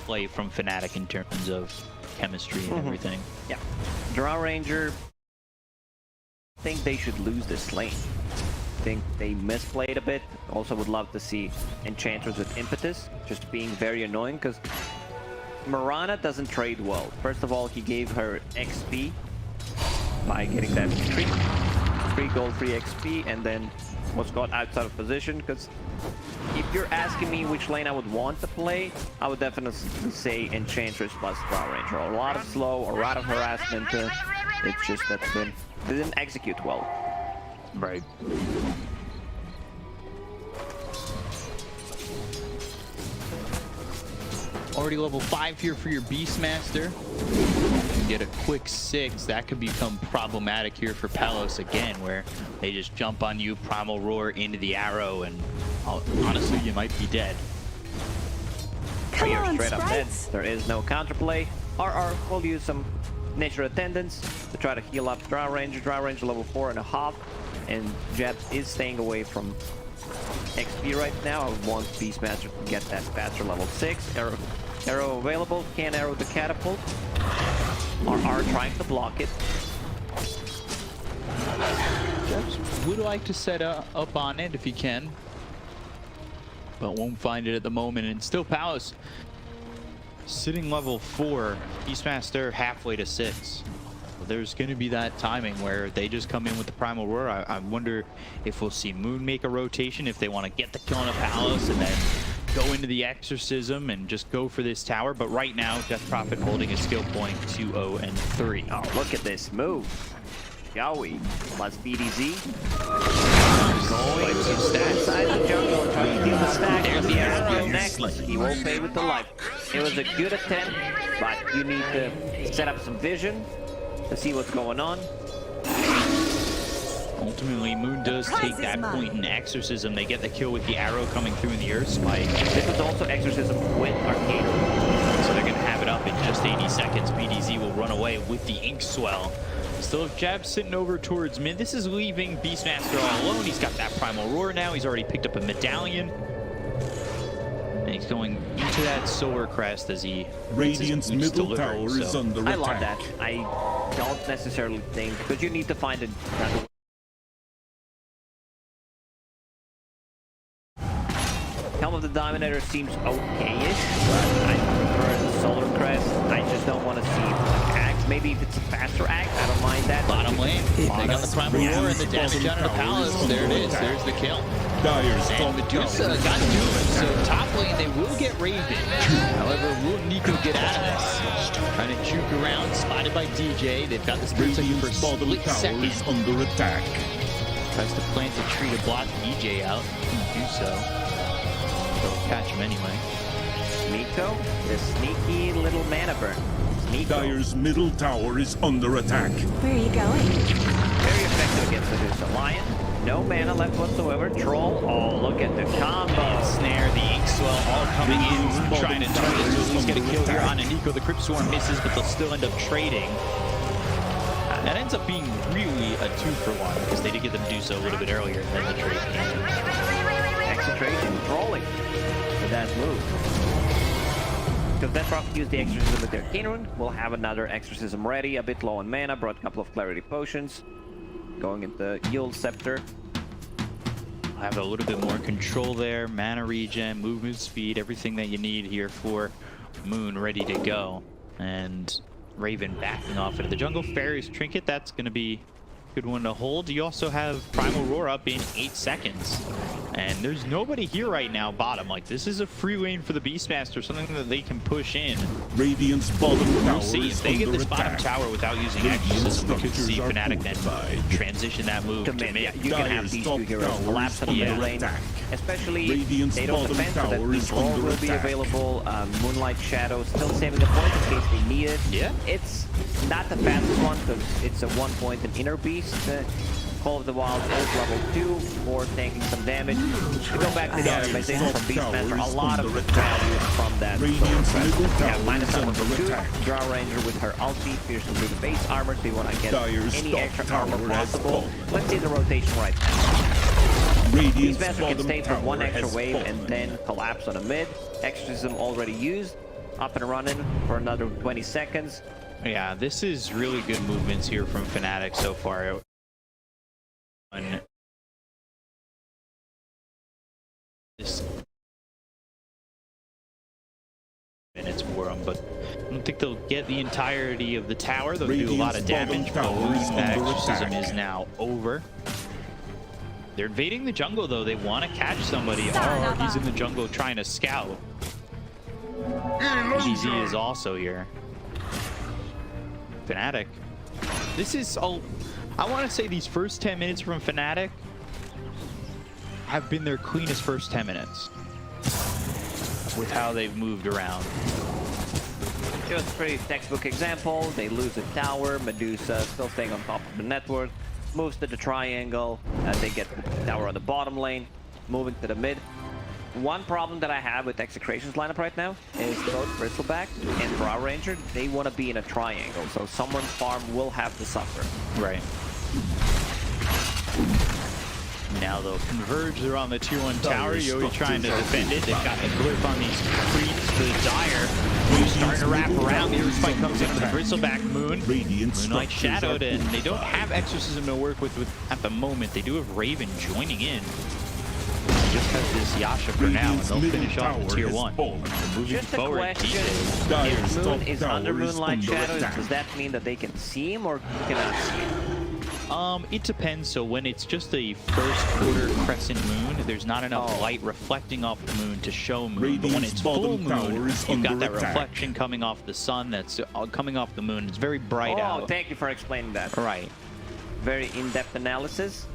play from Fnatic in terms of chemistry and everything. Yeah. Drow Ranger, I think they should lose this lane. I think they misplayed a bit. Also would love to see Enchantress with Impetus just being very annoying because Mirana doesn't trade well. First of all, he gave her XP by getting that free gold, free XP, and then was got outside of position. Because if you're asking me which lane I would want to play, I would definitely say Enchantress plus Drow Ranger. A lot of slow, a lot of harassment. It's just that they didn't execute well. Right. Already level 5 here for your Beastmaster. You get a quick 6. That could become problematic here for Palos again, where they just jump on you, Primal Roar into the arrow, and honestly, you might be dead. We are straight up dead. There is no counterplay. RR will use some Nature Attendants to try to heal up Drow Ranger. Drow Ranger level 4.5, and Jet is staying away from XP right now. I want Beastmaster to get that faster level 6. Arrow available, can arrow the catapult. RR trying to block it. Jets would like to set up on it if he can, but won't find it at the moment. And still Palos sitting level 4, Beastmaster halfway to 6. There's going to be that timing where they just come in with the Primal Roar. I wonder if we'll see Moon make a rotation, if they want to get the kill on a Palos and then go into the Exorcism and just go for this tower. But right now, Death Prophet holding a skill point 2, 0, and 3. Oh, look at this move. Yowie plus BDZ. Going inside the jungle and trying to steal the stack. There's the arrow next. He will pay with the life. It was a good attempt, but you need to set up some vision to see what's going on. Ultimately, Moon does take that point in Exorcism. They get the kill with the arrow coming through in the Earth Spike. This was also Exorcism with Arcane. So they're going to have it up in just 80 seconds. BDZ will run away with the Ink Swell. Still have Jab sitting over towards mid. This is leaving Beastmaster all alone. He's got that Primal Roar now. He's already picked up a Medallion. And he's going into that Solar Crest as he... Radiant's middle tower is under attack. I love that. I don't necessarily think, because you need to find another... Helm of the Dominator seems okay-ish, but I prefer the Solar Crest. I just don't want to see Axe. Maybe if it's a faster Axe, I don't mind that. Bottom lane. They got the Primal Roar and the damage on the Palace. There it is. There's the kill. And Medusa got Doom, so top lane they will get Raven. However, will Nico get out of this? Trying to juke around, spotted by DJ. They've got the Spirit Second for a split second. Under attack. Tries to plant the tree to block DJ out. Can do so. They'll catch him anyway. Nico, the sneaky little mana burn. Nico. Dire's middle tower is under attack. Where are you going? Very effective against Medusa. Lion. No mana left whatsoever. Troll. Oh, look at the combo. Snare, the Ink Swell all coming in. Trying to turn it to at least get a kill here on Nico. The Crypt Swarm misses, but they'll still end up trading. That ends up being really a 2-for-1 because they did get the Medusa a little bit earlier than the trade came. Execration, trolling. But that's move. Because Death Prophet used the Exorcism with their Arcane Rune. We'll have another Exorcism ready. A bit low on mana. Brought a couple of Clarity Potions. Going into Yield Scepter. Have a little bit more control there. Mana regen, movement speed, everything that you need here for Moon ready to go. And Raven backing off into the jungle. Fairy's Trinket, that's going to be a good one to hold. You also have Primal Roar up in 8 seconds. And there's nobody here right now bottom. Like, this is a free lane for the Beastmaster, something that they can push in. Radiant's bottom tower We'll see. If they get this bottom tower without using Exorcism, we could see Fnatic then transition that move to mid. Yeah, you can have these two heroes collapse on the middle lane. Especially, they don't defend, so that means Roar will be available. Moonlight Shadow still saving a point in case they need it. Yeah. It's not the fastest one, because it's a 1 point in Inner Beast. Call of the Wild ult level 2 for taking some damage. To go back to the optimization from Beastmaster, a lot of value from that. Yeah, minus level 2. Drow Ranger with her ulti, piercing through the base armor, so you want to get any extra armor possible. Let's see the rotation right now. Beastmaster can stay for one extra wave and then collapse on a mid. Exorcism already used. up and running for another 20 seconds. Yeah, this is really good movements here from Fnatic so far. This minutes for them, but I don't think they'll get the entirety of the tower. They'll do a lot of damage, but that exorcism is now over. They're invading the jungle though. They want to catch somebody. He's in the jungle trying to scout. GZ is also here. Fnatic. This is all. I want to say these first 10 minutes from Fnatic have been their cleanest first 10 minutes with how they've moved around. Just a pretty textbook example. They lose the tower. Medusa still staying on top of the network. Moves to the triangle. They get the tower on the bottom lane. Moving to the mid. One problem that I have with Excretion's lineup right now is both Bristleback and Brow Ranger, they want to be in a triangle, so someone's farm will have to suffer. Right. Now they'll converge. They're on the tier 1 tower. Yowie trying to defend it. They've got the glyph on these creeps. The Dire starting to wrap around. The Spike comes in with the Bristleback Moon. Moonlight shadowed, and they don't have Exorcism to work with at the moment. They do have Raven joining in. Just has this Yasha for now, and they'll finish off the tier 1. Moving Just a forward, question, if Moon is under Moonlight Shadow, does that mean that they can see him or cannot see him? It depends. So when it's just a first quarter crescent moon, there's not enough light reflecting off the moon to show moon. But when it's full moon, you've got that reflection coming off the sun that's coming off the moon. It's very bright out. Oh, thank you for explaining that. Right. Very in-depth analysis.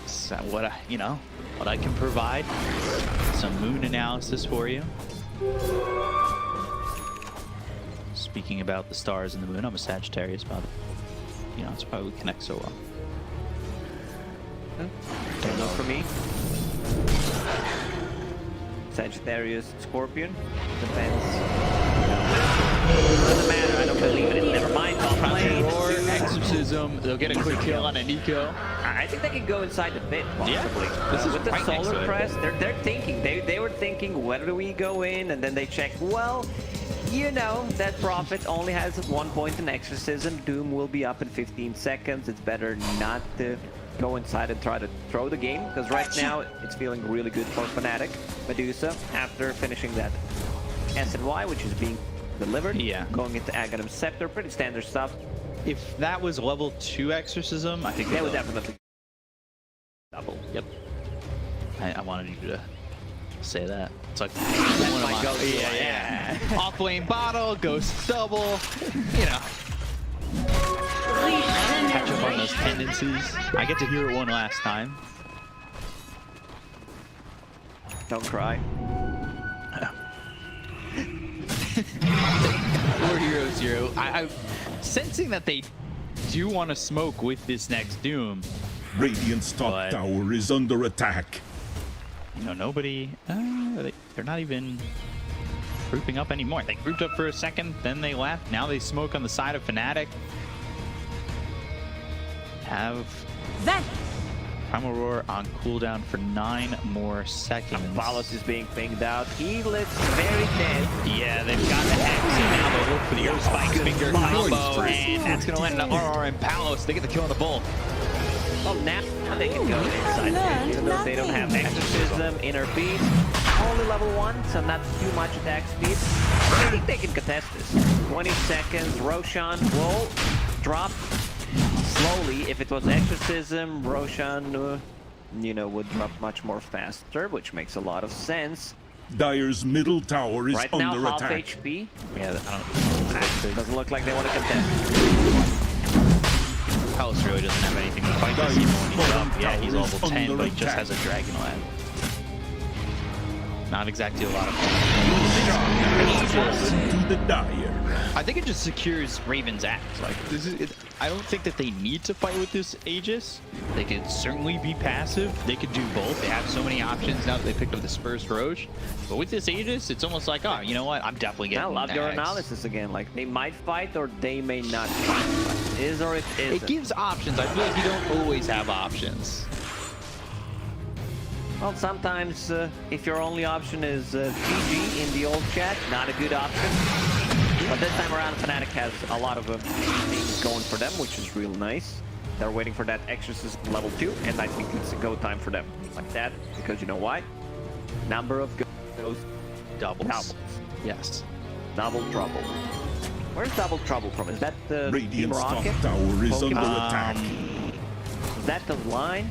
So what I can provide, some moon analysis for you. Speaking about the stars and the moon, I'm a Sagittarius, by the way. You know, that's why we connect so well. Don't know for me. Sagittarius, Scorpion. Depends. Doesn't matter, I don't believe in it. Never mind, I'll play. Or Exorcism, they'll get a quick kill on a Nico. I think they can go inside the pit, possibly. Yeah, this is with the right next solar to it. crest, they're thinking. They were thinking, where do we go in? And then they check, well, you know, that Prophet only has 1 point in Exorcism. Doom will be up in 15 seconds. It's better not to go inside and try to throw the game, because right now it's feeling really good for Fnatic. Medusa, after finishing that SNY, which is being delivered, going into Aghanim's Scepter, pretty standard stuff. If that was level 2 Exorcism, I think they would definitely double. Yep. I wanted you to say that. It's like that's my go-to. Yeah. Off lane bottle, ghost double. You know. Catch up on those tendencies. I get to hear it one last time. Don't cry. 4-0-0. I'm sensing that they do want to smoke with this next Doom. Radiant's top tower is under attack. You know, nobody. They're not even grouping up anymore. They grouped up for a second, then they left. Now they smoke on the side of Fnatic. Have Primal Roar on cooldown for 9 more seconds. Palos is being pinged out. He looks very dead. Yeah, they've got the X, and now they'll look for the Earth Spike Finger combo, and that's going to land on RR and Palos. They get the kill on the Bull. Well, now they can go inside, even though they don't have Exorcism, Inner Beast. Only level 1, so not too much attack speed. I think they can contest this. 20 seconds, Roshan will drop slowly. If it was Exorcism, Roshan, you know, would drop much more faster, which makes a lot of sense. Dire's middle tower is right under now, attack. half HP. Yeah, I don't. Doesn't look like they want to contest. Palos really doesn't have anything to fight this even when he's up. Yeah, he's level 10, but he just has a Dragon Lad. Not exactly a lot of To the Dire. I think it just secures Raven's axe. Like, this is I don't think that they need to fight with this Aegis. They could certainly be passive. They could do both. They have so many options now that they picked up this first Roche. But with this Aegis, it's almost like, oh, you know what? I'm definitely getting I love your axe. analysis again. Like, they might fight or they may not fight. It is or it isn't. It gives options. I feel like you don't always have options. Well, sometimes if your only option is GG in the old chat, not a good option. But this time around, fnatic has a lot of things going for them, which is real nice. They're waiting for that Exorcism level 2, and I think it's a go time for them. Like that, because you know why? Number of goes Doubles. Yes. Double trouble. Where's double trouble from? Is that the Radiant's top Rocket? tower is Pokemon? under attack. Is that the line?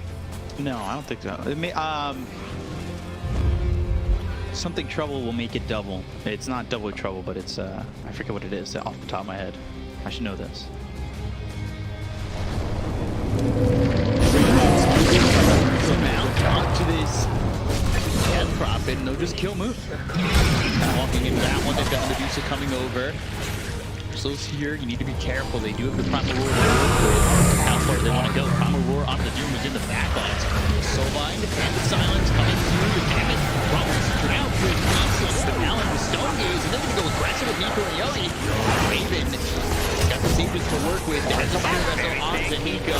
No, I don't think so. It may, something trouble will make it double. It's not double trouble, but it's I forget what it is off the top of my head. I should know this. So now onto this Death Prophet, and they'll just kill Moon. Walking into that one, they've got Medusa coming over. Ursul's here, you need to be careful. They do have the Primal Roar to work with. How far do they want to go? Primal Roar onto the Doom is in the backlines. Soulbind and the Silence coming through. The damage Robert's out for his pieces. The Malin with Stone Gaze, and they're going to go aggressive with Nico and Yoni. Raven got the Sages to work with. Has the Fire Vessel onto Nico.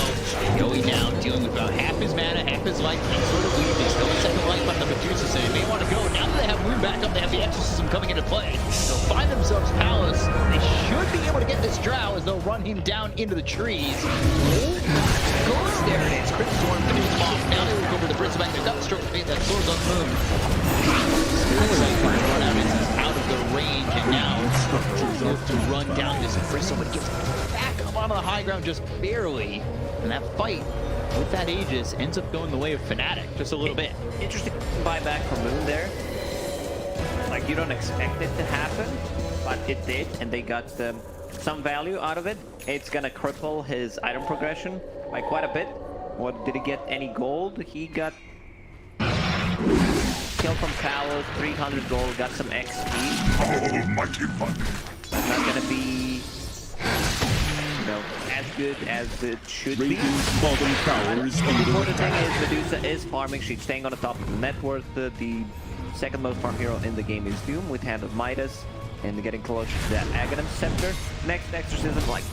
Yoi now dealing with about half his mana, half his life. He's sort of leaving. Still a second life on the Medusa, so they may want to go. Now that they have Moon back up, they have the Exorcism coming into play. They'll find themselves Palace. They should be able to get this Drow as they'll run him down into the trees. Goes there it is. Crit Storm finishes him off. Now they look over the Brisbane. They've got the stroke of fate that soars on Moon. Run out is out of the range, and now look to run down this Bristle, but gets back up onto the high ground just barely. And that fight with that Aegis ends up going the way of fnatic just a little bit. Interesting buyback for Moon there. Like, you don't expect it to happen, but it did, and they got some value out of it. It's gonna cripple his item progression by quite a bit. What did he get? Any gold? He got kill from Palos, 300 gold, got some XP. Almighty one. Not gonna be, you know, as good as it should be. Radiant's bottom tower is The under important thing attack. is Medusa is farming. She's staying on the top of the net worth. The second most farm hero in the game is Doom with Hand of Midas, and getting closer to that Aghanim Scepter. Next Exorcism, like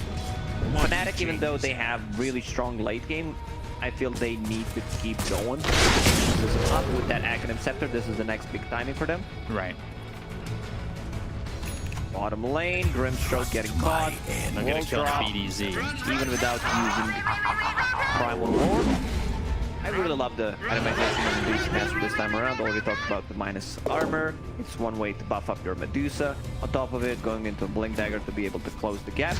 fnatic, even though they have really strong late game, I feel they need to keep going. Exorcism up with that Aghanim Scepter. This is the next big timing for them. Right. Bottom lane, Grimstroke getting caught. And they're going to kill Drop, BDZ. even without using Primal Roar. I really love the itemization of Medusa Master this time around. Already talked about the minus armor. It's one way to buff up your Medusa. On top of it, going into Blink Dagger to be able to close the gap.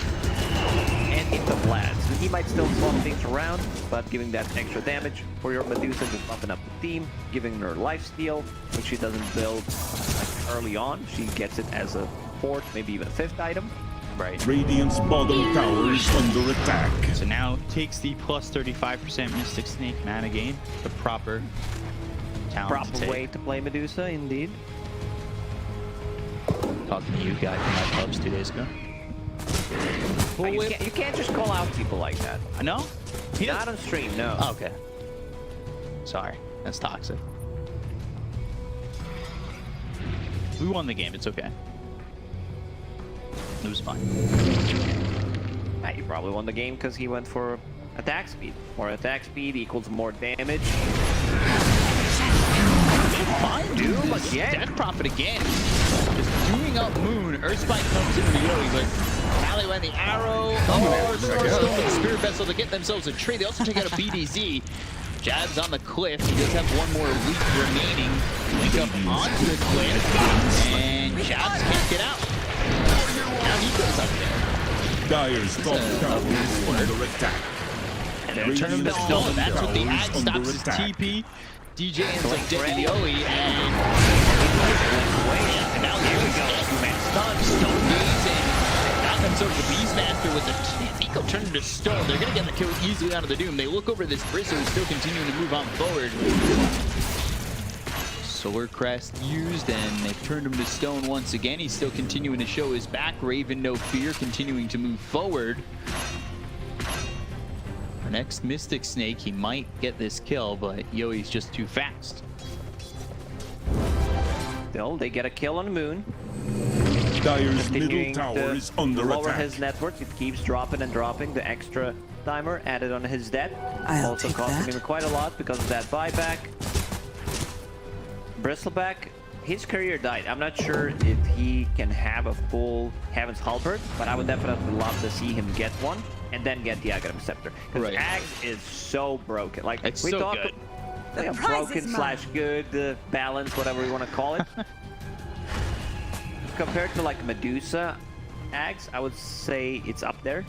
And into Blast. He might still swap things around, but giving that extra damage for your Medusa, just buffing up the team, giving her lifesteal, which she doesn't build early on. She gets it as a fourth, maybe even fifth item. Right. Radiant's bottom tower is under attack. So now takes the plus 35% Mystic Snake mana gain, the proper talent to Proper take. way to play Medusa, indeed. Talking to you guy from my pubs 2 days ago. But you can't just call out people like that. No? He Not doesn't. on stream, no. Oh, okay. Sorry. That's toxic. We won the game. It's okay. It was fine. Yeah, he probably won the game because he went for attack speed. More attack speed equals more damage. Fine, dude. again. Death Prophet again. Just doing up Moon. Earthspike comes into the Yoi, but Valley went the arrow. Oh, Starstone with the Spirit Vessel to get themselves a tree. They also take out a BDZ. Jabs on the cliff. He does have one more leap remaining. Link up onto the cliff. And Jabs can't get out. Now he goes up there. Dyer's top tower is under attack. And then turn him to stone. That's what the Ag Under stops his attack. TP. DJ ends up getting Yoi, and now Yoi's dead. Stun, Stone Gaze, and got themselves a Beastmaster with a Nico turned into stone. They're going to get the kill easily out of the Doom. They look over this Bristle who's still continuing to move on forward. Solar Crest used, and they've turned him to stone once again. He's still continuing to show his back. Raven, no fear, continuing to move forward. Our next Mystic Snake, he might get this kill, but Yoi's just too fast. Still, they get a kill on Moon. Dyer's middle Continuing tower to is under lower attack. his net worth. It keeps dropping and dropping. The extra timer added on his debt. I'll Also take costing that. him quite a lot because of that buyback. Bristleback, his career died. I'm not sure if he can have a full Heaven's Halberd, but I would definitely love to see him get one and then get the Aghanim Scepter. Because Right. Ags is so broken. Like It's we so talk, good. yeah, broken slash good, balance, whatever you want to call it. Compared to like Medusa Ags, I would say it's up there.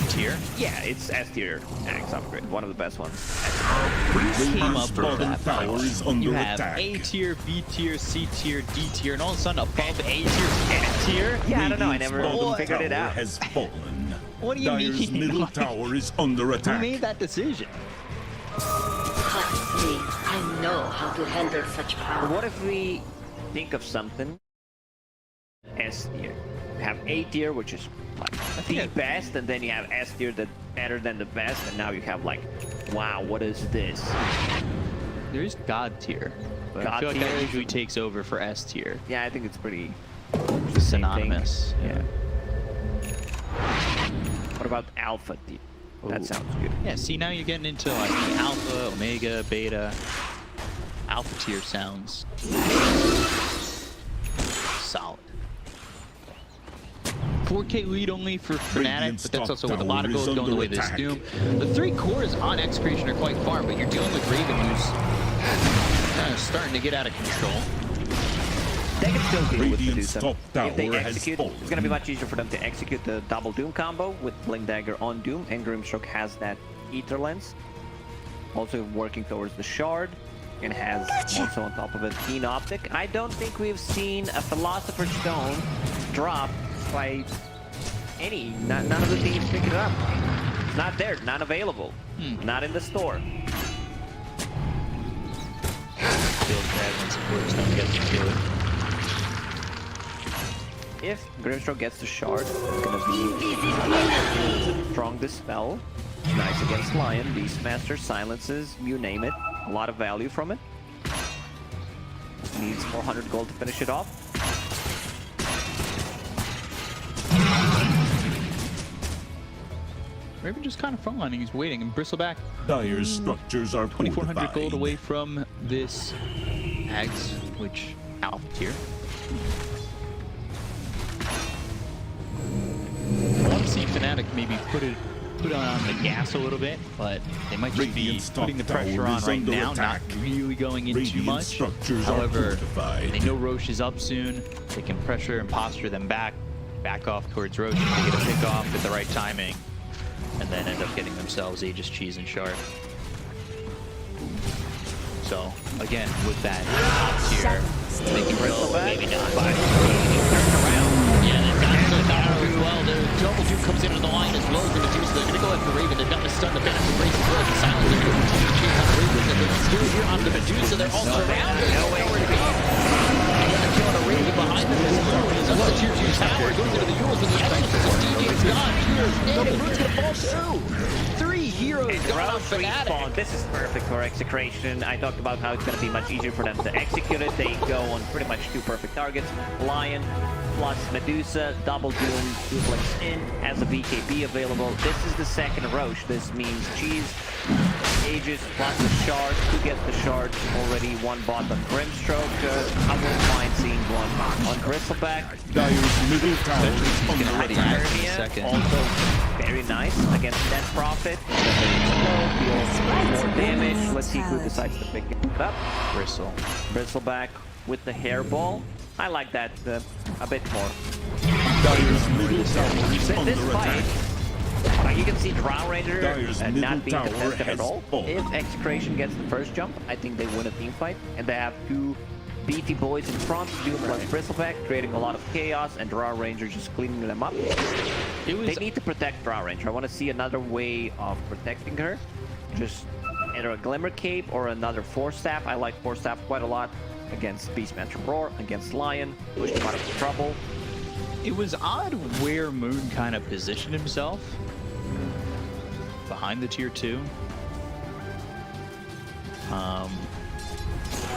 Tier. Yeah, it's S tier Ags upgrade, one of the best ones. Came up with bottom that tower punch. is under You have attack. A tier, B tier, C tier, D tier, and all of a sudden above A tier, F tier. Yeah, I don't know. I Radiant's never bottom figured it tower out. has fallen. What do you Dire's mean? middle tower is under Who attack. made that decision? Trust me, I know how to handle such power. What if we think of something S tier? You have A tier, which is like the best, and then you have S tier that's better than the best, and now you have like, wow, what is this? There is God tier, but I God feel like tier that is- usually takes over for S tier. Yeah, I think it's pretty Synonymous. Yeah. What about Alpha tier? That Ooh. sounds good. Yeah, see, now you're getting into like the Alpha, Omega, Beta. Alpha tier sounds solid. 4K lead only for fnatic, Radiant's but that's top also with a lot of tower goals is going the under way this attack. Doom. The 3 cores on Excretion are quite far, but you're dealing with Raven who's kind of starting to get out of control. They can still deal with Radiant's Medusa. top If they tower has execute, fallen. it's going to be much easier for them to execute the double Doom combo with Blink Dagger on Doom, and Grimstroke has that Ether Lens. Also working towards the Shard, and has also on top of it Keen Optic. I don't think we've seen a Philosopher's Stone drop by none of the teams pick it up. It's not there, not available, not in the store. Build fragments, of course, don't get to kill it. If Grimstroke gets the Shard, it's gonna be Strong Dispel. Nice against Lion, Beastmaster, Silences, you name it. A lot of value from it. Needs 400 gold to finish it off. Raven just kind of frontlining, he's waiting, and Bristleback, Dire's structures are 2,400 gold fortified. away from this Ags, which Alpha tier. I want to see fnatic maybe put on the gas a little bit, but they might just be Radiant's top putting the pressure tower on is right under now, attack. not really going in too Radiant much. structures are However, fortified. they know Roche is up soon. They can pressure and posture them back off towards Roche. They get a pick off at the right timing, and then end up getting themselves Aegis Cheese and Shard. So again, with that here, they can go maybe not by yeah, they've got to down as well. The double Doom comes into the line as well as the Medusa. They're going to go after Raven. They've got to stun the back and race as well. The Silence are going to continue to chase on Raven. And they're still here on the Medusa. They're all surrounded. Nowhere to go. They're killing a Raven behind them as well. He's up the tier 2 tower. Goes into the Euros with the Essence as DJ is gone. Here's Ned. And Root's going to fall too. 3 heroes gone on fnatic. This is perfect for Excretion. I talked about how it's going to be much easier for them to execute it. They go on pretty much 2 perfect targets. Lion plus Medusa, double Doom, duplex in, has a BKB available. This is the second Roche. This means Cheese, Aegis plus the Shard. Who gets the Shard? Already one bot on Grimstroke. I wouldn't mind seeing one on Bristleback. Dire's middle tower is under hide it attack. in a second. Also very nice against Net Profit. More damage. Let's see who decides to pick it up. Bristle. Bristleback with the hairball. I like that a bit more. Dire's middle tower is This under fight, attack. you can see Drow Ranger Dire's not middle being tower contested at has all. fallen. If Excretion gets the first jump, I think they win a team fight. And they have 2 BT boys in front, Doom plus Bristleback, creating a lot of chaos, and Drow Ranger just cleaning them up. It was They need to protect Drow Ranger. I want to see another way of protecting her. Just either a Glimmer Cape or another Force Staff. I like Force Staff quite a lot against Beastmaster Roar, against Lion, push them out of trouble. It was odd where Moon kind of positioned himself behind the tier 2. But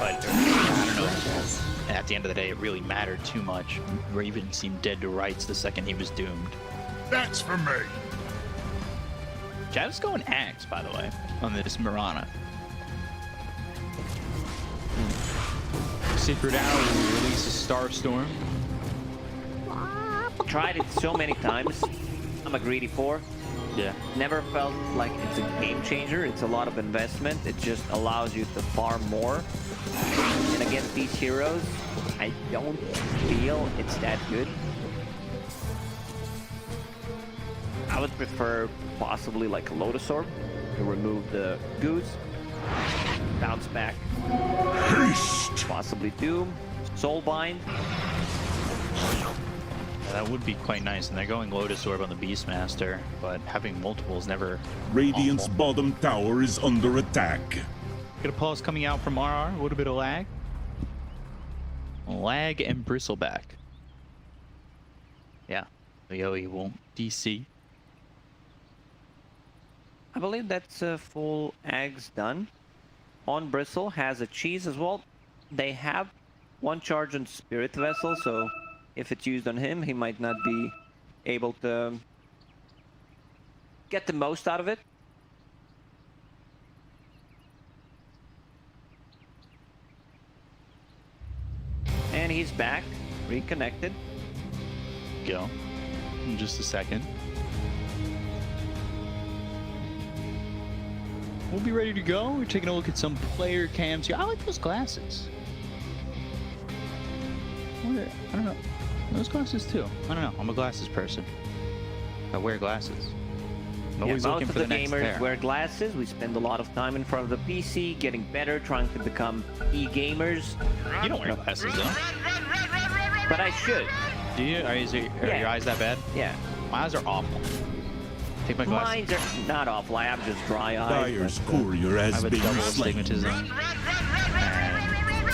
I don't know. At the end of the day, it really mattered too much. Raven seemed dead to rights the second he was doomed. That's for me. Jav's going Axe, by the way, on this Mirana. Secret Arrow will release a Starstorm. Tried it so many times. I'm a greedy 4. Yeah. Never felt like it's a game changer. It's a lot of investment. It just allows you to farm more. And against these heroes, I don't feel it's that good. I would prefer possibly like a Lotus Orb to remove the Goose. Bounce back. Possibly Doom. Soulbind. That would be quite nice, and they're going Lotus Orb on the Beastmaster, but having multiple is never Radiant's awful. bottom tower is under attack. Get a pulse coming out from RR, a little bit of lag. Lag and Bristleback. Yeah, Yoey won't DC. I believe that's full eggs done. On Bristle has a cheese as well. They have one charge on Spirit Vessel, so if it's used on him, he might not be able to get the most out of it. And he's back, reconnected. Go. In just a second. We'll be ready to go. We're taking a look at some player cams here. I like those glasses. I don't know. Those glasses too. I don't know. I'm a glasses person. I wear glasses. I'm always looking most for of the the next gamers pair. wear glasses. We spend a lot of time in front of the PC, getting better, trying to become e-gamers. You don't wear glasses though. But I should. Do you? Are your eyes that bad? Yeah. My eyes are awful. Take my glasses. Mines are not awful. I have just dry eyes. Dyer's courier I has have a been double slain. astigmatism.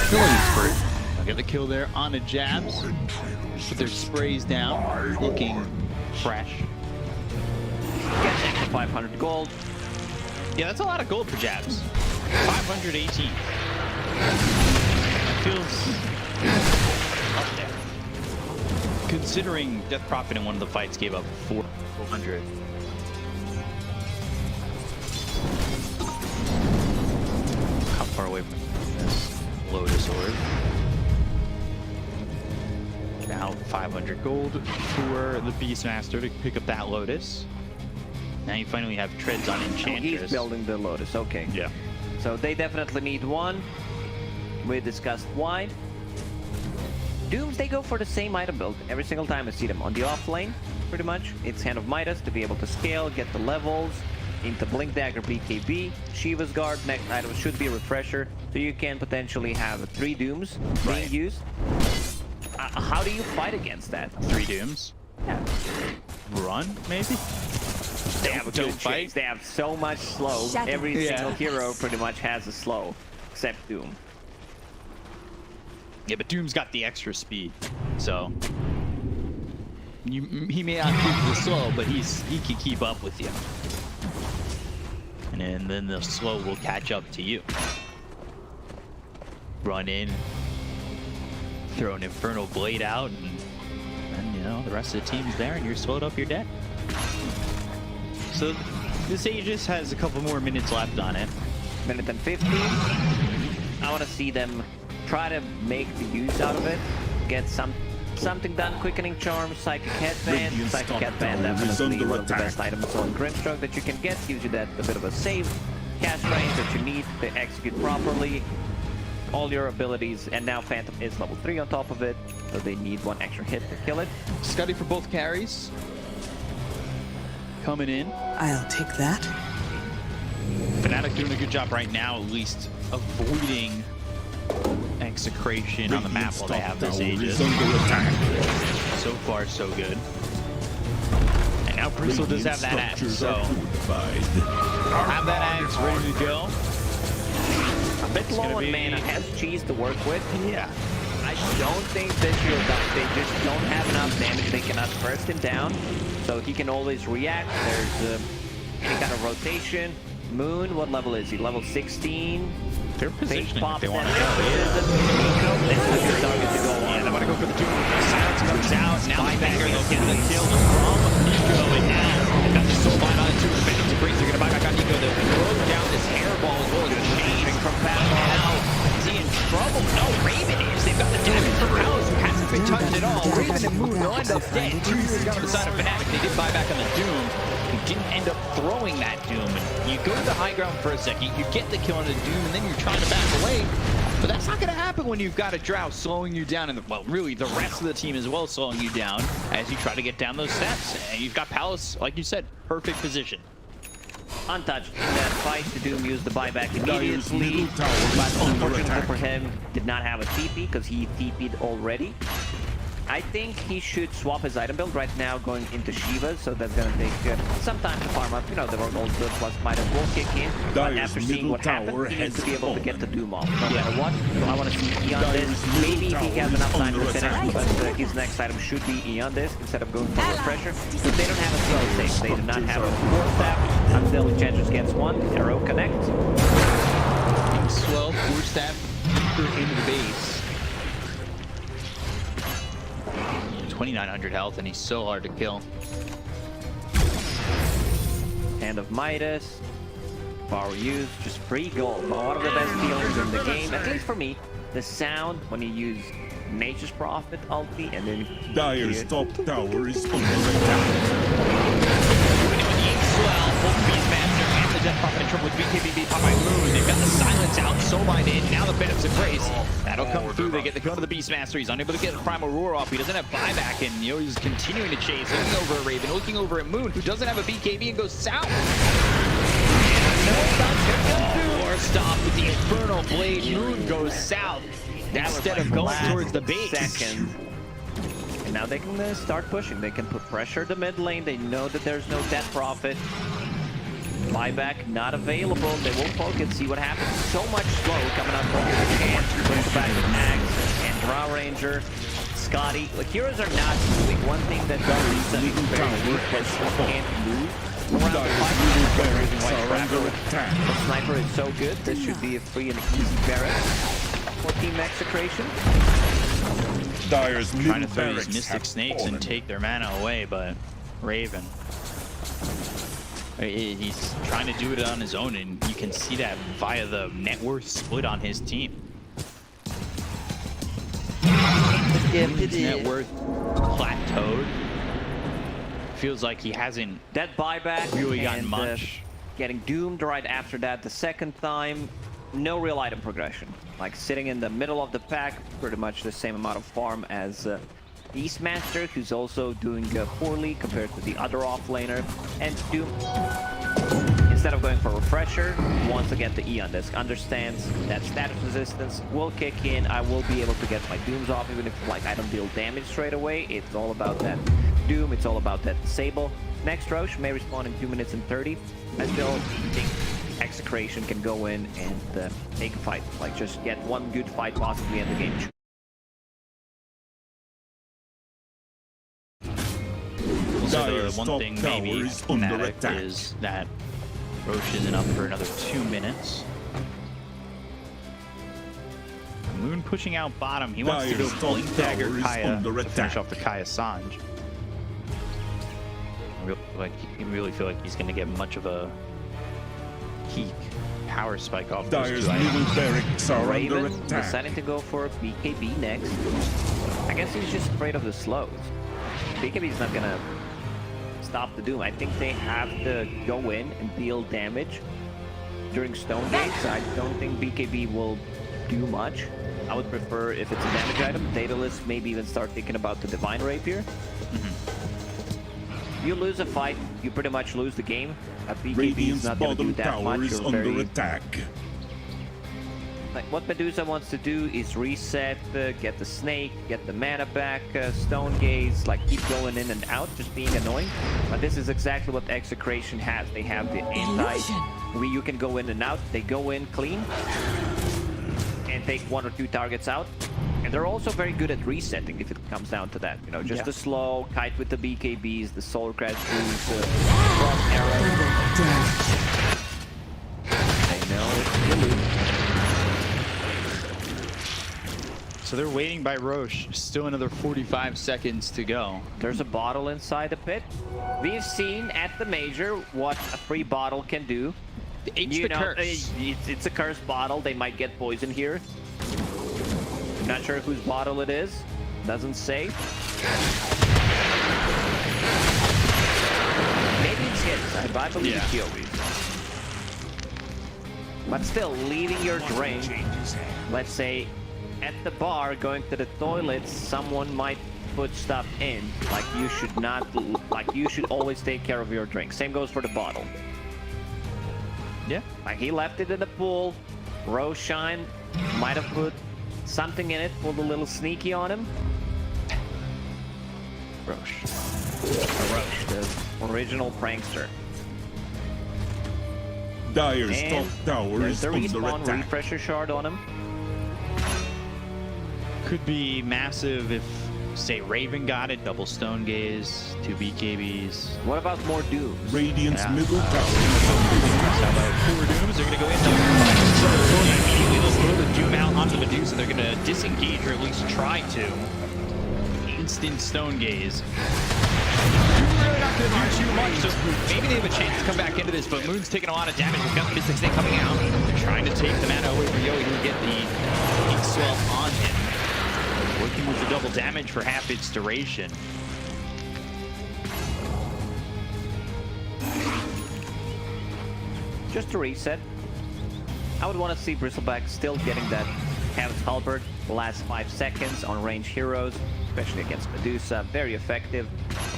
Killing spree. I'll get the kill there on a jabs. Put their sprays down. Looking fresh. Gets extra 500 gold. Yeah, that's a lot of gold for jabs. 518. That feels up there. Considering Death Prophet in one of the fights gave up 400. How far away from this Lotus Orb? Now 500 gold for the Beastmaster to pick up that Lotus. Now you finally have treads on Oh, Enchantress. he's building the Lotus. Okay. Yeah. So they definitely need one. We discussed why. Dooms, they go for the same item build every single time I see them. On the off lane, pretty much, it's Hand of Midas to be able to scale, get the levels, into Blink Dagger BKB, Shiva's Guard, next item should be a Refresher, so you can potentially have 3 Dooms being used. How do you fight against that? 3 Dooms. Yeah. Run, maybe? They have a Don't good fight. chase. They have so much slow. Shadow. Every Yeah. single hero pretty much has a slow, except Doom. Yeah, but Doom's got the extra speed, so he may not keep the slow, but he can keep up with you, and then the slow will catch up to you. Run in, throw an Infernal Blade out, and you know the rest of the team's there, and you're slowed up. You're dead. So this Aegis has a couple more minutes left on it. Minute and 15. I want to see them try to make the use out of it. Get something done. Quickening Charm, Psychic Headband. Radiant's Psychic top Headband tower is definitely under one of the attack. best items on Grimstroke that you can get. Gives you that a bit of a save cast range that you need to execute properly. All your abilities, and now Phantom is level 3 on top of it, so they need one extra hit to kill it. Scuddy for both carries. Coming in. I'll take that. Fnatic doing a good job right now, at least avoiding Excretion on the map Radiant's while they top have this tower Aegis. is under attack. So far, so good. And now Bristle does have that axe, Structures so are fortified. have that axe ready to go. A bit It's low gonna on be- mana, has cheese to work with. Yeah. I don't think this shield up, they just don't have enough damage. They cannot burst him down, so he can always react. There's any kind of rotation. Moon, what level is he? Level 16. They're Face positioning if pops they want to and go. Nico, that's a good target to go on. Yeah, they want to go for the 2. Silence comes out. Now the Banger, they'll get the kill from Nico. And now they've got the soul bind on it too. The Phantom's a breeze. They're going to buy back on Nico. They'll throw down this hairball as well. They're going to change from Pat now. Is he in trouble? No, Raven is if it touched at all, Raven and Moon will end up dead. 2 heroes got on the side of fnatic. They did buy back on the Doom. He didn't end up throwing that Doom. And you go to the high ground for a second, you get the kill on the Doom, and then you're trying to back away. But that's not going to happen when you've got a Drow slowing you down, and well, really the rest of the team as well slowing you down as you try to get down those steps. And you've got Palace, like you said, perfect position. Untouched in that fight. The Doom used the buyback Dyer's immediately, middle tower is but under unfortunately attack. for him, did not have a TP because he TP'd already. I think he should swap his item build right now going into Shiva, so that's gonna take some time to farm up. You know, the World plus might as well kick in, but Dyer's after seeing middle what happened, tower he needs to has be able to get the Doom off. No Yeah. matter what, I want to see Eon Dyer's this. middle Maybe if he tower has is enough time to under finish, attack. but his next item should be Eon this instead of going for Refresher. But they don't have a slow save. They do not have a 4-step until Enchantress gets one. Arrow connects. Being slow, 4-step deeper into the base. 2,900 health, and he's so hard to kill. Hand of Midas. Power use, just free gold. One of the best healers in the game, at least for me. The sound when you use Nature's Prophet ulti and then Dyer's top tower is under attack. Well, both Beastmaster and the Death Prophet in trouble with BKB powered by Moon. They've got the silence out, so mine in. Now the Phantom's in place. That'll come through. They get the kill to the Beastmaster. He's unable to get the Primal Roar off. He doesn't have buyback, and you know, he's continuing to chase. Looking over at Raven, looking over at Moon, who doesn't have a BKB and goes south. Or stop with the Infernal Blade. Moon goes south instead of going towards the base. Second. And now they can start pushing. They can put pressure the mid lane. They know that there's no Death Prophet. Buyback not available. They will focus, see what happens. So much slow coming out from the chance. Brings back the Axe and Drow Ranger. Scotty. Like, heroes are not moving. One thing that does is very weak is you can't move around the fight. The sniper is so good. This should be a free and easy barrack for Team Excretion. Dyer's Trying middle to throw these barracks Mystic have Snakes fallen. and take their mana away, but Raven, he's trying to do it on his own, and you can see that via the net worth split on his team. His net worth plateaued. Feels like he hasn't That buyback really gotten and, much. Getting doomed right after that the second time. No real item progression. Like sitting in the middle of the pack, pretty much the same amount of farm as Beastmaster, who's also doing poorly compared to the other offlaner. And Doom, instead of going for Refresher, wants to get the Eon Disc. Understands that status resistance will kick in. I will be able to get my Dooms off, even if like I don't deal damage straight away. It's all about that Doom. It's all about that Sable. Next Roche may respawn in 2 minutes and 30. I still think Excretion can go in and take a fight. Like, just get one good fight possibly in the game. So Dyer's the one top thing tower maybe is under Fnatic attack. is that Roche isn't up for another 2 minutes. Moon pushing out bottom. He wants to Dyer's go top Blink Dagger tower is Kaya under to finish attack. off the Kaya Sanj. I really feel like he's going to get much of a peak power spike off those Dyer's two items. middle barracks are Raven under attack. deciding to go for BKB next. I guess he's just afraid of the slows. BKB is not gonna stop the Doom. I think they have to go in and deal damage during Stone Gates. I don't think BKB will do much. I would prefer if it's a damage item, Daedalus, maybe even start thinking about the Divine Rapier. You lose a fight, you pretty much lose the game. BKB is Radiant's not gonna do bottom that tower much. is You're under very attack. like what Medusa wants to do is reset, get the snake, get the mana back, stone gaze, like keep going in and out, just being annoying. But this is exactly what Excretion has. They have the anti, where you can go in and out. They go in clean and take 1 or 2 targets out. And they're also very good at resetting if it comes down to that. You know, just the slow, kite with the BKBs, the soul crash boost, cross arrow. They know it's the loop. So they're waiting by Roche. Still another 45 seconds to go. There's a bottle inside the pit. We've seen at the major what a free bottle can do. It's the curse. It's a cursed bottle. They might get poison here. Not sure whose bottle it is. Doesn't say. Maybe it's his. I believe it's Yogi's. But still, leaving your drink, let's say, at the bar, going to the toilet, someone might put stuff in. Like, you should not, like, you should always take care of your drink. Same goes for the bottle. Yeah. Like, he left it in the pool. Roshan might have put something in it, pulled a little sneaky on him. Roche, the original prankster. Dire's And top tower there's is the under respawn attack. refresher shard on him. Could be massive if, say, Raven got it, double stone gaze, 2 BKBs. What about more dooms? Radiant's Yeah. middle tower is How about 4 dooms? They're going to go in. Immediately they'll throw the doom out onto the Medusa. They're going to disengage, or at least try to. Instant stone gaze. Really not going to do too much, so maybe they have a chance to come back into this, but Moon's taking a lot of damage. We've got the Mystic Snake coming out. They're trying to take the mana away from Yogi to get the Ink Swell on him. Working with the double damage for half its duration. Just to reset, I would want to see Bristleback still getting that Heaven's Halberd the last 5 seconds on range heroes, especially against Medusa. Very effective.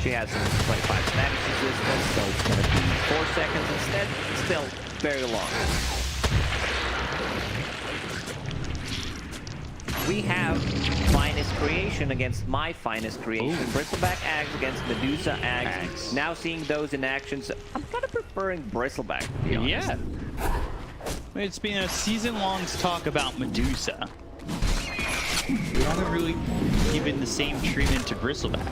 She has some 25 status resistance, so it's going to be 4 seconds instead. Still very long. We have Finest Creation against my Finest Creation. Bristleback Ags against Medusa Ags. Now seeing those in actions, I'm kind of preferring Bristleback, to be honest. Yeah. It's been a season-long talk about Medusa. We haven't really given the same treatment to Bristleback,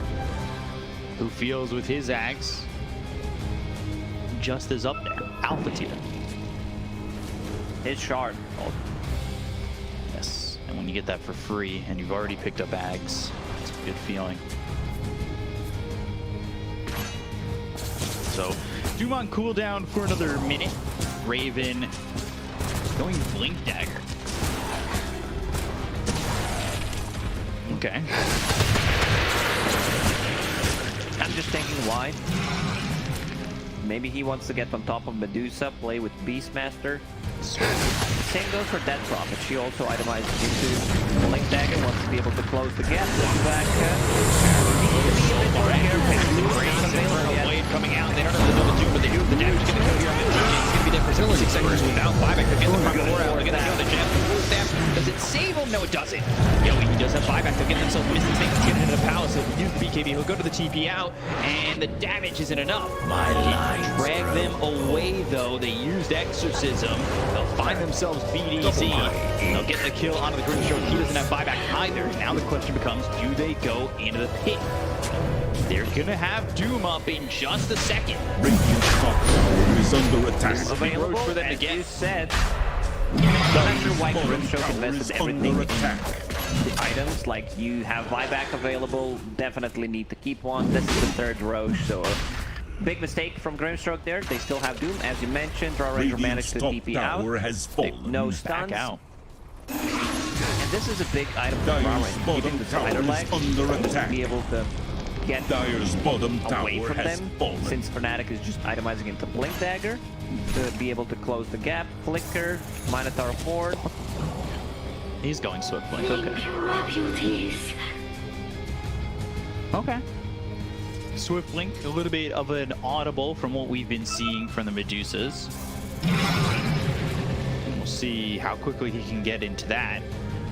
who feels with his Ags just as up there. Alpha tier. His shard. Yes. And when you get that for free and you've already picked up Ags, it's a good feeling. So, Doom on cooldown for another minute. Raven going Blink Dagger. Okay. I'm just thinking why. Maybe he wants to get on top of Medusa, play with Beastmaster. Same goes for Death Prophet. She also itemized into Blink Dagger, wants to be able to close the gap. Back. Blade coming out. They don't have the double doom, but they do have the damage going to go here on the TJ. It's going to be there for 6 seconds without buyback. They're getting the front door out. They're going to kill the gem. Does it save him? No, it doesn't. Yoey, he does have buyback. They'll get themselves Mystic Snake. Let's get into the palace. He'll use the BKB. He'll go to the TP out, and the damage isn't enough. My life. Drag them away, though. They used Exorcism. They'll find themselves BDC. They'll get the kill onto the Grimstroke. He doesn't have buyback either. Now the question becomes, do they go into the pit? They're gonna have Doom up in just a second. Radiant's top tower is under attack. Available, for them to as get. you said. I'm not sure why Bottom Grimstroke tower invested is everything under in attack. the items. Like, you have buyback available, definitely need to keep one. This is the 3rd Roche, so big mistake from Grimstroke there. They still have Doom, as you mentioned. Draw Ranger managed Radiant's to top TP out. tower has fallen. No Back stuns. out. And this is a big item for Draw Dire's Ranger. bottom Keeping the tower spider is leg under to attack. be able to get Dire's bottom away tower from has them, fallen. since fnatic is just itemizing into Blink Dagger to be able to close the gap. Flicker, Minotaur Horde. He's going Swift Blink. Okay. My beauties. Okay. Swift Blink, a little bit of an audible from what we've been seeing from the Medusas. We'll see how quickly he can get into that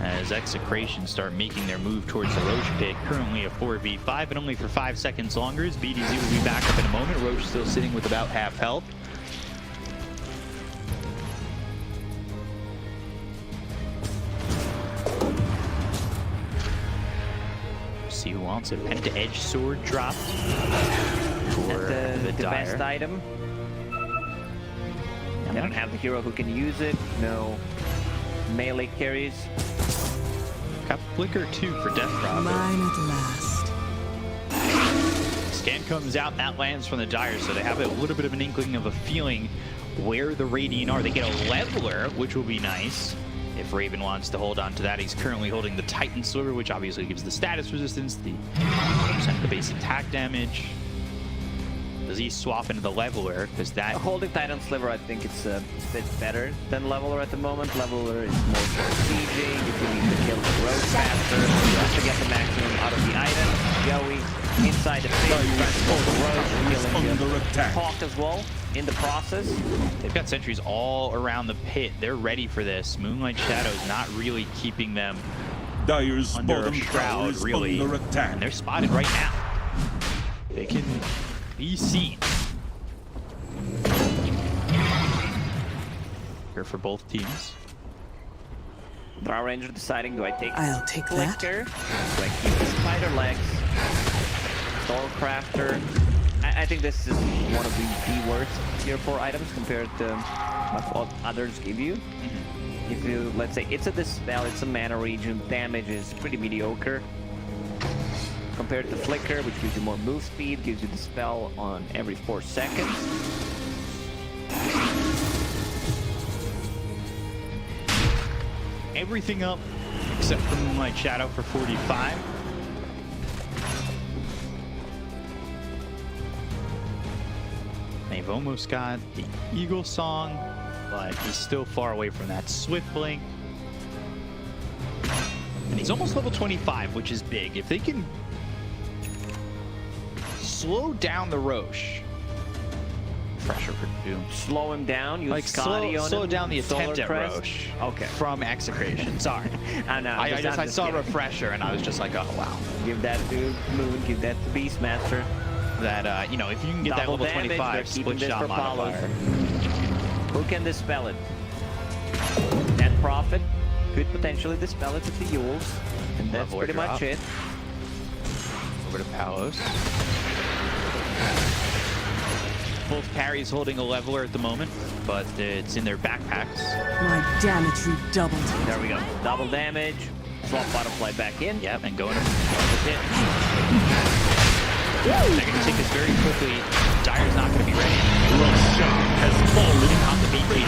as Excretion start making their move towards the Roche pit. Currently a 4v5 and only for 5 seconds longer, as BDZ will be back up in a moment. Roche still sitting with about half health. See who wants it. Edge sword dropped for And the Dire. best item. They don't have the hero who can use it. No melee carries. Got Flicker 2 for Death Prophet. Mine at last. Scan comes out, that lands from the Dire, so they have a little bit of an inkling of a feeling where the Radiant are. They get a leveler, which will be nice. If if Raven wants to hold on to that. He's currently holding the Titan Sliver, which obviously gives the status resistance, the percent of the base attack damage. Does he swap into the Leveler? Because that... Holding Titan Sliver, I think it's a bit better than Leveler at the moment. Leveler is more for sieging. If you need to kill the road faster, just to get the maximum out of the item. Joey inside the pit, trying to pull the road, killing the Hawk as well in the process. They've got sentries all around the pit. They're ready for this. Moonlight Shadow's not really keeping them Dire's under a bottom tower shroud, is really. under attack. And they're spotted right now. They can be seen. Here for both teams. Drow Ranger deciding, do I take I'll take that. Flicker? Do I keep the Spider Legs? Soulcrafter. I think this is one of the worst tier 4 items compared to what others give you. If you, let's say, it's a Dispel, it's a mana region, damage is pretty mediocre. Compared to Flicker, which gives you more move speed, gives you Dispel on every 4 seconds. Everything up except for Moonlight Shadow for 45. They've almost got the Eagle Song, but he's still far away from that Swift Blink. And he's almost level 25, which is big. If they can slow down the Roche. Pressure for Doom. Slow him down, use Like Scotty on slow him, down the attempt at Crest. Roche. Okay. From Excretion. Sorry. I know. I saw Refresher and I was just like, oh wow. Give that to Moon, give that to Beastmaster. That you know, if you can get Double that level damage, 25 they're keeping split this shot for modifier. Who can dispel it? Net Prophet could potentially dispel it with the Yules. And that's Leveler pretty drop. much it. Over to Palos. Both carries holding a leveler at the moment, but it's in their backpacks. My damage redoubled. There we go. Double damage. Swap Butterfly back in. Yep, and going to the pit. They're going to take this very quickly. Dire's not going to be ready. Russia has fallen. Out the BKB.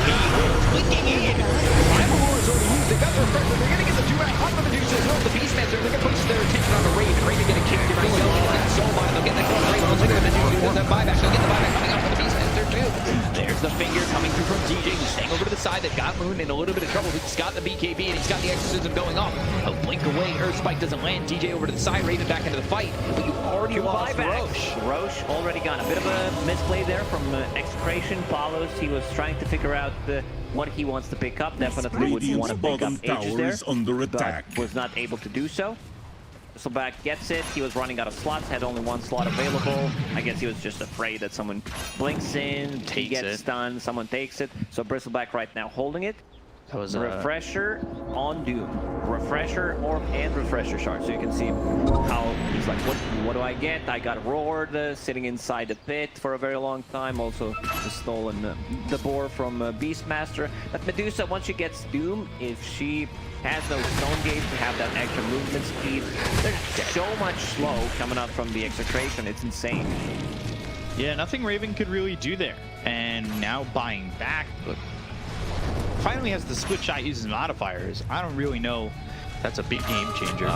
Clicking in. Rival War is already used. They got the refresher. They're going to get the 2-rack on the Medusa as well. The Beastmaster. They're going to focus their attention on the Raven. Raven going to kick it. They'll get the Soul Mine. They'll get that Raven. They'll take the Medusa. Does that buyback. They'll get the buyback coming up for the Beastmaster too. There's the finger coming through from DJ. He's staying over to the side. They've got Moon in a little bit of trouble. He's got the BKB and he's got the exorcism going off. A blink away. Earth Spike doesn't land. DJ over to the side. Raven back into the fight. But you already lost Roche. Roche already gone. A bit of a misplay there from Excretion. Palos, he was trying to figure out what he wants to pick up. Definitely would want to pick up Radiant's bottom Aegis tower there, is under attack. but was not able to do so. Bristleback gets it. He was running out of slots, had only one slot available. I guess he was just afraid that someone blinks in, he gets stunned, someone takes it. So Bristleback right now holding it. That was a Refresher on Doom. Refresher and Refresher Shard. So you can see how he's like, what do I get? I got Roared sitting inside the pit for a very long time. Also stolen the boar from Beastmaster. But Medusa, once she gets Doom, if she has no Stone Gate to have that extra movement speed, there's so much slow coming out from the Excretion. It's insane. Yeah, nothing Raven could really do there. And now buying back, but finally has the split shot, uses modifiers. I don't really know. That's a big game changer.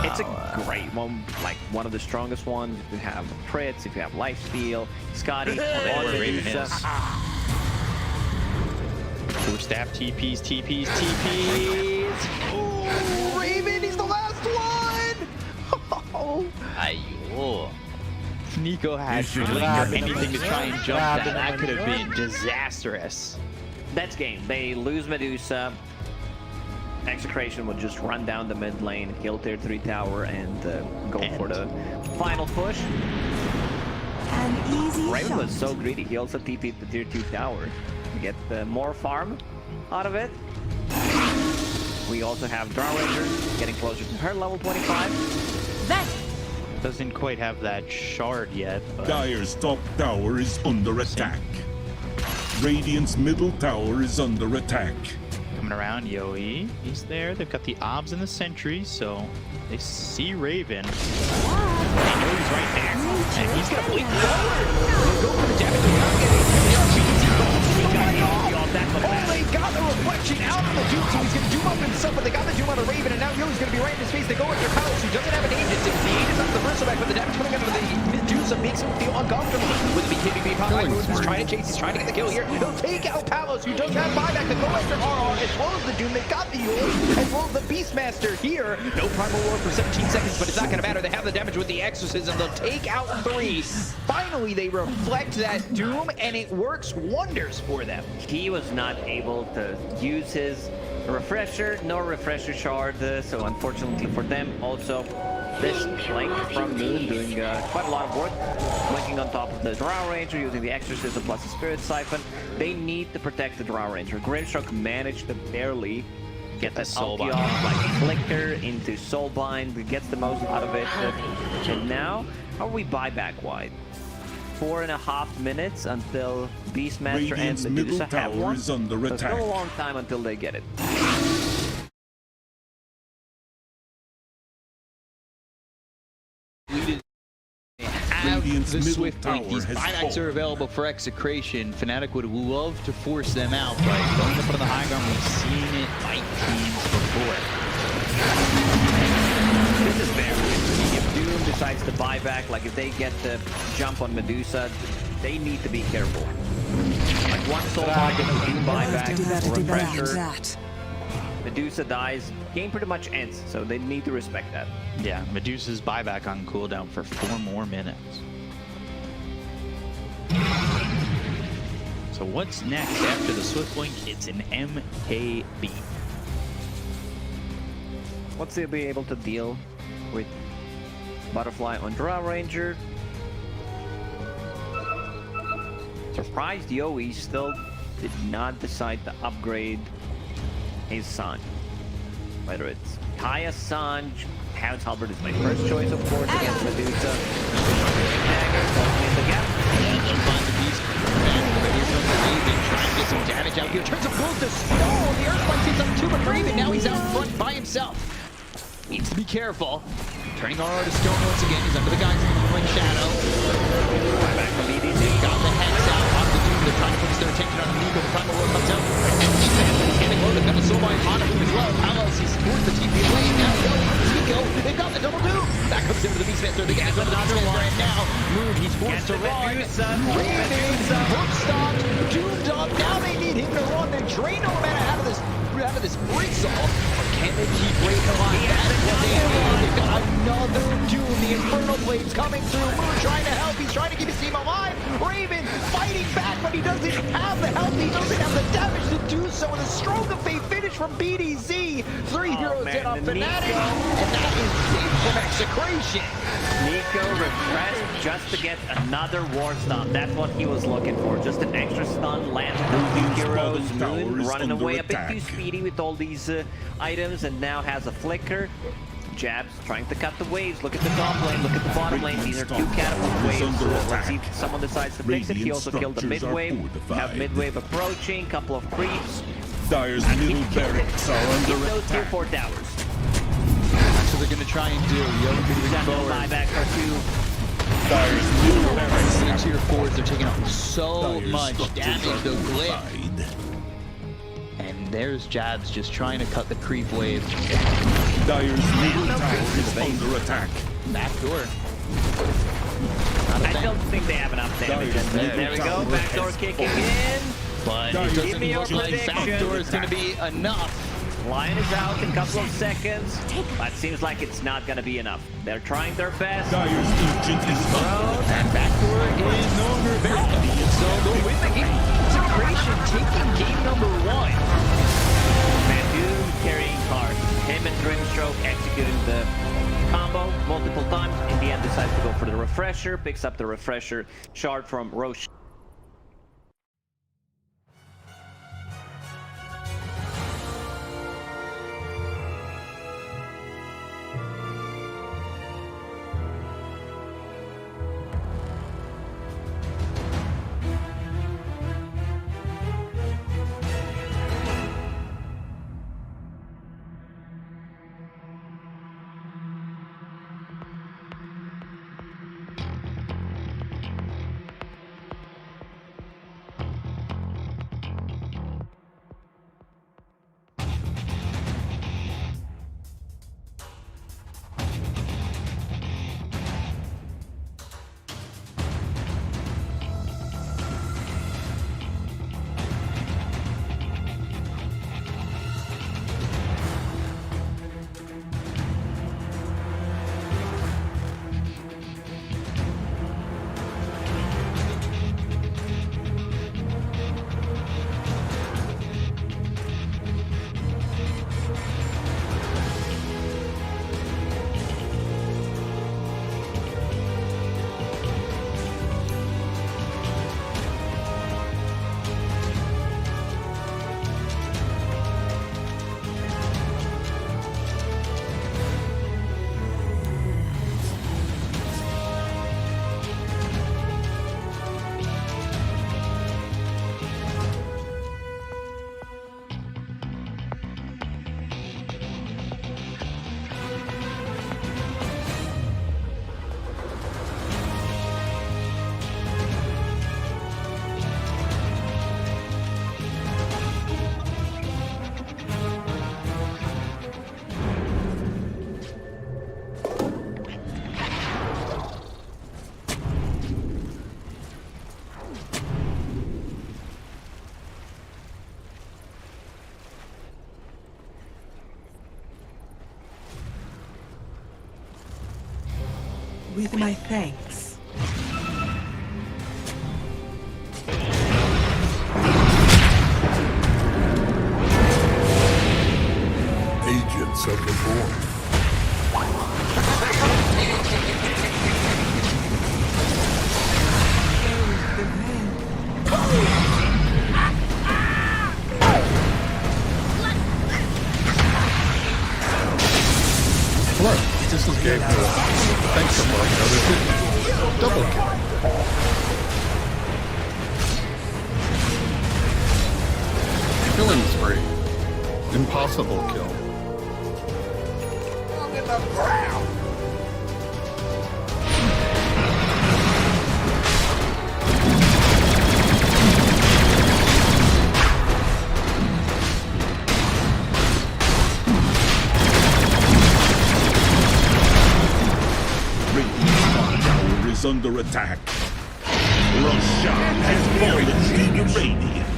It's a great one, like one of the strongest ones. If you have crits, if you have lifesteal, Scotty, Where on Raven Medusa. is. Four staff TPs. Oh, Raven, he's the last one! Oh, ayo. If Nico had Blink or anything to try and jump that could have been disastrous. That's game. They lose Medusa. Excretion would just run down the mid lane, kill tier 3 tower, and go for the final push. An easy Raven shot. was so greedy. He also TP'd the tier 2 tower to get more farm out of it. We also have Drow Ranger getting closer to her level 25. That Doesn't quite have that shard yet. But Dire's top tower is under attack. Radiant's middle tower is under attack. coming around, Yoey. He's there. They've got the obs and the sentry, so they see Raven. They know he's right there. And he's gonna blink forward. Go for the damage. He got off. That's what They got the reflection out of the Doom, so he's going to doom up himself, but they got the doom out of Raven, and now Yo's going to be right in his face. They go after Palace, who doesn't have an aim distance. The aim is up the Bristleback, but the damage coming out of the Medusa makes him feel uncomfortable. With the BKB pop back moves, he's trying to chase, he's trying to get the kill here. He'll take out Palace, who does have buyback to go after RR, as well as the Doom. They got the Yul, as well as the Beastmaster here. No Primal War for 17 seconds, but it's not going to matter. They have the damage with the Exorcism. They'll take out 3. Finally, they reflect that Doom, and it works wonders for them. he was not able to use his refresher, no refresher shard, so unfortunately for them, also this flank from Moon doing quite a lot of work, blinking on top of the Drow Ranger, using the Exorcism plus the Spirit Siphon. They need to protect the Drow Ranger. Grimstroke managed to barely get that ulti off, like flicker into Soulbind, gets the most out of it. And now, how are we buyback wide? 4.5 minutes until Beastmaster and Radiant's middle Medusa have tower one. is under So it's attack. still a long time until they get it. Have Radiant's the middle Swift Blink. tower These has buybacks fallen. are available for Excretion. Fnatic would love to force them out, but going up on the high ground, we've seen it fight teams before. This is very risky. If Doom decides to buy back, like if they get the jump on Medusa, they need to be careful. Like one Soulbind and a Doom buyback, Do better than refresher, that. Medusa dies, game pretty much ends, so they need to respect that. Yeah, Medusa's buyback on cooldown for 4 more minutes. So what's next after the Swift Blink? It's an MKB. What's they be able to deal with Butterfly on Drow Ranger? Surprised Yowie still did not decide to upgrade his son. Whether it's Kaya Sanj, House Halberd is my first choice, of course, against Medusa. Dagger, closing in the gap. And she finds the beast. He's on the Raven, trying to get some damage out here. Turns a bull to stone. The Earthquake sees up 2, but Raven now he's out front by himself. Needs to be careful. Turning RR to stone once again. He's under the guise of the Twin Shadow. Back from EDC. Got the hex out on the Doom. They're trying to focus their attention on Nico. The Primal War comes out. And he's getting low. They've got the Soulbind on him as well. Palos, he supports the TP lane. Now Nico, they've got the double Doom. That comes into the Beastmaster. They get another one. And now Moon, he's forced to run. Raven, hook stopped, doomed up. Now they need him to run. They drain no mana out of this Bristle. Or can they keep Raven alive? That's what they need. They've got another Doom. The Infernal Blade's coming through. Moon trying to help. He's trying to keep his team alive. Raven fighting back, but he doesn't have the help. He doesn't have the damage to do so. With a stroke of fate finish from BDZ. 3 heroes man, dead on the Fnatic. Nico. And that is big from Excretion. Nico refreshed just to get another war stun. That's what he was looking for. Just an extra stun, lands with the heroes. bottom tower Moon is running under away a bit attack. too speedy with all these items, and now has a flicker. Jabs trying to cut the waves. Look at the top lane, look at the bottom lane. These are 2 catapult waves. Let's see if someone decides to fix it. He also killed the mid wave. Have mid wave approaching, couple of creeps. Dyer's middle barracks are Keep under those tier attack. 4 towers. That's what they're going to try and do. Yo, moving Got no forward. buyback for 2. Dyer's middle barracks The are tier 4s, they're taking off so Dyer's much structures damage. are The glitch. fortified. And there's Jabs just trying to cut the creep wave. Dyer's middle tower is under attack. Back door. I don't think they have enough damage. Dyer's There middle we go, tower backdoor has kicking fallen. in. But Dyer's it Give doesn't me your look like prediction. backdoor is going to be enough. Lion is out in a couple of seconds. That seems like it's not going to be enough. They're trying their best. Dyer's agent is under attack. And backdoor is no longer available. So they'll win the game. Excretion taking game number 1. Doom carrying cards. Him and Grimstroke executing the combo multiple times. In the end, decides to go for the refresher. Picks up the refresher shard from Roche. with my thanks. Agents of the Void. Hello, this is Gabe. Thanks for playing another video. Double kill. Killing spree. Impossible kill. Is under attack. Roshan has fallen to the Radiant.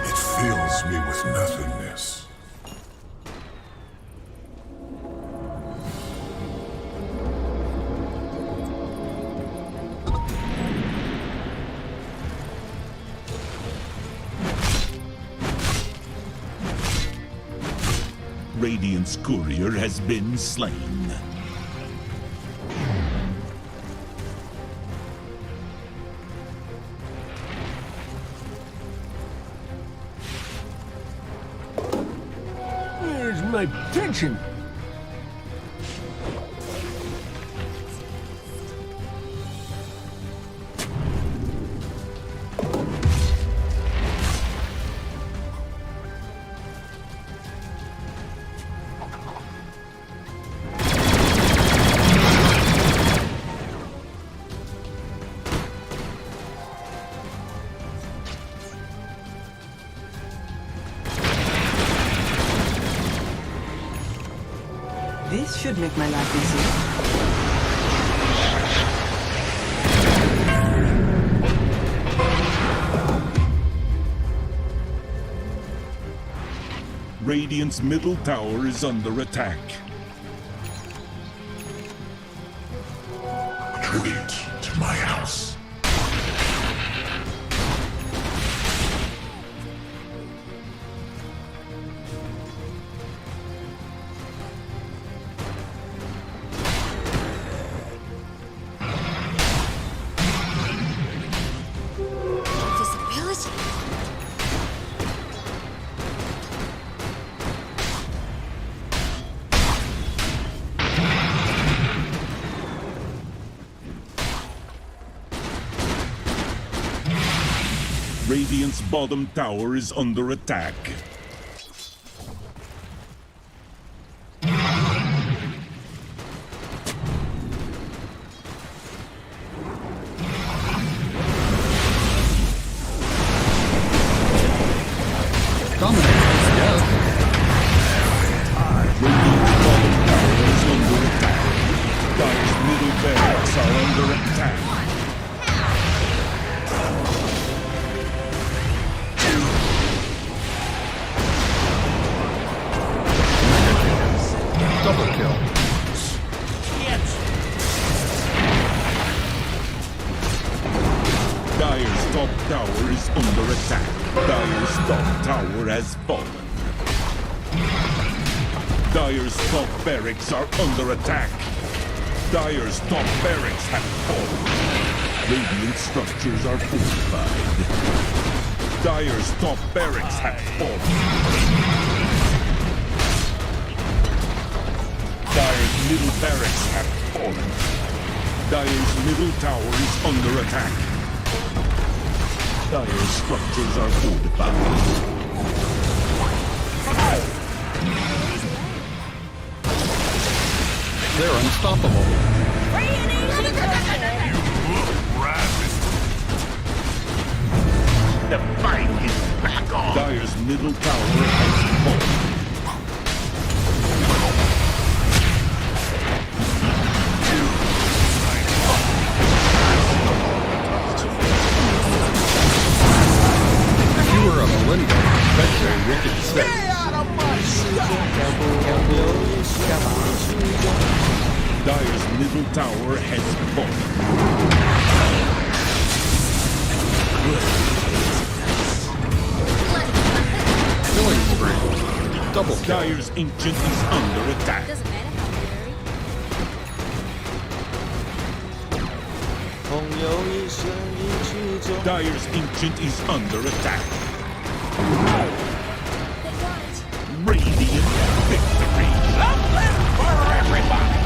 It fills me with nothingness. Radiant's courier has been slain. My pension. This should make my life easier. Radiant's middle tower is under attack. Retreat to my house. Radiant's bottom tower is under attack. Dire's top barracks are under attack. Dire's top barracks have fallen. Radiant structures are fortified. Dire's top barracks have fallen. Dire's middle barracks have fallen. Dire's middle tower is under attack. Dire's structures are fortified. They're unstoppable. The fight is back on. Dire's middle tower has fallen. If you were a Melinda, that's a wicked set. Dire's middle tower has fallen. Killing spree. Double kill. Dire's ancient is under attack. Doesn't matter how very. Dire's ancient is under attack. They got it. Radiant victory. Uplift for everybody.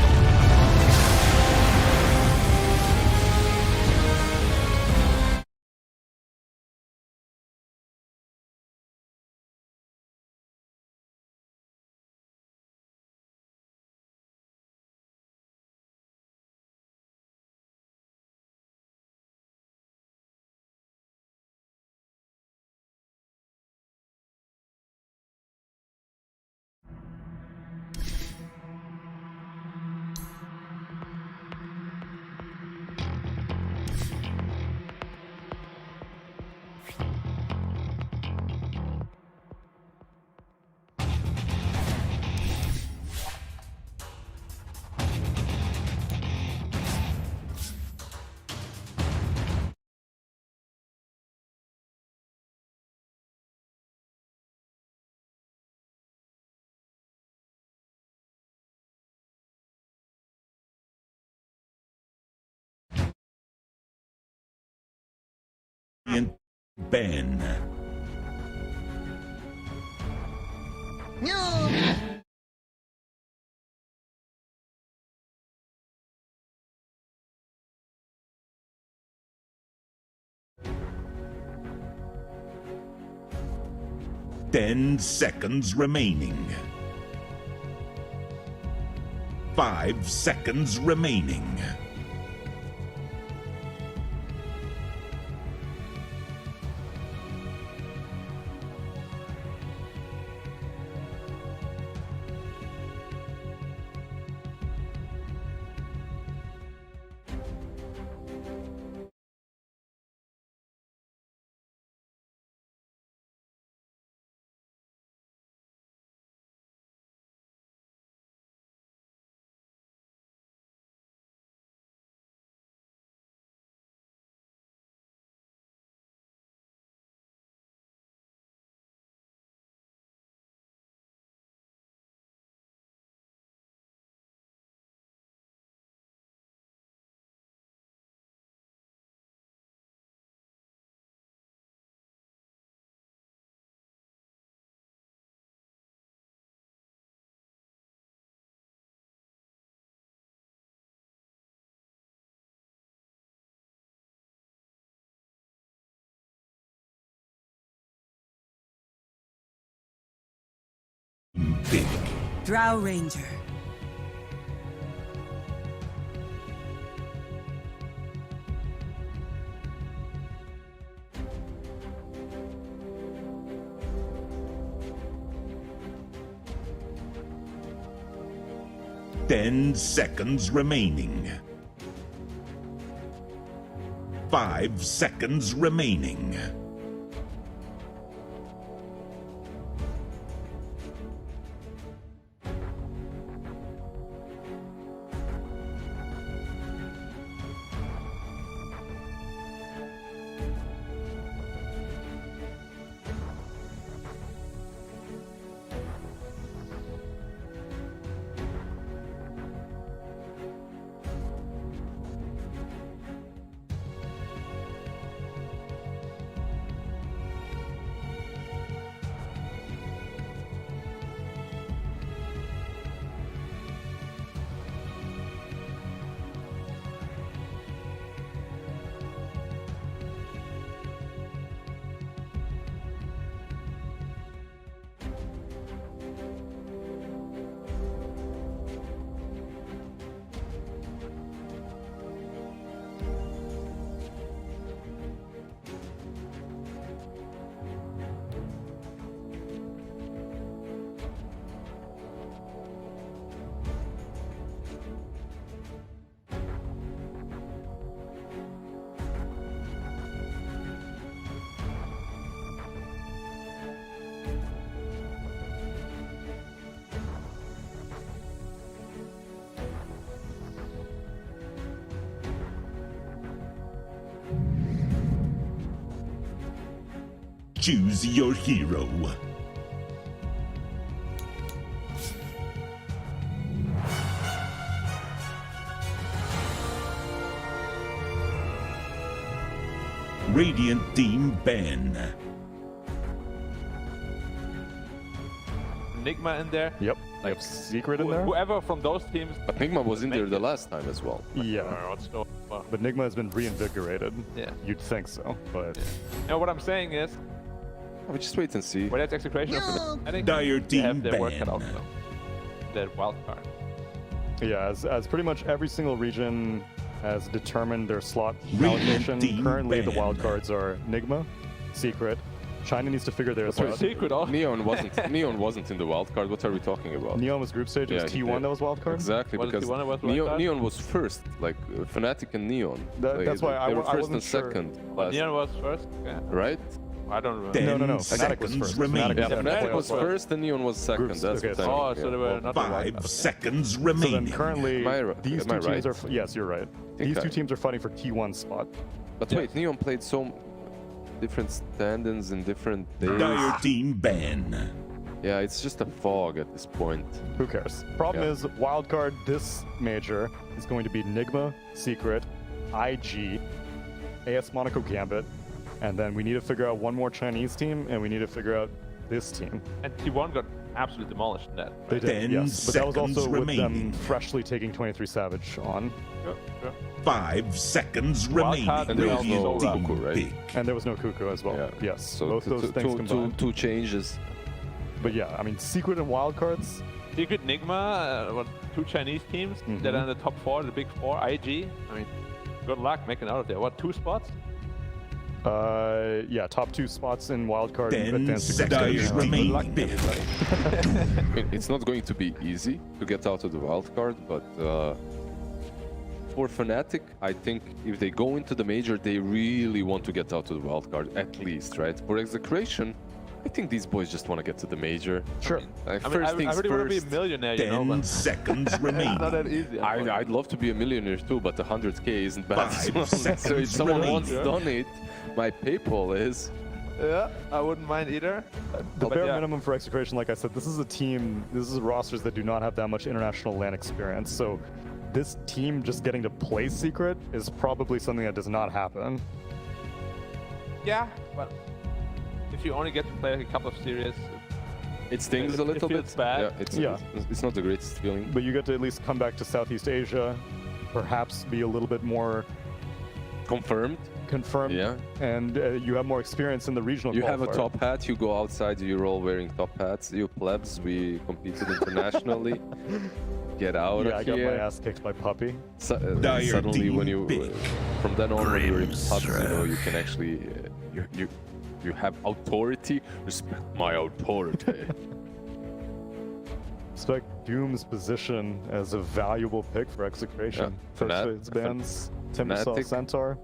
And Ben. No. 10 seconds remaining. 5 seconds remaining. Big. Drow Ranger. Ten seconds remaining. 5 seconds remaining. Choose your hero. Radiant Team ban. Enigma in there. Yep. Like Secret in there. Whoever from those teams. But Nigma was in there the last time as well. Yeah. What's going on? But Nigma has been reinvigorated. Yeah. You'd think so, but No, what I'm saying is, We just wait and see. when that's Excretion, I think Dire they have Team their work cut out ban. for them. Their wild card. yeah, as pretty much every single region has determined their slot Radiant allocation. Team Currently, the ban. wild cards are Nigma, Secret. China needs to figure theirs out. Secret, oh. Neon wasn't in the wild card. What are we talking about? Neon was group stage. It was Yeah, T1 yeah. that was wild card. Exactly, Was it because T1 that was wild Neon, card? Neon was first, like Fnatic and Neon. That's why they were I first wasn't and sure. second last, Neon was first? Yeah. right? I don't remember. 10 No. Fnatic was seconds first. remaining. Yeah, Yeah, Fnatic Fnatic was was first and Neon was second. Groups, That's okay, what so- I Oh, mean, so they yeah. were not the wild 5 card. seconds So remaining. then currently, am these two I teams right? are. Yes, you're right. think These two I- teams are fighting for T1 spot. But wait, Neon played so different stand-ins in different days. Dire Team ban. Yeah, it's just a fog at this point. Who cares? Problem Yeah. is, wildcard this major is going to be Nigma, Secret, IG, AS Monaco Gambit, and then we need to figure out one more Chinese team, and we need to figure out this team. And T1 got absolutely demolished in that. They did, 10 yes, but that was also seconds with them remaining. freshly taking 23 Savage on, Sure, sure. 5 seconds Wild remaining. card and there was Radiant no Team Cuckoo, right? pick. and there was no Cuckoo as well. Yeah. Yes, So both those things combined. two changes. But yeah, I mean, Secret and wildcards. Secret, Enigma, what, two Chinese teams that are in the top 4, the big 4, IG. I mean, good luck making out of there. What, 2 spots? Yeah, top 2 spots in wildcard 10 advanced to group seconds stage. remaining. I mean, it's not going to be easy to get out of the wild card, but for Fnatic, I think if they go into the major, they really want to get out of the wild card, at least, right? For Excretion, I think these boys just want to get to the major. Sure. Like, I mean, first I things really want to be a first. millionaire, you know, 10 but seconds it's not that remaining. easy. I'd love to be a millionaire too, but 100k isn't bad. 5 as well. So if seconds someone remaining. wants to donate, my PayPal is. Yeah, I wouldn't mind either. The But bare yeah. minimum for Excretion, like I said, this is a team, this is rosters that do not have that much international LAN experience. So this team just getting to play Secret is probably something that does not happen. Yeah, but if you only get to play like a couple of series, It stings It- a it little feels bit. bad. Yeah, it's not the greatest feeling. But you get to at least come back to Southeast Asia, perhaps be a little bit more Confirmed. confirmed, Yeah. and you have more experience in the regional You have a qualifier. top hat, you go outside, you're all wearing top hats. You plebs, we competed internationally. Get out Yeah, I of got my here. ass kicked by Puppy. Dire Suddenly, when Team you pick. from then on, when you're in pubs, you know, you can actually you have authority. Respect my authority. Respect Doom's position as a valuable pick for Excretion. Yeah, First Fnat- phase bans, Timbersaw Fnatic. Centaur.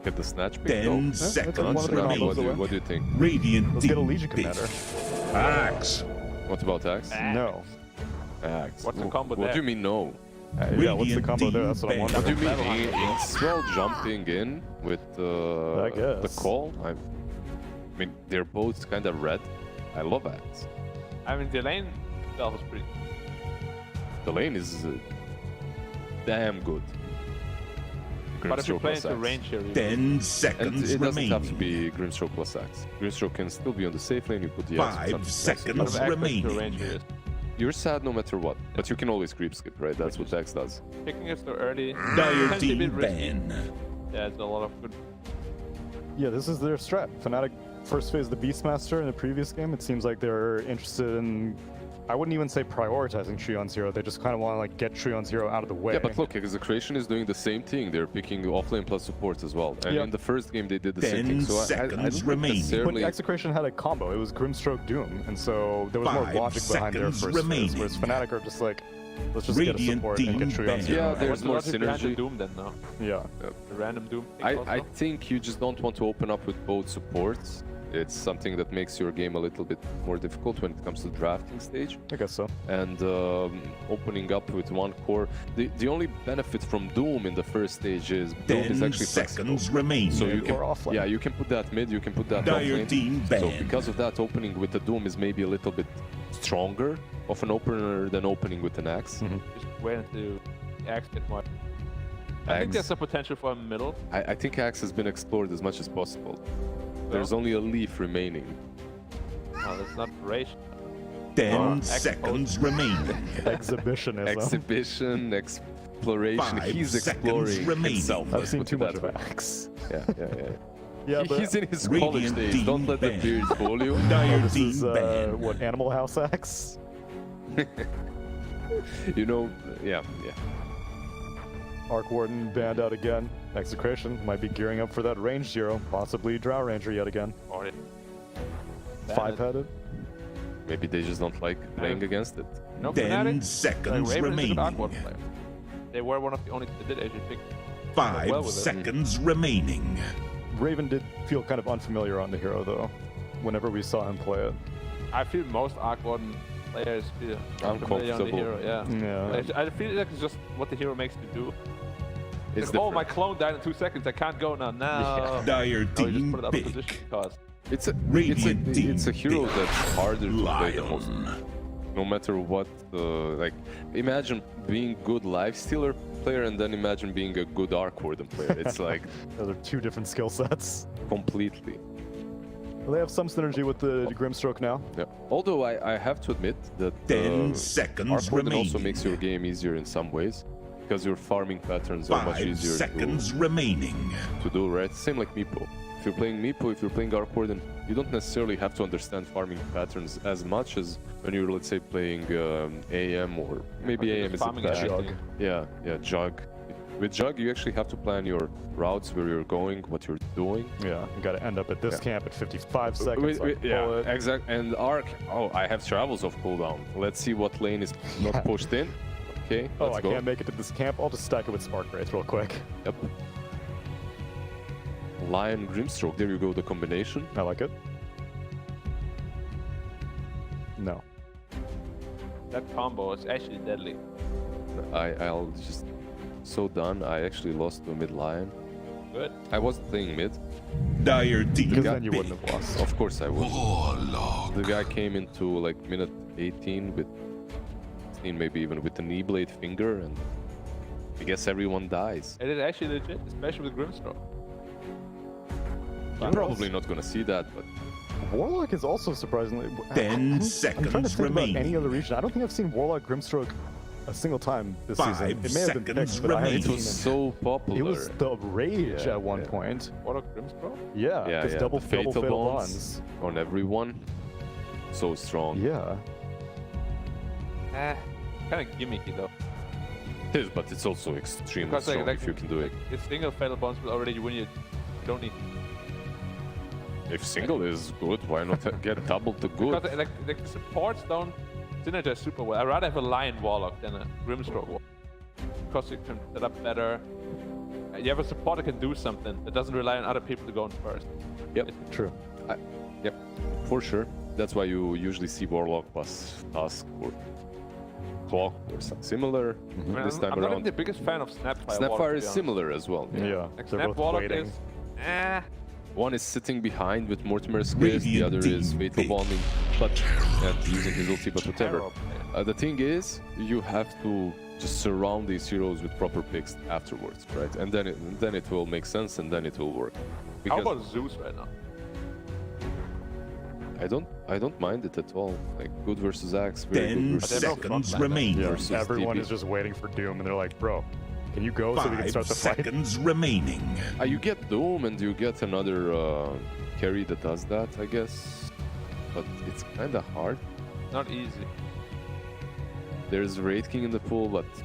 Get the snatch pick. 10 one seconds of the remaining. combos. What do you think? Radiant Let's get a Team Legion pick. commander. Axe. What about Axe? No. Axe. What's the combo What there? do you mean no? Yeah, what's the Radiant combo there? Team That's what I'm ban. What wondering. do you mean? It's well jumping in with I the guess. call. I mean, they're both kind of red. I love Axe. I mean, the lane itself is pretty. The lane is damn good. But if you Grimstroke play plus into Axe. range here, you 10 And seconds it doesn't have to remaining. be Grimstroke plus Axe. Grimstroke can still be on the safe lane. You put the Axe. 5 with seconds have access to remaining. range here. You're sad no matter what, but you can always creep skip, right? That's what Axe does. Picking it so early. Dire can be a bit Team risky. ban. Yeah, it's a lot of good. Yeah, this is their strat. Fnatic first phase the Beastmaster in the previous game. It seems like they're interested in, I wouldn't even say prioritizing Trion's Hero. They just kind of want to like get Trion's Hero out of the way. Yeah, but look, Excretion is doing the same thing. They're picking offlane plus support as well. And Yeah. in the first game, they did the same 10 thing. So I seconds don't remaining. But necessarily. Excretion had a combo. It was Grimstroke Doom, and so there was more 5 logic behind their seconds first phase. remaining. Whereas Fnatic are just like, let's just get a Radiant support and get Team Trion's ban. Hero. Yeah, there's What's the more logic behind the synergy. Doom then, no? Yeah. The random Doom. pick I also? think you just don't want to open up with both supports It's something that makes your game a little bit more difficult when it comes to drafting stage. I guess so. And opening up with one core. The only benefit from Doom in the first stage is Doom is 10 actually flexible. seconds remain. So you can, Or offlane. yeah, you can put that mid, you can put that Dire offlane. team So banned. because of that, opening with the Doom is maybe a little bit stronger of an opener than opening with an Axe. Just wait until Axe get more. I think Axe. there's a potential for a middle. I think Axe has been explored as much as possible. There's only a leaf remaining. Oh, that's not ration. 10 Axe seconds remaining. Exhibitionism. Exhibition, exploration. 5 He's seconds exploring remaining. himself. I've let's seen put too it much that of way. Axe. Yeah. but He's in his college Radiant days. team Don't let the banned. beers fool you. Dire this team is banned. what, Animal House Axe? You know, yeah. Arc Warden banned out again. Excretion might be gearing up for that range 0, possibly Drow Ranger yet again. Or it. 5-headed. Maybe they just don't like playing against it. No 10 fnatic. seconds Raven is a remaining. good Aqua player. They were one of the only that did actually pick 5 well with it. seconds remaining. Raven did feel kind of unfamiliar on the hero though, whenever we saw him play it. I feel most Arc Warden players feel unfamiliar on the Uncomfortable. hero, yeah. Yeah. I feel like it's just what the hero makes you do. It's Like, oh, my different. clone died in 2 seconds, I can't go now. No. Dire No, you just team put it out of pick. position because It's a Radiant team it's a hero pick. that's harder to play the most. Lion. No matter what, like, imagine being good life stealer player and then imagine being a good Arc Warden player. It's like Those are two different skill sets. completely. Well, they have some synergy with the Grimstroke now. Yeah. Although I have to admit that 10 seconds Arc Warden remaining. also makes your game easier in some ways because your farming patterns are much 5 easier seconds remaining. to do, right? Same like Meepo. If you're playing Meepo, if you're playing Arc Warden, you don't necessarily have to understand farming patterns as much as when you're, let's say, playing AM or maybe Okay, AM is a farming bad. everything. Yeah, Jug. With Jug, you actually have to plan your routes, where you're going, what you're doing. Yeah, you gotta end up at this Yeah. camp at 55 seconds. like yeah, bullet. exact. And Arc, oh, I have travels of cooldown. Let's see what lane is not pushed in. Okay, Oh, let's I go. can't make it to this camp. I'll just stack it with Spark Wraith real quick. Yep. Lion Grimstroke, there you go, the combination. I like it. No. that combo is actually deadly. I'll just so done. I actually lost to a mid lion. Good. I wasn't playing mid. Dire team Because got then you pick. wouldn't have lost. Of course I would. Warlock. The guy came into like minute 18 with 16, maybe even with the knee blade finger, and I guess everyone dies. It is actually legit, especially with Grimstroke. You're probably not gonna see that, but Warlock is also surprisingly. 10 I'm trying to seconds think about any remaining. other region. I don't think I've seen Warlock Grimstroke a single time this season. 5 It may have been seconds picked, but I haven't it remaining. was seen so popular. it. It was the rage Yeah, at one yeah. point. Warlock Grimstroke? Yeah, Yeah, because yeah, double the fatal bonds bonds. on everyone. So strong. Yeah. Kind of gimmicky though. It is, but it's also extremely Because strong if you can do it. It's single fatal bonds, but already when you don't need. If single is good, why not get double to good? Because like the supports don't synergize super well. I'd rather have a Lion Warlock than a Grimstroke Warlock. Because you can set up better. You have a support that can do something that doesn't rely on other people to go in first. Yep. True. Yep, for sure. That's why you usually see Warlock plus Tusk or Clock or something similar. I mean, This time I'm not around, the biggest fan of Snapfire. Warlock, Snapfire to is be honest. similar as well. Yeah. Like They're Snap both Warlock waiting. is. One is sitting behind with Mortimer's Kiss, the Radiant other is team Fatal pick. Bombing, but and using his ulti, but whatever. Arrow player. The thing is, you have to just surround these heroes with proper picks afterwards, right? And then it will make sense, and then it will work. How about Zeus right now? I don't mind it at all. Like good versus Axe, very 10 good versus seconds frontline. remaining. Yeah. versus Everyone DP. is just waiting for Doom, and they're like, "Bro, can you go so we can 5 start the fight?" seconds remaining. You get Doom and you get another carry that does that, I guess. But it's kind of hard. Not easy. There's Raid King in the pool, but you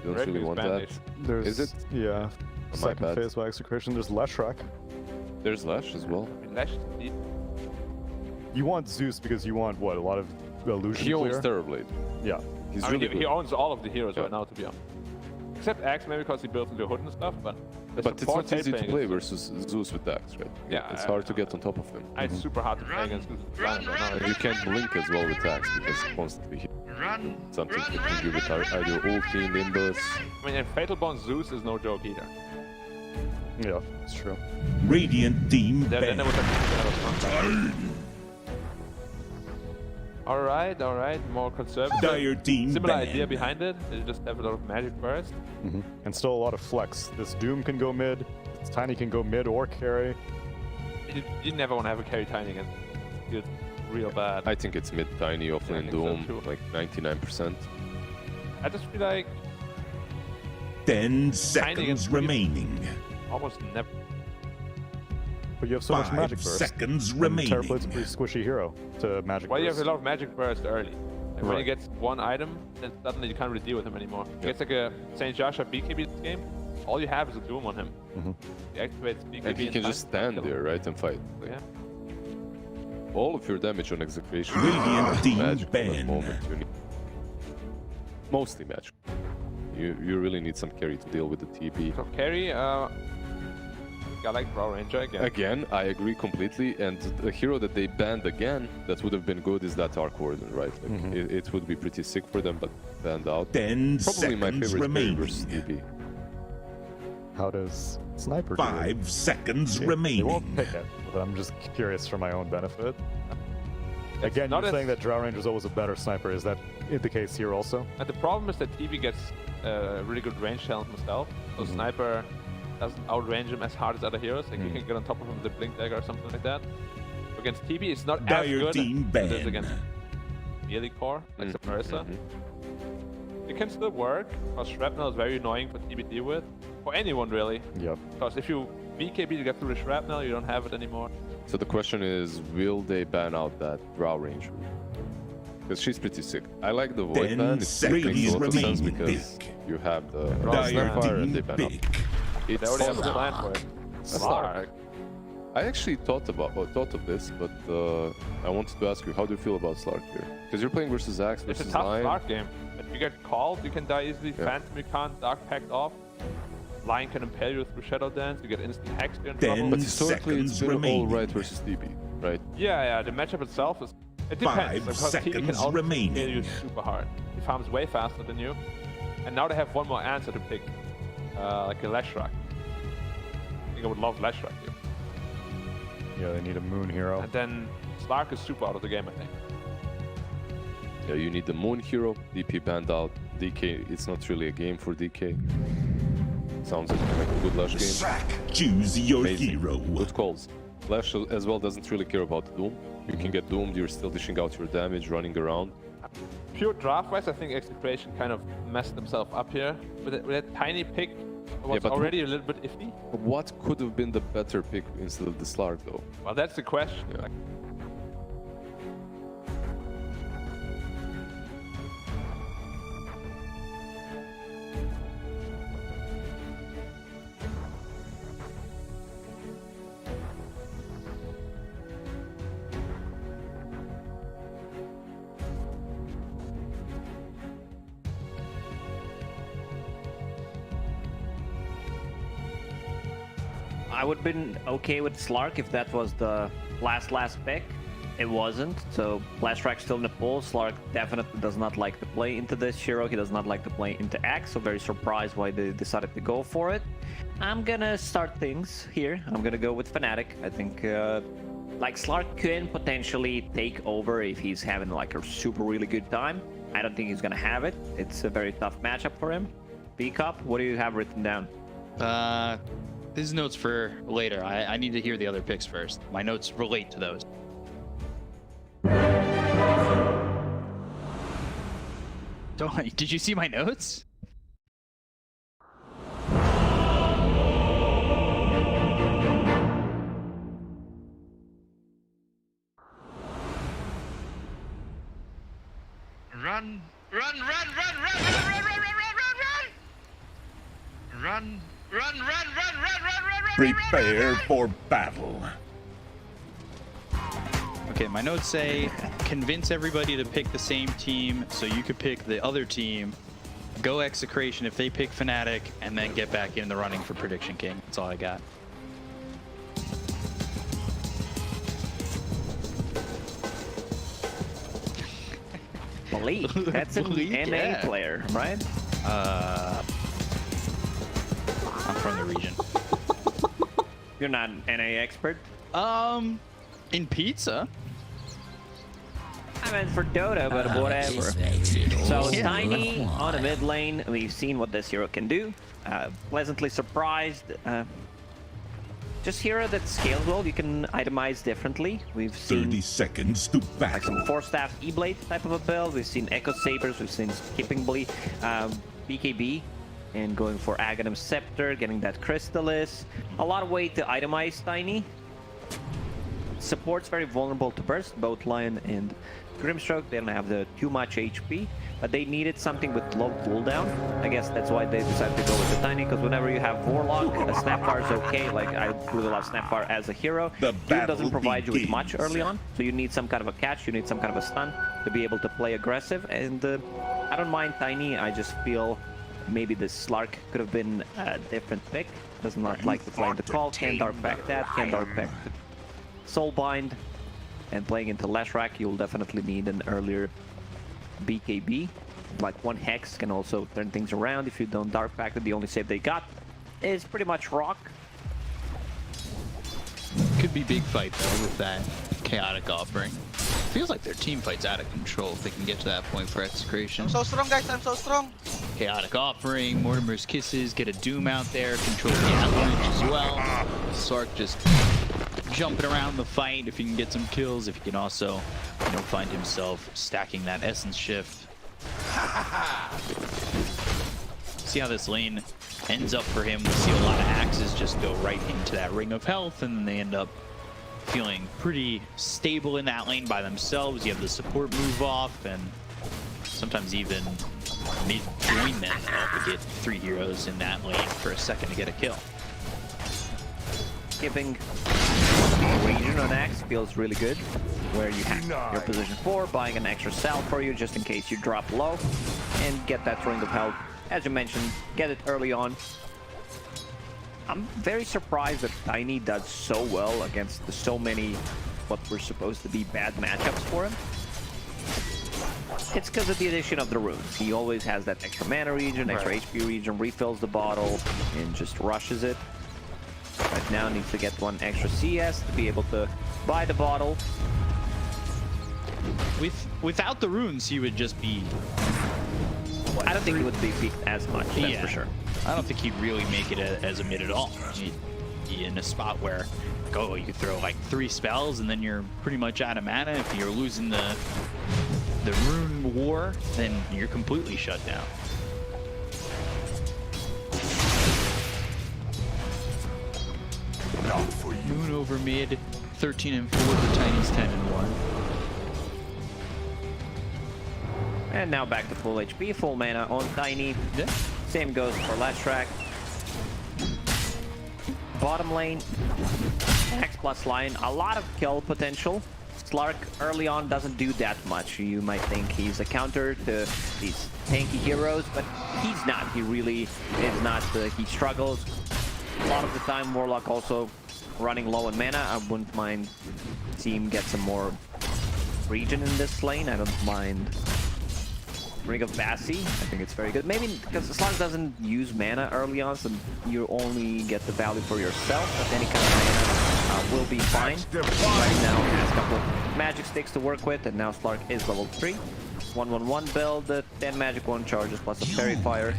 don't Raid really King is want bandaged. that. There's, Is it? Yeah. my Second bad. phase by Excretion. There's Leshrac. There's Lash as well. I mean, Lash is deep. You want Zeus because you want what? A lot of illusion He owns clear? Terrorblade. Yeah. He's I mean, really he good. owns all of the heroes Yeah. right now, to be honest. Except Axe, maybe because he built into hood and stuff, but The But it's support not easy to playing play is- versus Zeus with Dax, right? Yeah, It's hard to get on top of him. It's super hard to play against Zeus. And you can't blink as well with Dax because he's constantly hit. Something that can give it either ulti, Nimbus. I mean, and Fatal Bond Zeus is no joke either. Yeah, it's true. Radiant team Then banned. there was a Alright, more conservative. Dire team Similar banned. idea behind it. They just have a lot of magic burst. And still a lot of flex. This Doom can go mid. This Tiny can go mid or carry. You never want to have a carry Tiny against. It's real bad. I think it's mid Tiny, offlane I think so Doom, too. like 99%. I just feel like 10 against seconds Greedy. remaining. almost never. But you have so much 5 magic burst. seconds And remaining. Terrorblade's a pretty squishy hero to magic Well, you have burst. a lot of magic burst early. And when he Right. gets one item, then suddenly you can't really deal with him anymore. He gets like a St. Joshua BKB this game. All you have is a Doom on him. He activates BKB And he in can time, just stand kill him. there, right, and fight. Like, Yeah. all of your damage on Excretion. Radiant team magic at that banned. moment. You need mostly magic. You really need some carry to deal with the TP. So carry, I like Raw Ranger again. Again, I agree completely. And a hero that they banned again that would have been good is that Arc Warden, right? Like, it would be pretty sick for them, but banned out. 10 Probably my seconds favorite carry remaining. versus TP. How does Sniper do it? 5 seconds They remaining. won't pick it, but I'm just curious for my own benefit. Again, not you're as- saying that Drow Ranger's always a better sniper. Is that the case here also? And the problem is that TV gets really good range challenge himself. So Sniper doesn't outrange him as hard as other heroes. Like you can get on top of him with a Blink Dagger or something like that. Against TV, it's not as Dire good team as it is banned. against melee core, like Submersa. It can still work, because Shrapnel is very annoying for TV to deal with. For anyone, really. Yep. Because if you BKB to get through the Shrapnel, you don't have it anymore. So the question is, will they ban out that Drow Ranger? Because she's pretty sick. I like the Void 10 ban. It makes seconds a lot of sense remaining. because Pick. you have the Dire Snapfire and they team ban out. pick. They It's already have a plan for it. Slark. I actually thought of this, but I wanted to ask you, how do you feel about Slark here? Because you're playing versus Axe It's a versus tough Lion. Slark game. If you get called, you can die easily. Yeah. Phantom, you can't. Dark Pact off. Lion can impale you through Shadow Dance. You get instant hacks in 10 trouble. But historically, it's seconds been all remaining. right versus TB, right? Yeah, the matchup itself is... It depends. 5 because TD can seconds out remaining. kill you super hard. He farms way faster than you. And now they have one more answer to pick. Like a Leshrac. I think I would love Leshrac here. Yeah, they need a moon hero. And then Slark is super out of the game, I think. Yeah, you need the Moon hero, DP banned out, DK, it's not really a game for DK. Sounds like a good Lash game. Sack. Choose your Amazing. hero. Good calls. Lash as well doesn't really care about Doom. You can get doomed, you're still dishing out your damage, running around. Pure draft-wise, I think Excretion kind of messed himself up here. With that tiny pick was but already a little bit iffy. What could have been the better pick instead of the Slark though? Well, that's the question. Yeah. Like, I would have been okay with Slark if that was the last pick. It wasn't, so Leshrac still in the pool. Slark definitely does not like to play into this hero. He does not like to play into Axe, so very surprised why they decided to go for it. I'm gonna start things here. I'm gonna go with Fnatic. I think like Slark can potentially take over if he's having like a super really good time. I don't think he's gonna have it. It's a very tough matchup for him. B-Cup, what do you have written down? This is notes for later. I need to hear the other picks first. My notes relate to those. Did you see my notes? Run, run, run, run, run, run, run, run, run, run, run, run, run, run, run, run, run, run, run, Prepare for battle. Okay, my notes say convince everybody to pick the same team so you could pick the other team go Excretion if they pick fnatic, and then get back in the running for Prediction King. That's all I got. Bleak. That's an Bleak, NA yeah. player, right? I'm from the region. You're not an NA expert. In pizza. I meant for Dota, but whatever. So Yeah. Tiny on a mid lane. We've seen what this hero can do. Pleasantly surprised. Just hero that scales well. You can itemize differently. We've seen 30 seconds to like battle. some 4-staff E-Blade type of a build. We've seen Echo Sabers. We've seen Skipping Blee, BKB, and going for Aghanim Scepter, getting that Crystallis. A lot of way to itemize Tiny. Support's very vulnerable to burst, both Lion and Grimstroke. They don't have too much HP, but they needed something with low cooldown. I guess that's why they decided to go with the Tiny, because whenever you have Warlock, Snapfire is okay. Like, I really love Snapfire as a hero. The Doom doesn't provide you with begins. much early on, so you need some kind of a catch, you need some kind of a stun to be able to play aggressive. And I don't mind Tiny, I just feel maybe the Slark could have been a different pick. Does not like to play the call, can dark back that, can dark back Soulbind, and playing into Leshrac, you'll definitely need an earlier BKB. Like one Hex can also turn things around if you don't Dark Pact. The only save they got is pretty much Rock. Could be big fight though with that chaotic offering. Feels like their team fight's out of control if they can get to that point for Excretion. I'm so strong, guys. I'm so strong. Chaotic offering, Mortimer's Kisses, get a Doom out there, control the avalanche as well. Sark just jumping around the fight if he can get some kills, if he can also, you know, find himself stacking that Essence Shift. See how this lane ends up for him. We see a lot of axes just go right into that Ring of Health, and then they end up feeling pretty stable in that lane by themselves. You have the support move off, and sometimes even mid-join them to get 3 heroes in that lane for a second to get a kill. Giving region on Axe feels really good, where you have your position 4, buying an extra cell for you just in case you drop low, and get that Ring of Health. As you mentioned, get it early on. I'm very surprised that Tiny does so well against so many what were supposed to be bad matchups for him. It's because of the addition of the runes. He always has that extra mana regen, extra HP regen, refills the bottle, and just rushes it. Right now needs to get one extra CS to be able to buy the bottle. Without the runes, he would just be... I don't think he would be peaked as much, that's for sure. I don't think he'd really make it as a mid at all. He'd be in a spot where, like, oh, you throw like 3 spells and then you're pretty much out of mana. If you're losing the rune war, then you're completely shut down. Moon over mid, 13 and 4. The Tiny's 10 and 1. And now back to full HP, full mana on Tiny. Yeah. Same goes for Leshrac. Bottom lane, Axe plus Lion, a lot of kill potential. Slark early on doesn't do that much. You might think he's a counter to these tanky heroes, but he's not. He really is not. He struggles a lot of the time. Warlock also running low on mana. I wouldn't mind seeing him get some more regen in this lane. I don't mind Ring of Bassi. I think it's very good. Maybe because Slark doesn't use mana early on, so you only get the value for yourself, but any kind of mana will be fine. Right now has a couple magic sticks to work with, and now Slark is level 3. 1-1-1 build, 10 magic, 1 charges, plus a fairy fire.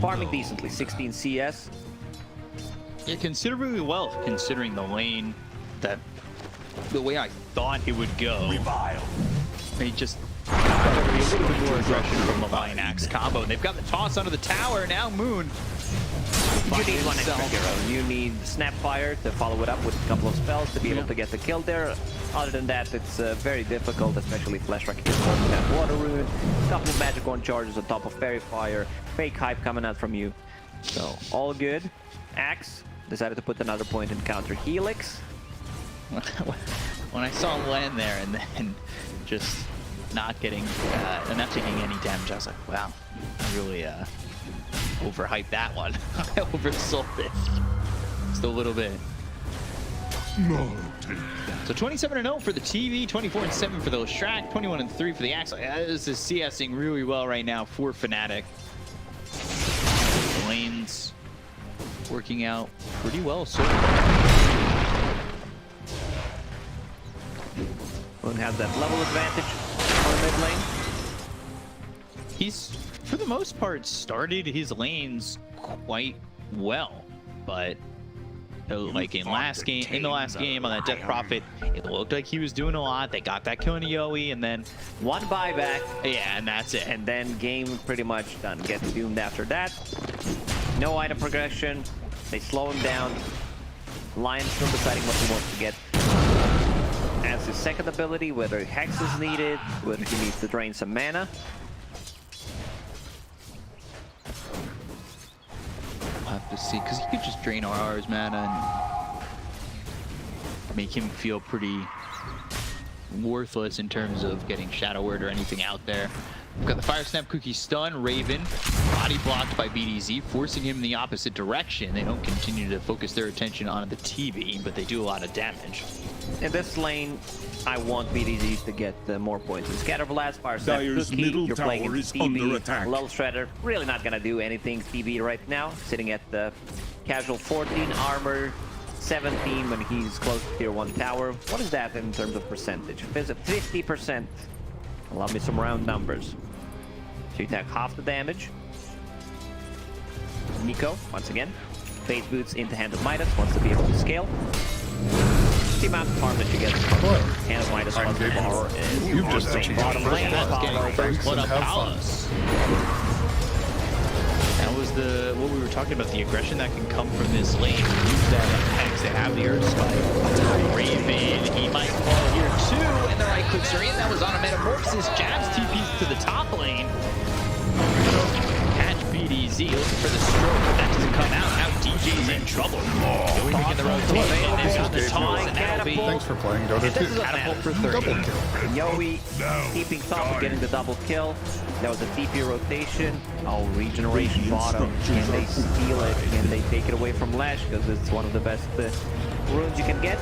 Farming decently, 16 CS. Yeah, considerably well, considering the lane that the way I thought it would go. They just a little bit more aggression from the Lion Axe combo. They've got the toss under the tower. Now Moon. You need one extra hero. You need Snapfire to follow it up with a couple of spells to be able to get the kill there. Other than that, it's very difficult, especially if Leshrac is holding that water rune. A couple of magic 1 charges on top of fairy fire. Fake hype coming out from you. So, all good. Axe decided to put another point in counter Helix. When I saw Len there and then just not getting, not taking any damage. I was like, wow, I really overhyped that one. I oversold it just a little bit. So 27-0 for the TV, 24-7 for the Shrek, 21-3 for the Axe. This is CSing really well right now for fnatic. The lanes working out pretty well so far. Moon has that level advantage on the mid lane. He's, for the most part, started his lanes quite well, but like in the last game on that Death Prophet, it looked like he was doing a lot. They got that kill in Yowie, and then one buyback. Yeah, and that's it. And then game pretty much done. Gets doomed after that. No item progression. They slow him down. Lion still deciding what he wants to get as his second ability, whether Hex is needed, whether he needs to drain some mana. We'll have to see, because he could just drain RR's mana and make him feel pretty worthless in terms of getting Shadow Word or anything out there. We've got the Fire Snap Cookie stun, Raven, body blocked by BDZ, forcing him in the opposite direction. They don't continue to focus their attention on the TV, but they do a lot of damage. In this lane, I want BDZ to get more points. In Scatter Blast, Fire Snap Cookie, you're playing is TB, under attack. Level Shredder, really not gonna do anything TB right now. Sitting at the casual 14 armor, 17 when he's close to tier 1 tower. What is that in terms of percentage? If it's a 50%, allow me some round numbers. So you take half the damage. Nico, once again, Phase Boots into Hand of Midas, wants to be able to scale. The amount of farm that you get from Hand of Midas plus the power is You've just insane. bottom Lane follow. What up, Palace? That was what we were talking about, the aggression that can come from this lane. Use that Hex, they have the Earth Spike. Raven, he might fall here too, and the right clicks are in. That was on a Metamorphosis. Jabs TPs to the top lane. Catch BDZ, looking for the stroke, but that doesn't come out. Now DJ's in trouble. We begin the rotation. They've got the toss, and that'll be... Thanks for playing Dota2. Catapult for 30. Double kill. Yowie keeping top of getting the double kill. That was a TP rotation. Oh, regeneration bottom. Can they steal it? Can they take it away from Lash? Because it's one of the best runes you can get.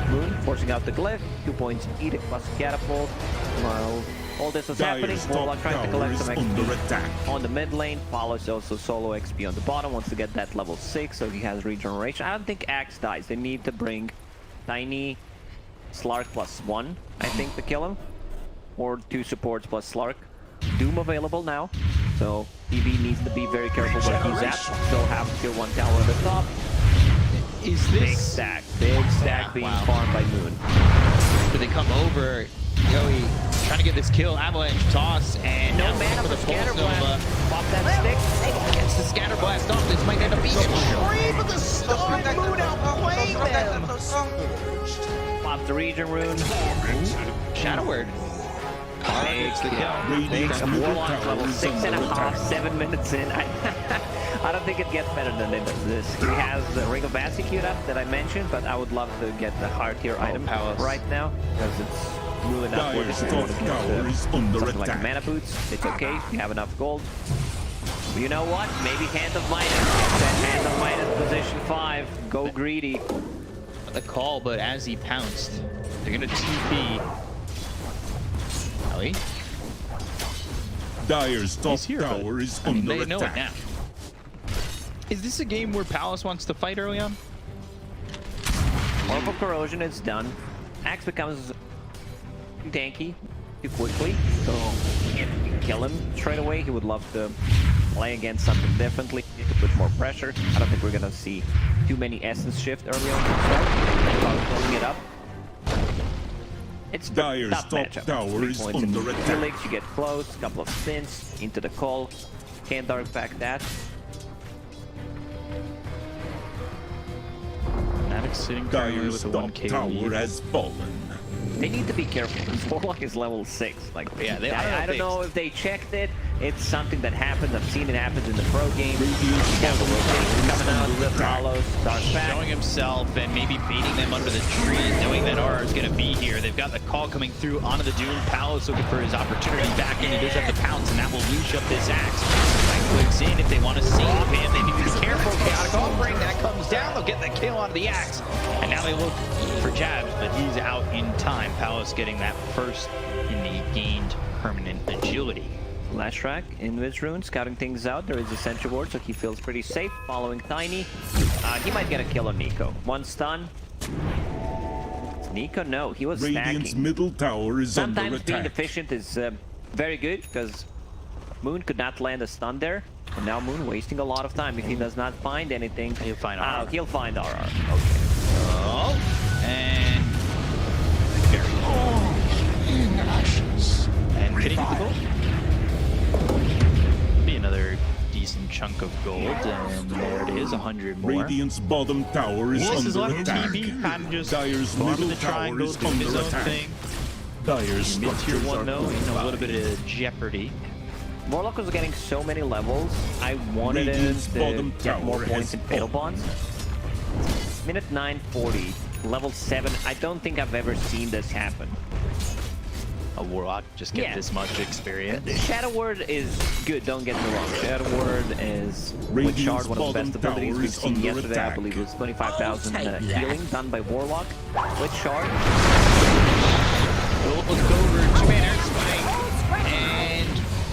Moon forcing out the glyph. 2 points Edict plus catapult. While all this was happening, Warlock trying to collect some XP on the mid lane. Follows also solo XP on the bottom. Wants to get that level 6, so he has regeneration. I don't think Axe dies. They need to bring Tiny Slark +1, I think, to kill him. Or 2 supports plus Slark. Doom available now, so TB needs to be very careful where he's at. Still have tier 1 tower on the top. Is this... Big stack being farmed by Moon. But they come over, Yowie trying to get this kill, Avalanche toss, and no mana for the Scatter Blast. Pop that stick. Gets the Scatter Blast off. This might end up being a tree, but the stun Moon outplayed them. Pop the Regen Rune. Shadow Word. Takes the kill. Takes a Warlock level 6.5, 7 minutes in. I don't think it gets better than this. He has the Ring of Vasi queued up that I mentioned, but I would love to get the higher tier item right now because it's really not worth it. If you want to get something like Mana Boots, it's okay. You have enough gold. You know what? Maybe Hand of Midas. That Hand of Midas position 5. Go greedy. The call, but as he pounced, they're gonna TP. Ellie? Dire's top tower is under they attack. know it now. Is this a game where Palace wants to fight early on? Orbital Corrosion is done. Axe becomes tanky too quickly, so if you kill him straight away, he would love to play against something differently to put more pressure. I don't think we're gonna see too many essence shift early on. About pulling it up. It's Dire's tough top matchup. tower is under attack. Felix, you get close, couple of spins into the call. Can't dark back that. Fnatic sitting currently with a 1k tower lead. has fallen. They need to be careful. Warlock is level 6. Like, yeah, I don't know if they checked it. It's something that happens. I've seen it happen in the pro game. Capital rotation coming out, follows, starts back. Showing himself and maybe baiting them under the tree, knowing that RR is going to be here. They've got the call coming through onto the Doom. Palos looking for his opportunity back in. He does have the pounce, and that will leash up this axe. Right clicks in if they want to save him. They need to be careful. Chaotic offering that comes down. They'll get the kill onto the axe. And now they look for jabs, but he's out in time. Palos getting that first in the gained permanent agility. Last track, Invis Rune, scouting things out. There is a sentry ward, so he feels pretty safe following Tiny. He might get a kill on Nico. One stun. Nico, no, he was Radiant's stacking. middle tower is under Sometimes being attack. efficient is very good, because Moon could not land a stun there. And now Moon wasting a lot of time. If he does not find anything, He'll find RR. He'll find RR. Okay. Oh, and very and can he get the gold? Be another decent chunk of gold, and there it is, 100 more. Radiant's bottom tower is Willis is under left attack. TB, kind of just Dire's farming middle the tower triangle, is doing his under own attack. thing. Dire's Mid-tier structures one are though, in a little fortified. bit of jeopardy. Warlock was getting so many levels. I wanted him Radiant's to bottom get more tower points has in Fatal fallen. Bonds. Minute 9:40, level 7. I don't think I've ever seen this happen. A Warlock just get Yeah. this much experience. Shadow Word is good, don't get me wrong. Shadow Word is, with Radiant's Shard, one of the best bottom abilities tower we've is seen under yesterday. I attack. believe it was 25,000 healing done by Warlock with Shard. We'll look over, two-man air spike, and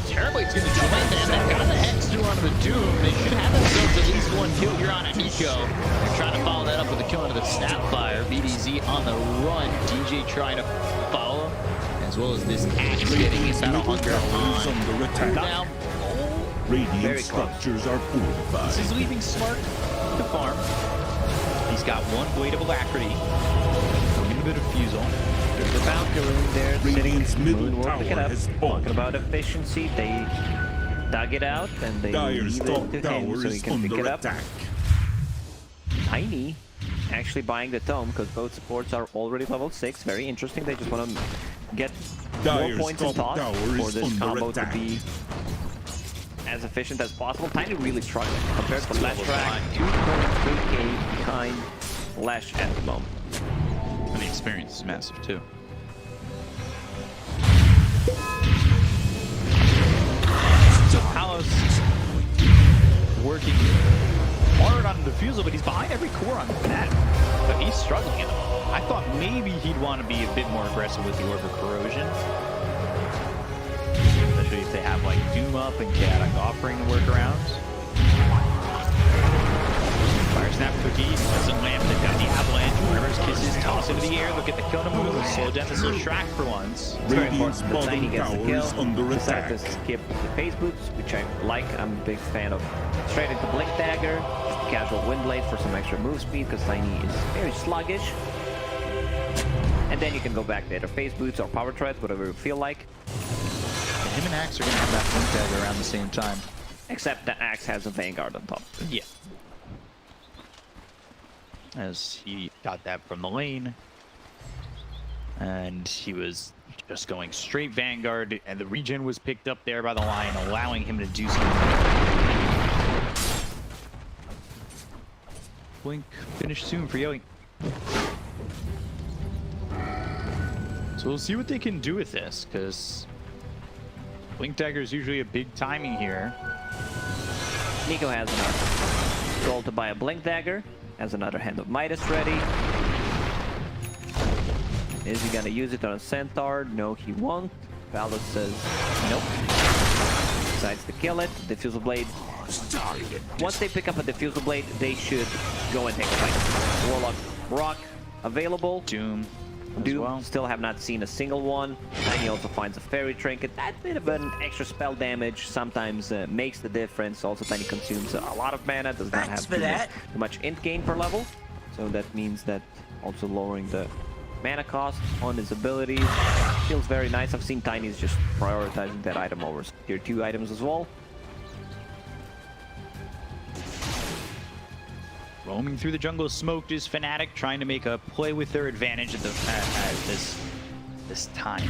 terribly it's going to jump in, and they've got the Hex through onto the Doom. They should have themselves at least one kill here on a Nico. They're trying to follow that up with a kill onto the Snapfire. BDZ on the run, DJ trying to follow, as well as this Axe getting his battle hunger Tower is on. under attack. Now, Radiant Very close. structures are fortified. this is leaving Smart to farm. He's got one Blade of Alacrity, a bit of Fusel. There's a Bounty Rune there Radiant's sitting. middle Moon will pick it tower up. has fallen. Talking about efficiency, they dug it out and they Dire's leave top it to him tower so he is can pick under it up. attack. Tiny actually buying the tome because both supports are already level 6. Very interesting. They just want to get Dire's more points in top toss tower for is this under combo attack. to be as efficient as possible. Tiny really struggling compared to last level track. 2.3k behind Lash at the moment. And the experience is massive too. So Palos working hard on the Defusal, but he's behind every core on that. But he's struggling at the moment. I thought maybe he'd want to be a bit more aggressive with the Orb of Corrosion. Especially if they have like Doom up and Chaotic Offering to work around. Fire Snap Cookie doesn't land. They've got the Avalanche. Reverse Kisses, toss into the air. They'll get the kill to move. Slow down this little Shrek for once. It's very Radiant's important that Tiny bottom gets the tower kill. is under Decide attack. to skip the phase boots, which I like. I'm a big fan of. Straight into Blink Dagger, just a casual Wind Blade for some extra move speed because Tiny is very sluggish. And then you can go back to either phase boots or power treads, whatever you feel like. Him and Axe are going to have that Blink Dagger around the same time. Except the Axe has a Vanguard on top. Yeah. As he got that from the lane. And he was just going straight Vanguard, and the regen was picked up there by the Lion, allowing him to do something. Blink finished soon for Yoey. So we'll see what they can do with this, because Blink Dagger is usually a big timing here. Nico has enough gold to buy a Blink Dagger. Has another Hand of Midas ready. Is he gonna use it on a Centaur? No, he won't. Palos says nope. Decides to kill it. Diffusal Blade. Once they pick up a Diffusal Blade, they should go and take a fight. Warlock, Rock, available. Doom. Doom, well. still have not seen a single one. Tiny also finds a Fairy Trinket. That bit of an extra spell damage sometimes makes the difference. Also, Tiny consumes a lot of mana, does not have too much int gain per level. So that means that also lowering the mana cost on his abilities feels very nice. I've seen Tiny's just prioritizing that item over tier 2 items as well. Roaming through the jungle, smoked is fnatic, trying to make a play with their advantage at this time.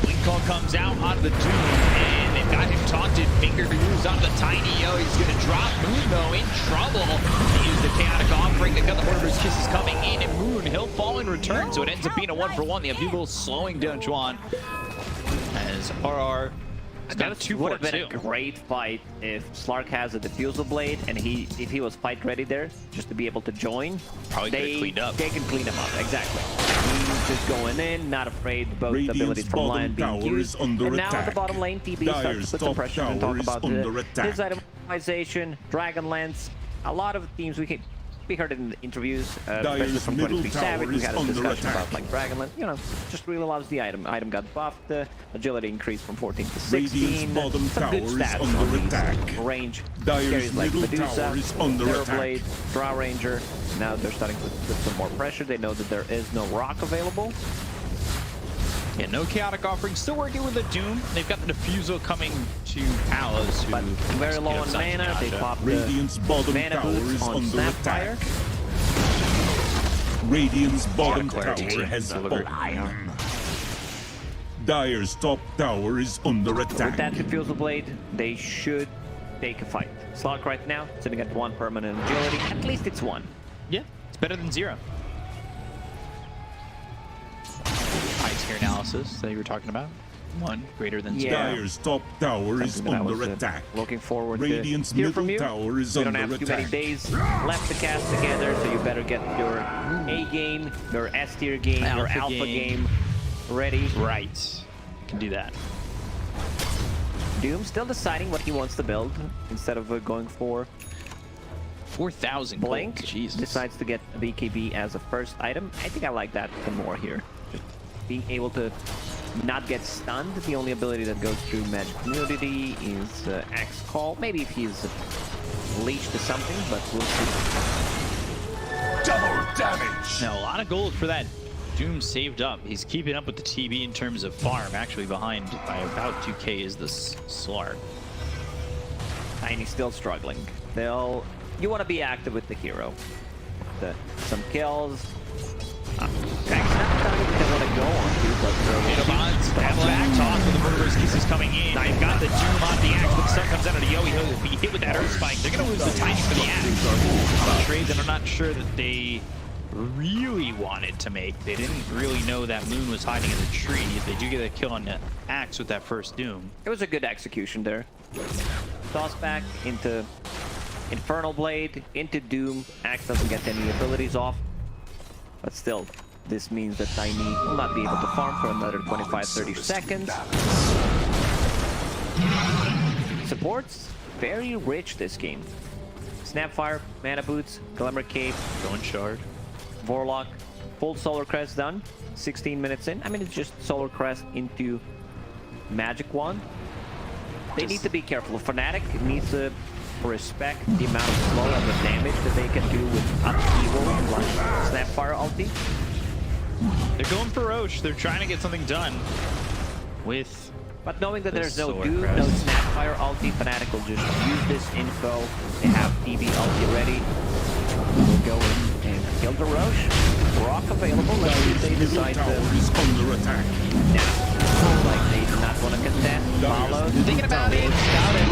Blink call comes out onto the Doom, and they've got him taunted. Finger moves onto the Tiny. Yo, he's going to drop. Moon, though, in trouble. He used the Chaotic Offering. They've got the Murderous Kisses coming in, and Moon, he'll fall in return, so it ends up being a 1-for-1. The Abugal slowing down Juan as RR. That would have been a great fight if Slark has a Diffusal Blade and if he was fight ready there, just to be able to join. Probably could have cleaned up. They can clean him up, exactly. He's just going in, not afraid, both abilities from Lion being used. And now at the bottom lane, TB starts to put some pressure and talk about his item optimization, Dragonlance. A lot of teams we heard it in the interviews, especially from 23 Savage. We had a discussion about like Dragonlance, you know, just really loves the item. Item got buffed, agility increased from 14 to 16. Some good stats on these range carries like Medusa, Terrorblade, Drow Ranger. Now they're starting to put some more pressure. They know that there is no rock available. Yeah, no Chaotic Offering. Still working with the Doom. They've got the Diffusal coming to Palace. But very low on mana. They pop Radiant's bottom mana tower boots is on under Snapfire. attack. Radiant's bottom tower has fallen. Dire's top tower is under attack. With that Diffusal Blade, they should take a fight. Slark right now, sitting at 1 permanent agility. At least it's 1. Yeah, it's better than 0. Tier analysis that you were talking about. 1 greater than 0. Dire's top tower is under attack. Looking forward Radiant's to hear middle from you. tower is We under don't have too many attack. days left to cast together, so you better get your A game, your S tier game, your Alpha game ready. Right. Can do that. Doom still deciding what he wants to build instead of going for 4,000 Blink. Jesus. Decides to get a BKB as a first item. I think I like that more here. Just being able to not get stunned. The only ability that goes through Magic Immunity is Axe Call. Maybe if he's leeched to something, but we'll see. Double damage! Now, a lot of gold for that Doom saved up. He's keeping up with the TB in terms of farm. Actually behind by about 2k is the Slark. Tiny still struggling. You want to be active with the hero. Some kills. Next time they want to go on to, but Avalanche toss with the Murderous Kisses coming in. They've got the Doom on the axe, but the stun comes out of the Yo. He'll be hit with that Earth Spike. They're going to lose the Tiny for the axe. A trade that I'm not sure that they really wanted to make. They didn't really know that Moon was hiding in the tree. They do get a kill on the axe with that first Doom. it was a good execution there. Toss back into Infernal Blade, into Doom. Axe doesn't get any abilities off. But still, this means that Tiny will not be able to farm for another 25-30 seconds. Supports very rich this game. Snapfire, Mana Boots, Glimmer Cape, Going Shard. Vorlock, full Solar Crest done. 16 minutes in. I mean, it's just Solar Crest into Magic Wand. They need to be careful. Fnatic needs to respect the amount of slow and the damage that they can do with upheaval like Snapfire ulti. They're going for Roche. They're trying to get something done with. But knowing that the there's no Solar Doom, Crest. no Snapfire ulti, Fnatic will just use this info. They have TB ulti ready. We'll go in and kill the Roche. Rock available. Let's see if they decide to. Is under attack. Now, like they do not want to contest. Follow. Thinking about it. Got it.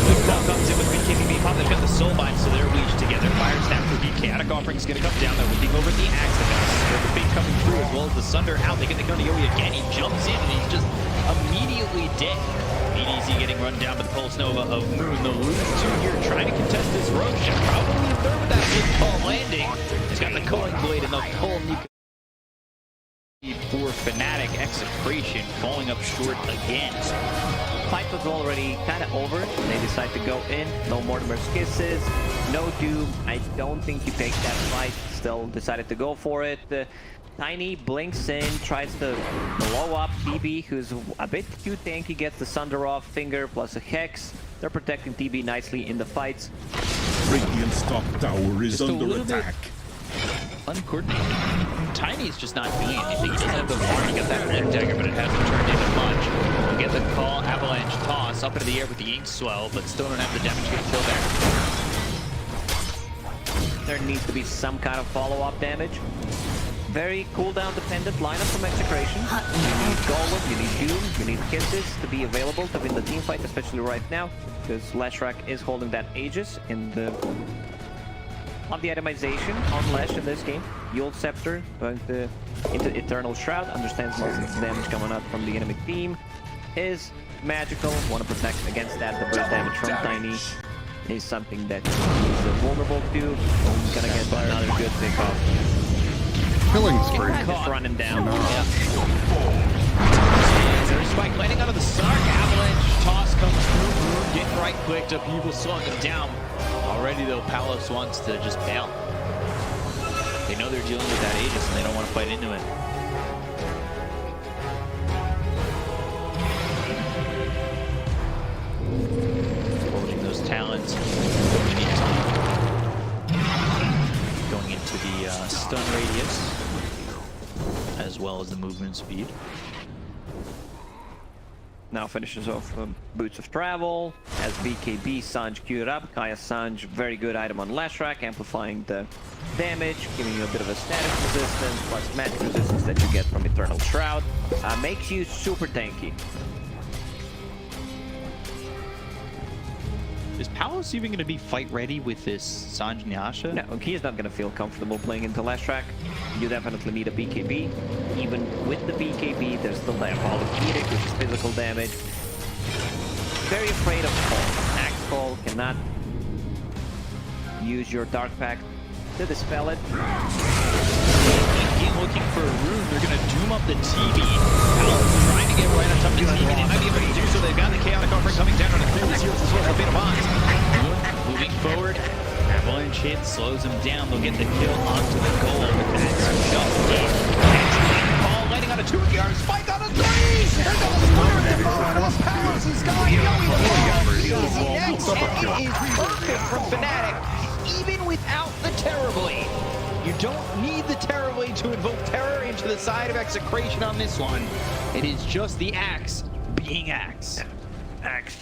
Quick call comes in with BKB pop. They've got the Soulbind, so they're leashed together. Fire Snap for BK. Chaotic Offering is going to come down. They're looking over the axe. They've got the bait coming through as well as the Sunder out. They get the Yoi again. He jumps in and he's just immediately dead. BDZ getting run down by the Pulse Nova of Moon. The lose 2 here trying to contest this Roche. And probably a third with that big call landing. He's got the Culling Blade and the pull. For Fnatic, Excretion falling up short again. Fight was already kind of over. They decide to go in. No Mortimer's Kisses. No Doom. I don't think you take that fight. Still decided to go for it. Tiny blinks in, tries to blow up TB, who's a bit too tanky, gets the Sunder off, Finger plus a Hex. They're protecting TB nicely in the fights. Radiant's top tower is Just a under little attack. Uncoordinated. Tiny's just not doing anything. He doesn't have the farm to get that Red Dagger, but it hasn't turned into much. We'll get the call, Avalanche toss up into the air with the Ink Swell, but still don't have the damage to kill there. There needs to be some kind of follow-up damage. very cooldown dependent lineup from Excretion. You need Golem, you need Doom, you need Kisses to be available to win the team fight, especially right now, because Leshrac is holding that Aegis in the... On the itemization on Lesh in this game, Yule Scepter going into Eternal Shroud, understands most of the damage coming out from the enemy team, is magical, want to protect against that. The burst damage from Tiny is something that he's vulnerable to. He's gonna get another good pick off. Killing spree. Just running down. Yeah. There's Spike landing out of the Sark. Avalanche toss comes through. Getting right clicked up. Evil slowing him down. Already though, Palos wants to just bail. They know they're dealing with that Aegis and they don't want to fight into it. Holding those talents. Going into the stun radius, as well as the movement speed. Now finishes off Boots of Travel, has BKB, Sanj queued up. Kaya Sanj, very good item on Leshrac, amplifying the damage, giving you a bit of a static resistance, plus magic resistance that you get from Eternal Shroud. Makes you super tanky. Is Palos even going to be fight ready with this Sanj Nyasha? No, he's not going to feel comfortable playing into Leshrac. You definitely need a BKB. Even with the BKB, there's still that Ball of Edict, which is physical damage. Very afraid of Call. Axe Call cannot use your Dark Pact to dispel it. Looking for a rune, they're going to doom up the TV. Palos trying to get right on top of the TV. They might be able to do so. They've got the Chaotic offering coming down on the previous heals as well as a bit of bonds. Moving forward, Avalanche hit, slows him down. They'll get the kill onto the goal. That's just it. Ball landing on a 2-yard, Spike on a 3! There's a square from Palos. He's got easy next, and it is perfect from fnatic, even without the Terror Blade. You don't need the Terror Blade to invoke terror into the side of Excretion on this one. It is just the Axe being Axe. Axe.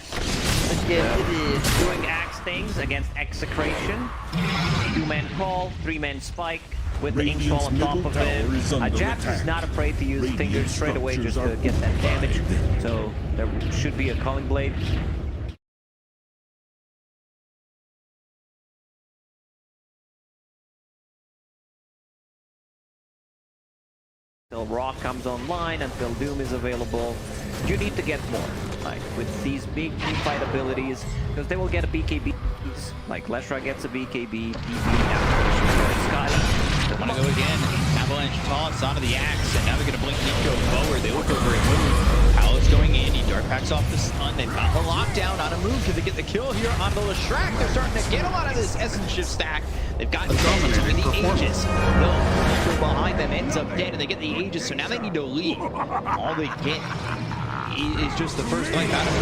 Again, it is doing Axe things against Excretion. 2-man Call, 3-man Spike with the Ink Ball on top of it. Japs is not afraid to use Fingers straight away just to get that damage. So there should be a Calling Blade. Until Rock comes online, until Doom is available, you need to get more. Like with these big teamfight abilities, because they will get a BKB. Like Leshrac gets a BKB, Scotty. They want to go again. Avalanche toss onto the Axe, and now they're going to blink Nico forward. They look over a move. Palos going in. He Dark Packs off the stun. They've got the lockdown on a move. Can they get the kill here onto Leshrac? They're starting to get a lot of this Essence Shift stack. They've got damage with the Aegis. No, Nico behind them ends up dead, and they get the Aegis, so now they need to leave. All they get is just the first life out of it.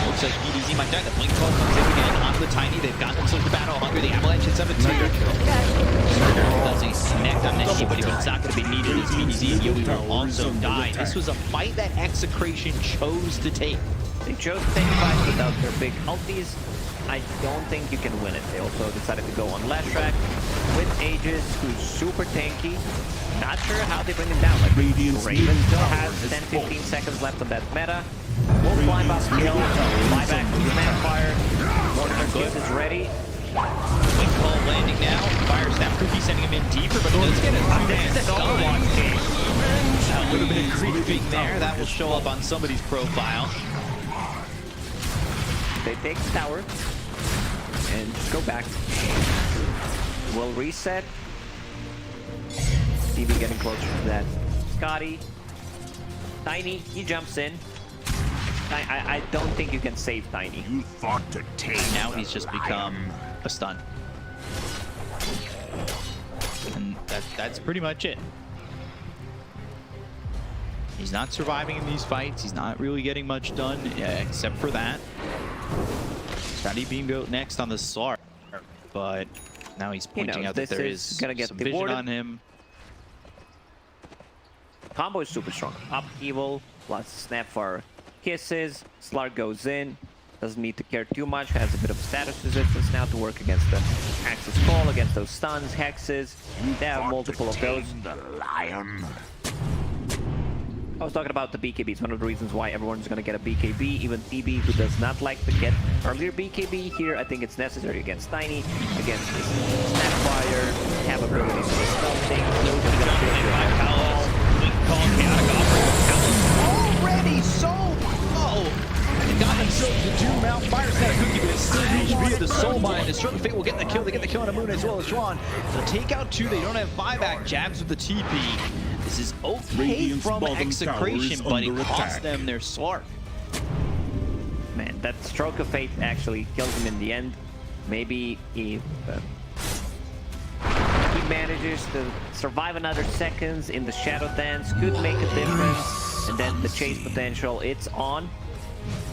Looks like BDZ might die. The Blink 12 comes in again onto the Tiny. They've got themselves the battle hunger. The Avalanche hits up at 2. Does a connect on anybody, but it's not going to be needed as BDZ and Yowie will also die. This was a fight that Excretion chose to take. They chose to take a fight without their big ultis. I don't think you can win it. They also decided to go on Leshrac with Aegis, who's super tanky. Not sure how they bring him down. Like Raven still has 10-15 seconds left on that meta. Will climb up kill, fly back to the Snapfire. Mortar Kiss is ready. Blink Ball landing now. Fire Snap Cookie sending him in deeper, but he does get a This is an Overwatch game. A little bit of creeping there. That will show up on somebody's profile. They take the tower and just go back. We'll reset. TV getting closer to that. Scotty. Tiny, he jumps in. I don't think you can save Tiny. You thought to take. Now he's just become a stun. And that's pretty much it. He's not surviving in these fights. He's not really getting much done, except for that. Strategy being built next on the Slark, but now he's pointing out that there is some vision on him. Combo is super strong. Up Evil plus Snapfire Kisses. Slark goes in. doesn't need to care too much, has a bit of status resistance now to work against the Axis Call, against those stuns, hexes. They have multiple of those. I was talking about the BKB. It's one of the reasons why everyone's going to get a BKB. Even TB, who does not like to get earlier BKB here, I think it's necessary against Tiny, against this Snapfire, have ability to stun things. Nobody's going to feel Already so low. They got themselves the Doom Mount. Fire Snap Cookie, but it's still reached via the Soulbind. And Stroke of Fate will get the kill. They get the kill on a Moon as well as Juan. They'll take out 2. They don't have buyback. Jabs with the TP. This is okay Radiant's from bottom Excretion, tower but is it under cost attack. them their Slark. Man, that Stroke of Fate actually kills him in the end. Maybe if he manages to survive another seconds in the Shadow Dance, could make a difference. And then the chase potential, it's on.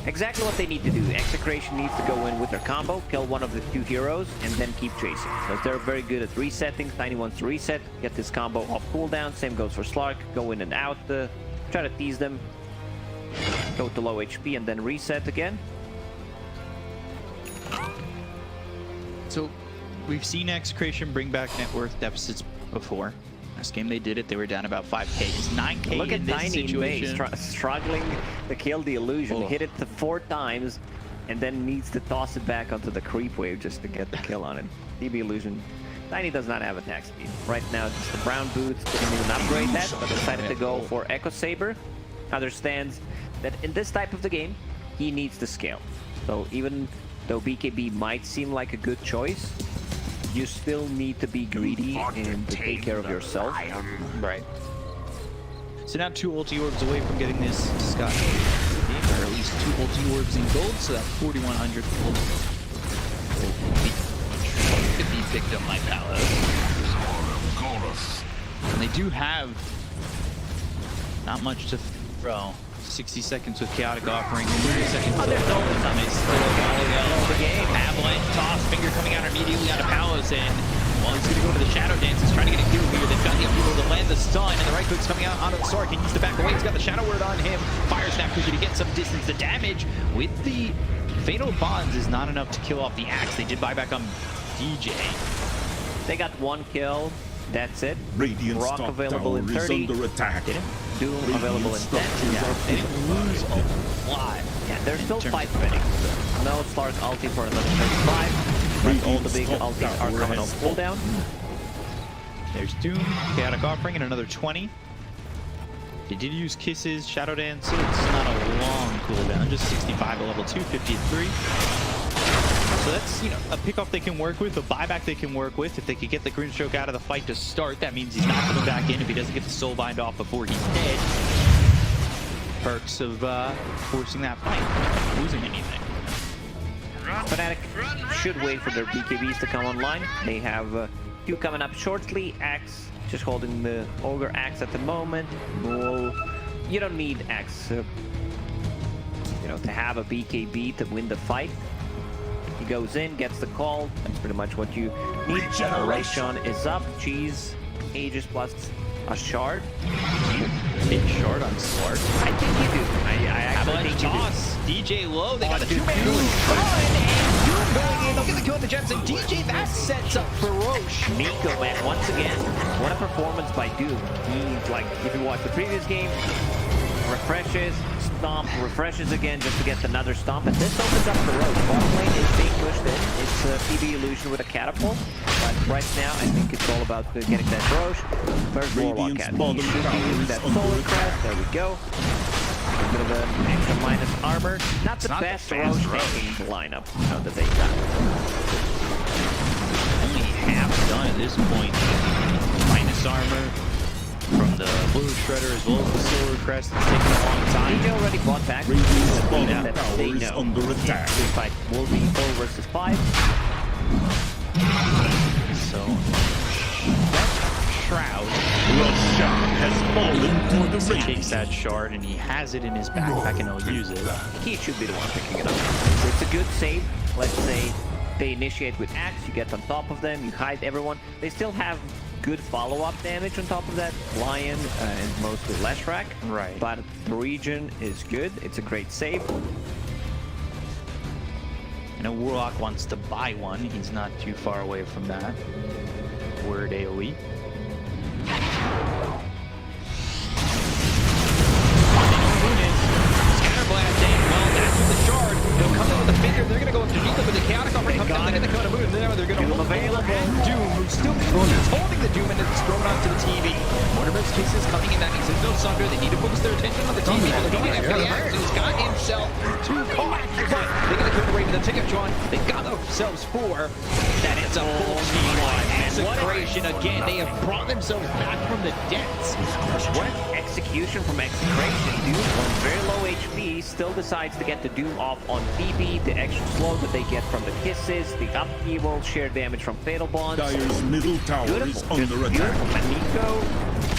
Exactly what they need to do. Excretion needs to go in with their combo, kill one of the 2 heroes, and then keep chasing. Because they're very good at resetting. Tiny wants to reset, get this combo off cooldown. Same goes for Slark. Go in and out, try to tease them. Go to low HP and then reset again. So we've seen Excretion bring back net worth deficits before. Last game they did it, they were down about 5k. It's 9k Look in at this Tiny situation. struggling to kill the illusion. Oh. Hit it 4 times and then needs to toss it back onto the creep wave just to get the kill on it. DB illusion. Tiny does not have attack speed. Right now, just the brown boots didn't even upgrade that, but decided to go for Echo Saber. Understands that in this type of the game, he needs to scale. So even though BKB might seem like a good choice, you still need to be greedy and to take care of yourself. Right. So now 2 ulti orbs away from getting this Scott, or at least 2 ulti orbs in gold, so that 4,100 gold could be picked up by Palos. And they do have not much to throw. 60 seconds with Chaotic Offering, 30 seconds with there's no summit. The game. Avalanche toss, finger coming out immediately out of Palos, and well, he's gonna go to the Shadow Dance. He's trying to get a kill here. They've got the able to land the stun, and the right click's coming out onto the Sark. He needs to back away. He's got the Shadow Word on him. Fire Snap Cookie to get some distance. The damage with the Fatal Bonds is not enough to kill off the Axe. They did buy back on DJ. They got 1 kill. That's it. Radiant's Rock top available tower in is 30. under attack. Doom available in 10. They didn't lose a lot. Yeah, they're still fight ready. No Slark ulti for another 35. But all the big ultis are coming off cooldown. There's Doom, Chaotic Offering, and another 20. They did use Kisses, Shadow Dance, so it's not a long cooldown, just 65 at level 2, 53. So that's, you know, a pickoff they can work with, a buyback they can work with. If they could get the Grimstroke out of the fight to start, that means he's not coming back in if he doesn't get the Soulbind off before he's dead. Perks of forcing that fight, not losing anything. Fnatic should wait for their BKBs to come online. They have 2 coming up shortly. Axe just holding the Ogre Axe at the moment. Bull, you don't need Axe, you know, to have a BKB to win the fight. He goes in, gets the call. That's pretty much what you need. Generation is up. Cheese, Aegis plus a shard. Big shard on Slark. I think you do. I actually think you Toss. DJ low. They got the 2-man Doom. Doom and Doom going in. They'll get the kill on the Gems. And DJ, that sets up Feroche. do. Nico, man, once again, what a performance by Doom. He, like, if you watch the previous game, refreshes, stomp, refreshes again just to get another stomp, and this opens up the road. Bottom lane is being pushed in. It's PB illusion with a catapult, but right now I think it's all about getting that Roche. First Warlock Cat. He should use that Solar Crest. There we go. A bit of an extra minus armor. Not the best Roche tanking lineup that they got. Only half done at this point. Minus armor from the Blue Shredder as well as the Solar Crest. It's taking a long time. DJ already bought back. Radiant's bottom That tower they is know under attack. this fight will be 4 versus 5. So that Shroud Roshan has fallen to the he ring. takes that shard and he has it in his backpack and he'll use it. He should be the one picking it up. It's a good save. Let's say they initiate with Axe, you get on top of them, you hide everyone. They still have good follow-up damage on top of that. Lion and mostly Leshrac. Right. But the region is good. It's a great save. I know Warlock wants to buy one. He's not too far away from that. Word AoE. They'll come in with the finger. They're going to go after Nico, but the Chaotic Offering comes in. They get the cone of move. Now they're going to hold available. And Doom, who's still holding the Doom, and it's thrown onto the TV. Mortimer's case is coming in. That means there's no Sunder. They need to focus their attention on the TV. They're going after the Axe, who's got himself too caught. But they get the kill away with the ticket, John. They got themselves 4. That is a full team wide. Excretion again. They have brought themselves back from the depths. What execution from Excretion. Doom on very low HP still decides to get the Doom off on BB. The extra slow that they get from the kisses, the upheaval, shared damage from Fatal Bonds. Dyer's middle tower is under attack. And Nico,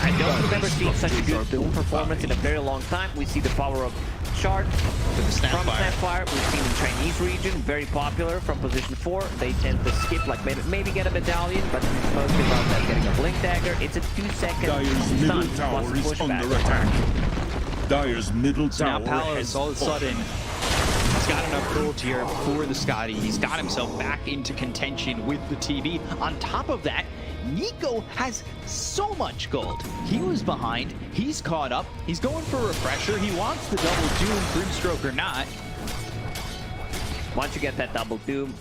I don't remember seeing such a good Doom performance in a very long time. We see the power of Shard from Snapfire. We've seen in Chinese region, very popular from position 4. They tend to skip, like maybe get a medallion, but mostly about that getting a blink dagger. It's a 2-second Dyer's middle tower is under attack. Dyer's middle tower has all of a sudden he's got enough gold here for the Scotty. He's got himself back into contention with the TV. On top of that, Nico has so much gold. He was behind. He's caught up. He's going for a refresher. He wants the double Doom, Grimstroke or not. Once you get that double Doom,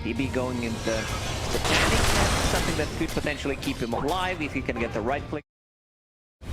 DB going into the panic, that's something that could potentially keep him alive if he can get the right click.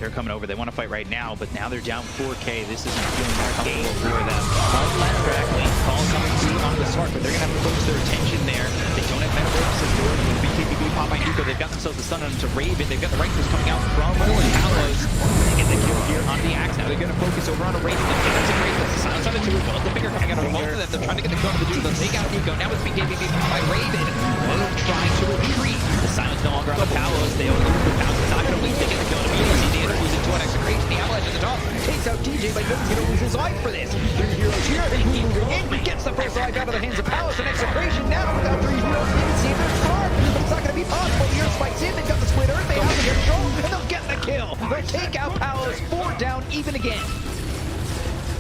They're coming over. They want to fight right now, but now they're down 4K. This isn't feeling comfortable for them. One left track lane. Call coming through on the start, but they're going to have to focus their attention there. They don't have Metaverse as door. BKB pop by Nico. They've got themselves the stun onto Raven. They've got the right push coming out from Palos. They get the kill here on the Axe. Now they're going to focus over on a Raven. They're going to Raven. The silence on the 2 as well. The finger coming out of both of them. They're trying to get the kill on the dude. They'll take out Nico. Now it's BKB pop by Raven. They're trying to retreat. The silence no longer on the Palos. They only move the Palos. It's not going to wait to get the kill immediately. The interviews into an Excretion. The Avalanche at the top takes out DJ, but nobody's going to lose his life for this. 3 heroes here. In gets the first life out of the hands of Palos and Excretion. Now without 3 heroes, they can see their start. But it's not going to be possible. The Earth spikes in. They've got the split Earth. They have the control, and they'll get the kill. They'll take out Palos. 4 down even again.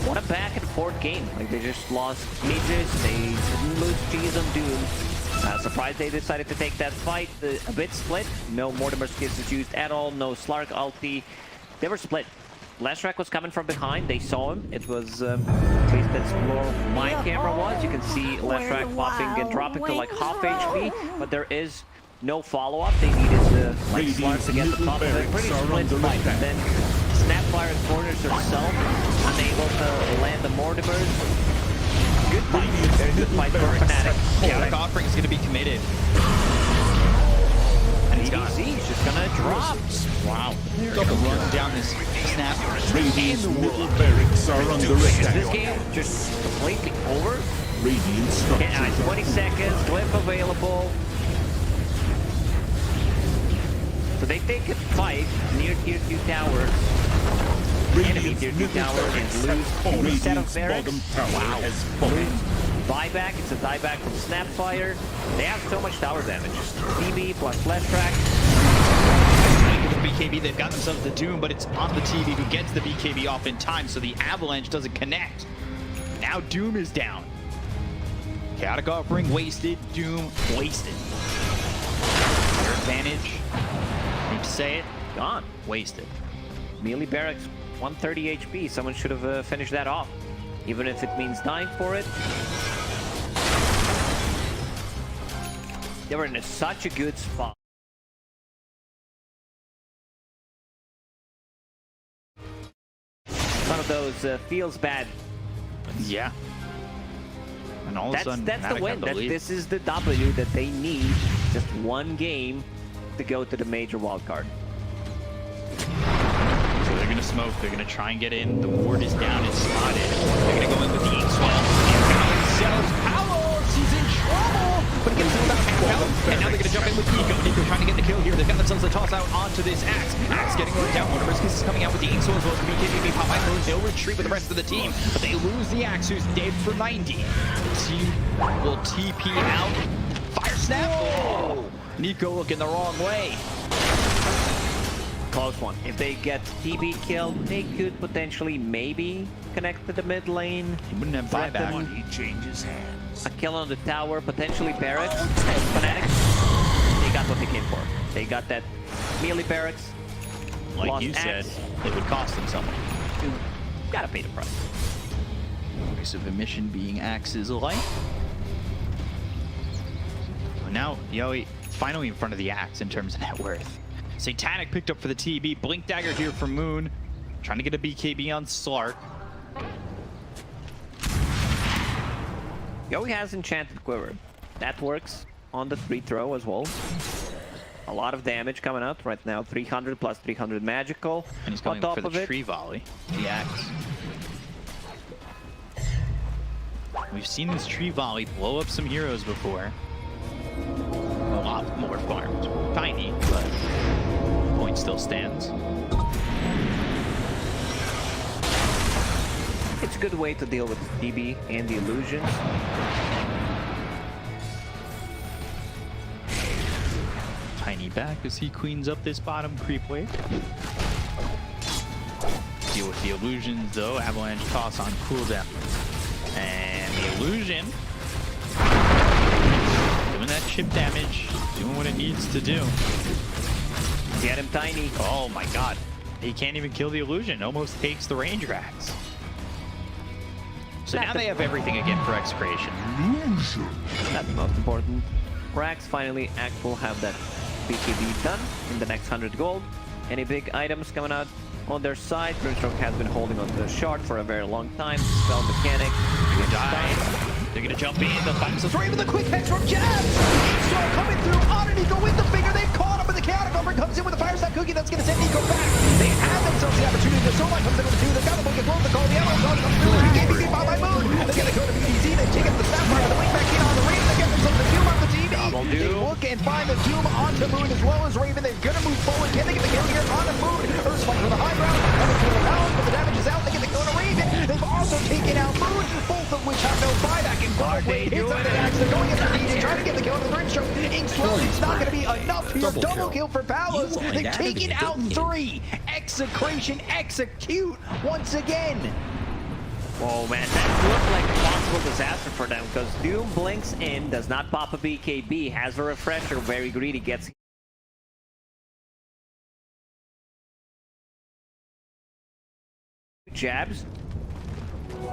What a back and forth game. Like, they just lost Mages. They didn't lose G's on Doom. Surprised they decided to take that fight. A bit split. No Mortimer's Kiss is used at all. No Slark ulti. They were split. Leshrac was coming from behind. They saw him. It was, at least that's where my camera was. You can see Leshrac popping and dropping to like half HP, but there is no follow-up. They needed the like Slark to get the top of it. Pretty split fight. And then Snapfire corners herself, unable to land the Mortimers. Good fight. Very good fight for fnatic. Chaotic Offering is going to be committed. And he's gone. He's just going to drop. Wow. Double run down this snap. Radiant's middle barracks are under attack. This game just completely over. Radiant structures 20 seconds, glyph available. So they take a fight near tier 2 towers. Enemy tier 2 towers and lose a set of barracks. Wow. Buyback, it's a dieback from Snapfire. They have so much tower damage. DB plus Leshrac. The BKB, they've got themselves the Doom, but it's on the TV who gets the BKB off in time, so the Avalanche doesn't connect. Now Doom is down. Chaotic Offering wasted, Doom wasted. Their advantage, need to say it, Gone. wasted. Melee barracks, 130 HP. Someone should have finished that off. Even if it means dying for it. They were in such a good spot. One of those feels bad. Yeah. And all of a sudden, that's the win. This is the W that they need. Just one game to go to the major wildcard. So they're going to smoke. They're going to try and get in. The ward is down. It's spotted. They're going to go in with the Inkswell. And now themselves. Palos! He's in trouble! But he gets him without help. And now they're going to jump in with Nico. Nico trying to get the kill here. They've got themselves a toss out onto this Axe. Axe getting run down. Mortimer's Kiss is coming out with the Inkswell as well as the BKB pop by Moon. They'll retreat with the rest of the team. But they lose the Axe, who's dead for 90. The team will TP out. Fire snap! Oh! Nico looking the wrong way. close one. If they get TB killed, they could potentially maybe connect to the mid lane. He wouldn't have buyback. Money changes hands. A kill on the tower, potentially barracks. Fnatic, they got what they came for. They got that melee barracks. Like lost you said, axe. it would cost them something. You gotta pay the price. Price of admission being Axe's life. Well, now Yowie finally in front of the Axe in terms of net worth. Satanic picked up for the TB. Blink Dagger here from Moon. Trying to get a BKB on Slark. Yowie has Enchanted Quiver. That works on the free throw as well. A lot of damage coming out right now. 300 plus 300 magical. And he's on going top for of the it. tree volley. The Axe. We've seen this tree volley blow up some heroes before. A lot more farmed. Tiny, but point still stands. It's a good way to deal with DB and the illusions. Tiny back as he queens up this bottom creep wave. Deal with the illusions though. Avalanche toss on cooldown. And the illusion doing that chip damage, doing what it needs to do. Get him, Tiny. Oh my god. He can't even kill the illusion. Almost takes the range racks. So now they have everything again for Excretion. That's most important. Rax finally will have that BKB done in the next 100 gold. Any big items coming out on their side? Grimstroke has been holding on to the shard for a very long time. Spell mechanic. Good die. They're gonna jump in. They'll find themselves Raven, the quick hex from Jabs! So coming through on an Eco with the finger. They've caught him, but the chaotic offering comes in with a fire sap cookie that's gonna send Eco back. They have themselves the opportunity. The Soulmine comes in with the two. They've got the book and blows the call. The Emerald Zone comes through. The BKB followed by Moon. They're gonna go to BDZ. They take it to the Sapphire. The wing back in on the Raven. They get themselves the Doom on the TV. They look and find the Doom onto Moon as well as Raven. They're gonna move forward. Can they get the kill here on the Moon? Earth Spike for the high ground. Coming through the balance, but the damage is out. They get the kill on the Raven. They've also taken out Moon, both of which have no buyback. And Guardway hits up the axe. They're going after DJ, trying to get the kill on the Grimstroke. Ink slow. It's not gonna be enough here. Double kill for Palos. They've taken out 3. Excretion execute once again. Whoa, man, that looked like a possible disaster for them because Doom blinks in, does not pop a BKB, has a refresher, very greedy, gets jabs.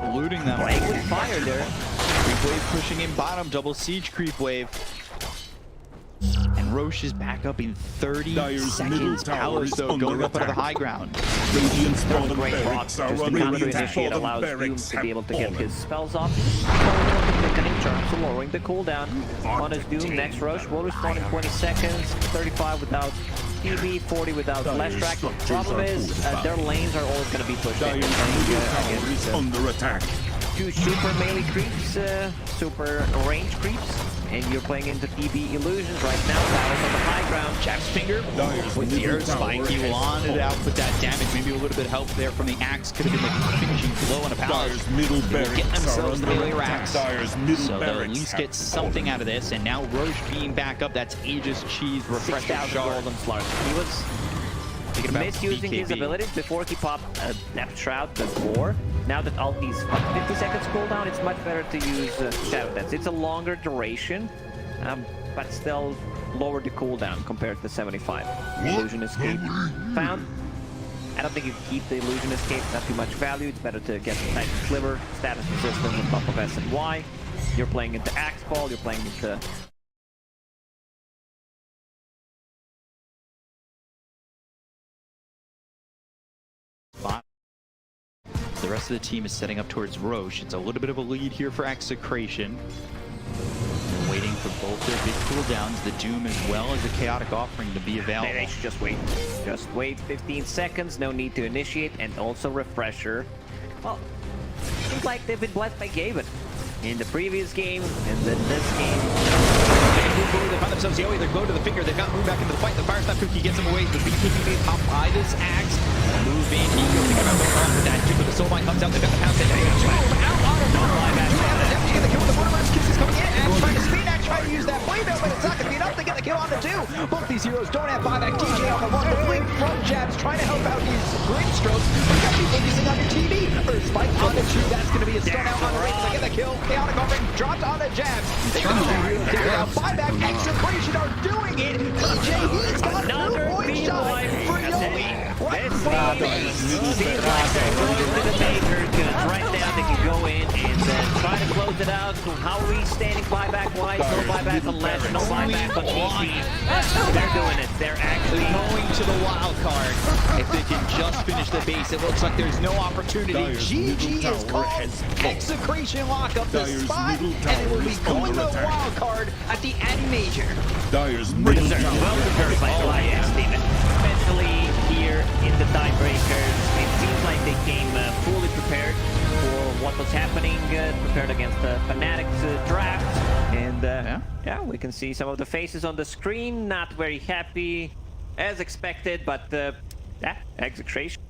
eluding them. Playing with fire there. Creep wave pushing in bottom, double siege creep wave. And Roche is back up in 30 Dyer's middle seconds. tower Palos is though under going up onto the attack. high ground. Radiant's fallen Great block. barracks are Just the under counter attack. initiate Fallen allows Doom barracks to be able to get have his fallen. spells off. Quickening charm, so lowering the cooldown on his Doom. Next Roche will respawn in 20 seconds. 35 without TB, 40 without flash track. The problem is their lanes are always going to be pushed in. Dyer's middle tower is under attack. 2 super melee creeps, super range creeps, and you're playing into TB illusions right now. Palos on the high ground. Jab's finger Dyer's with the middle earth tower spike. He has wanted fallen. out with that damage. Maybe a little bit of help there from the axe could have been the finishing blow on a Palos. Dyer's middle They will get barracks are themselves the under melee attack. racks. Dyer's middle So they'll at barracks least have get something out of this. And now Roche being back up. That's Aegis Cheese refresher 6,000 shard. gold on Slark. He was Thinking about misusing his BKB. abilities before he popped a Depth Shroud before. Now that ulti's 50 seconds cooldown, it's much better to use Shadow Dance. It's a longer duration, but still lower the cooldown compared to the 75. Illusion Escape found. I don't think you can keep the Illusion Escape, not too much value. It's better to get the Titan Sliver, status resistance on top of S and Y. You're playing into Axe Ball, you're playing into The rest of the team is setting up towards Roche. It's a little bit of a lead here for Excretion. They're waiting for both their big cooldowns, the Doom as well as the Chaotic Offering to be available. They should just wait. Just wait 15 seconds, no need to initiate, and also refresher. Well, seems like they've been blessed by Gaben. In the previous game, and then this game. They find themselves Yowie, they go to the finger, they've got Moon back into the fight, the Fire Snap Cookie gets him away, the BKB made top by this axe. Move in, Nico thinking about going around with that, but the Soulmine comes out, they've got the pound, they got the out on the kill with the Borderlands, Kisses coming in, Axe trying to speed, Axe trying to use that blade out, but it's not going to be enough. enough to get the kill on the 2. Both these heroes don't have buyback. DJ on the 1, the blink from Jabs trying to help out his grid strokes. But you gotta be focusing on your TV. Earth Spike on the 2, that's gonna be a stun out on the Raven to get the kill. Chaotic offering dropped on the Jabs. They got the heroes down now. Buyback, Excretion are doing it. DJ, he's got Another 2 point beam shot life. for This Yomi. seems like they're going to the major, gonna right down, they can go in and try to close it out. So how are we standing buyback wise? No buyback on left, no buyback on TC. They're doing it. They're actually Going to the wild card. If they can just finish the base, it looks like there's no opportunity. GG is called. Excretion lock up the Dire's spot, middle and it will tower be is going under the attack. wild card at the end major. Dire's middle well tower prepared by Elias, Steven. Especially here in the tiebreakers, it seems like they came fully prepared for what was happening, prepared against the Fnatic's draft. And yeah, we can see some of the faces on the screen, not very happy as expected, but yeah, Excretion.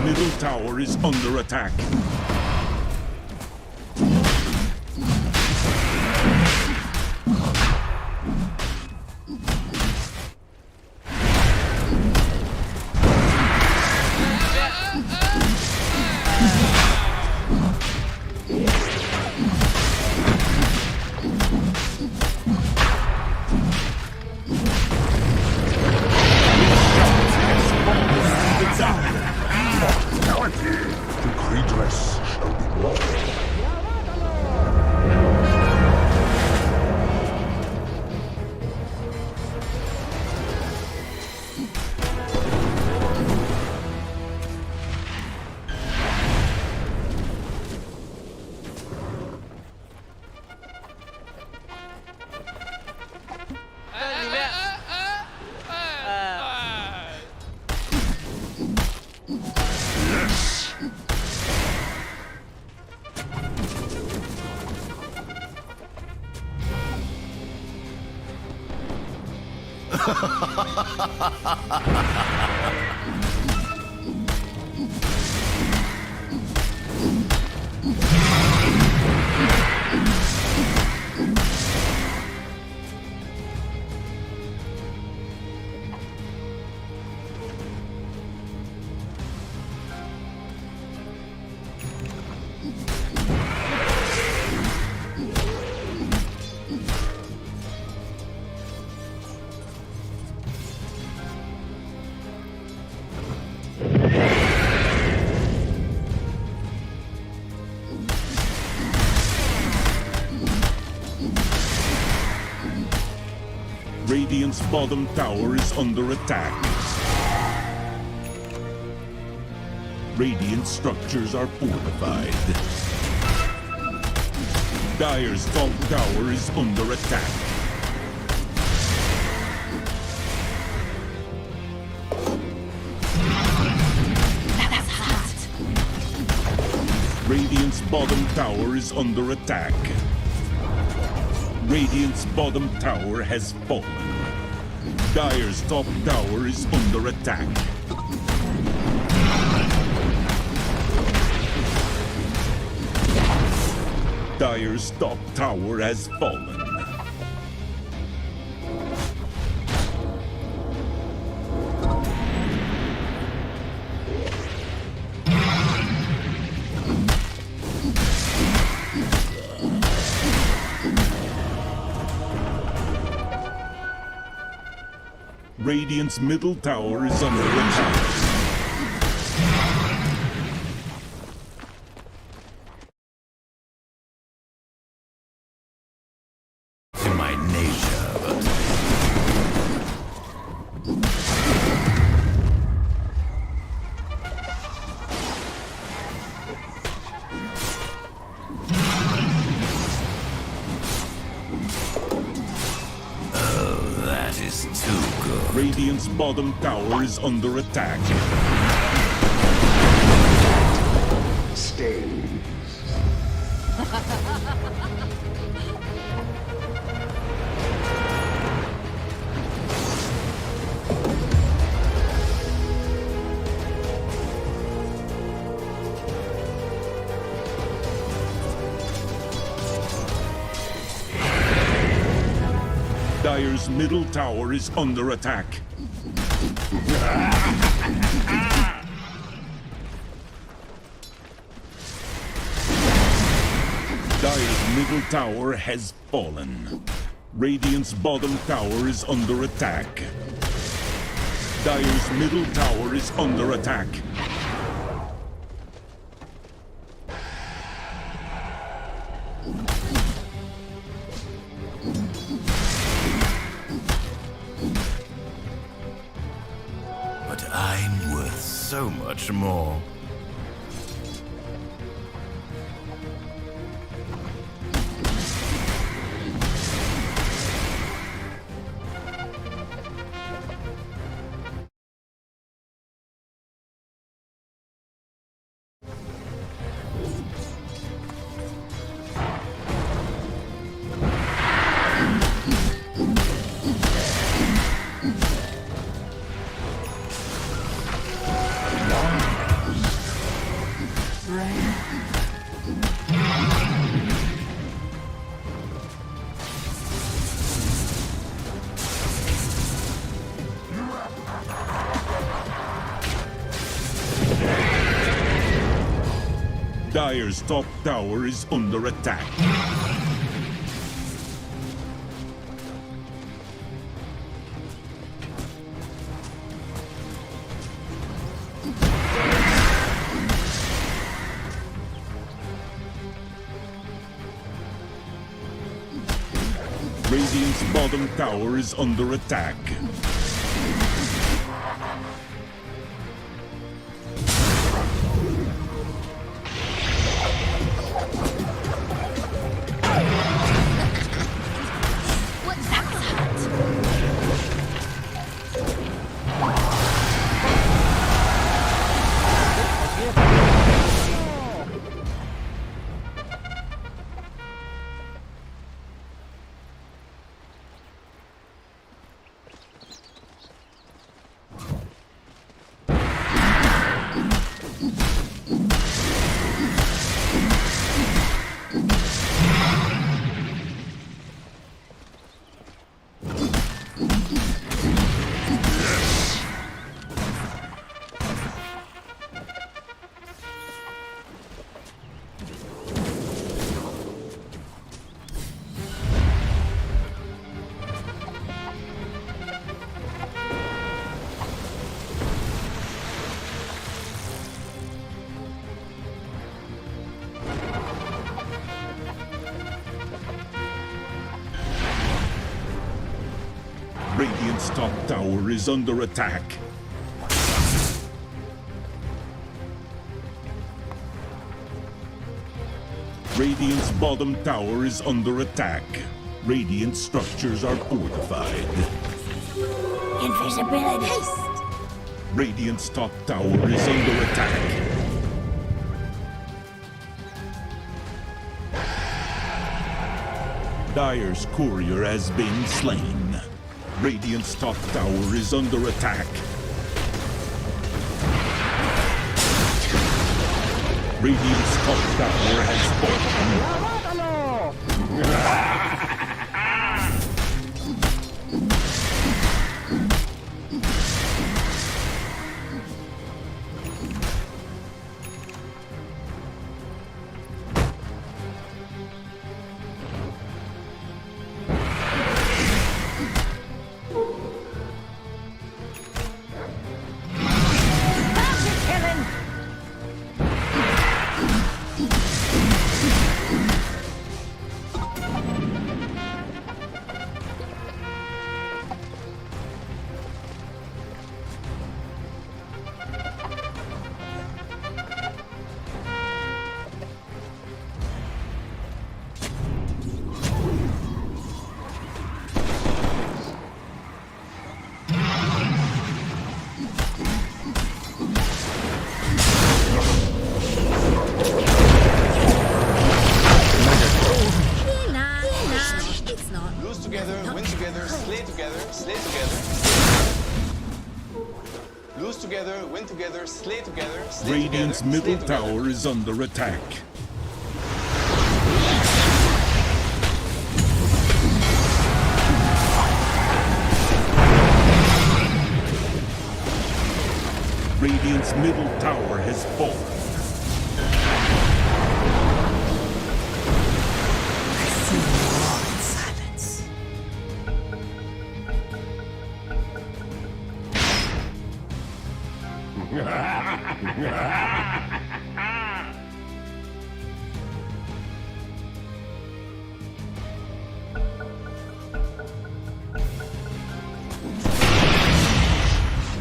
middle tower is under attack. Redress shall be brought. Radiant's bottom tower is under attack. Radiant structures are fortified. Dire's top tower is under attack. That's hot. Radiant's bottom tower is under attack. Radiant's bottom tower has fallen. Dire's top tower is under attack. Dire's top tower has fallen. Radiant's middle tower is under attack. In my nature, but... Oh, that is too good. Radiant's bottom tower is under attack. Stay. Dire's middle tower is under attack. Dire's middle tower has fallen. Radiant's bottom tower is under attack. Dire's middle tower is under attack. But I'm worth so much more. Dire's top tower is under attack. Radiant's bottom tower is under attack. Radiant's top tower is under attack. Radiant's bottom tower is under attack. Radiant structures are fortified. Invisibility. Haste. Radiant's top tower is under attack. Dire's courier has been slain. Radiant's top tower is under attack. Radiant's top tower has fallen. Lose together, win together, slay together, slay Radiant's together, middle slay tower together. is under attack. Radiant's middle tower has fallen.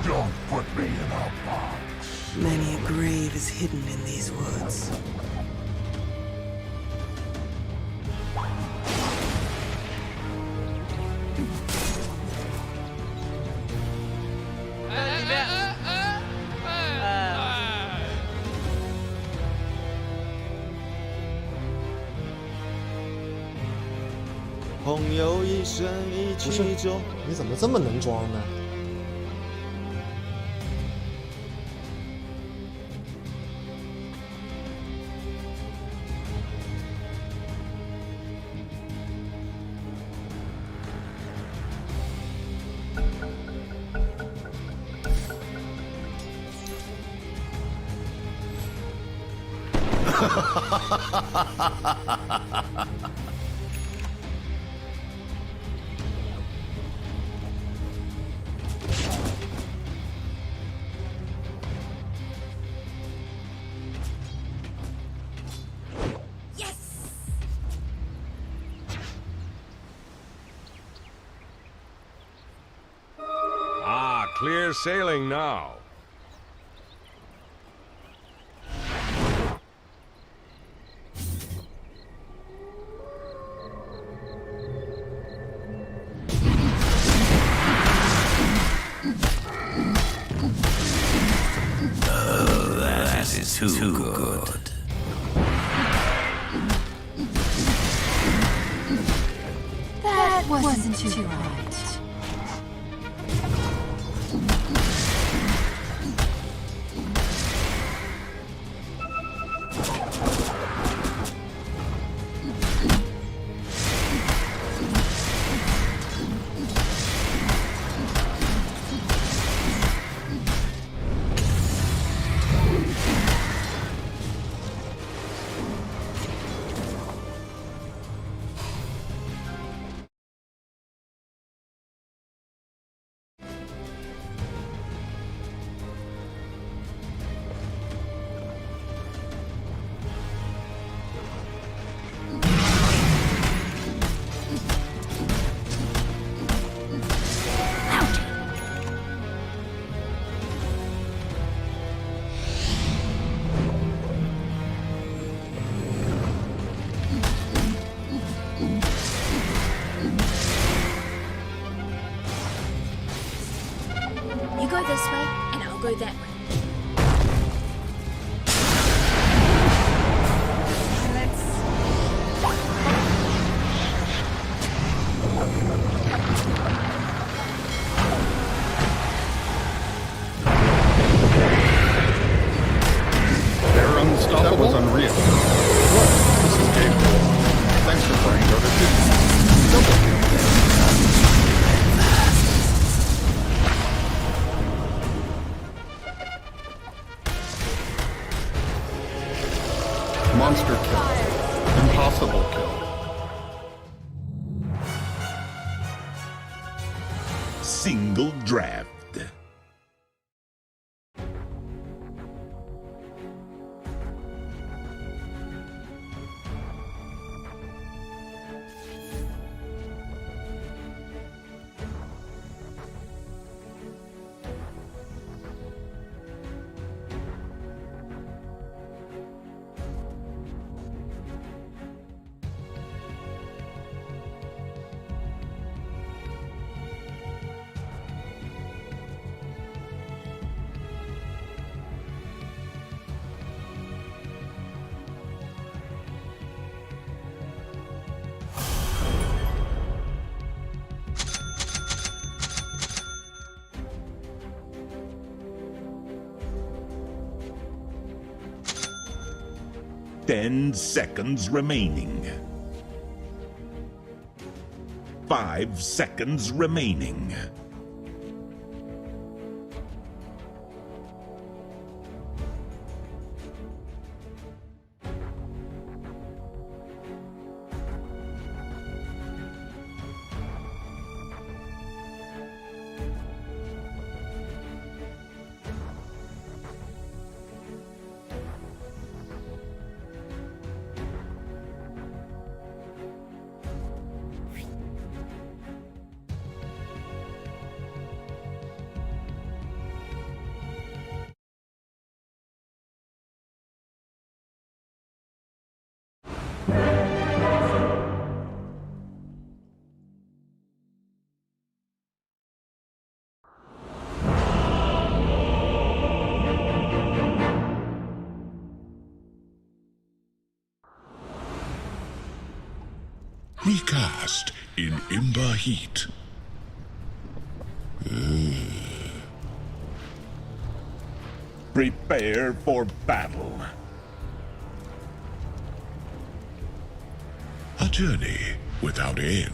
Don't put me in a box. Many a grave is hidden in these woods.朋友一生一起走。你怎么这么能装呢？ Ah, clear sailing now. That is too good. That wasn't too right. You go this way, and I'll go that way. They're unstoppable. That was unreal. What? This is game 4. Thanks for playing Dota2. Double kill. Monster kill. Impossible kill. Single draft. Ten seconds remaining. 5 seconds remaining. Recast in Imba Heat. Prepare for battle. A journey without end.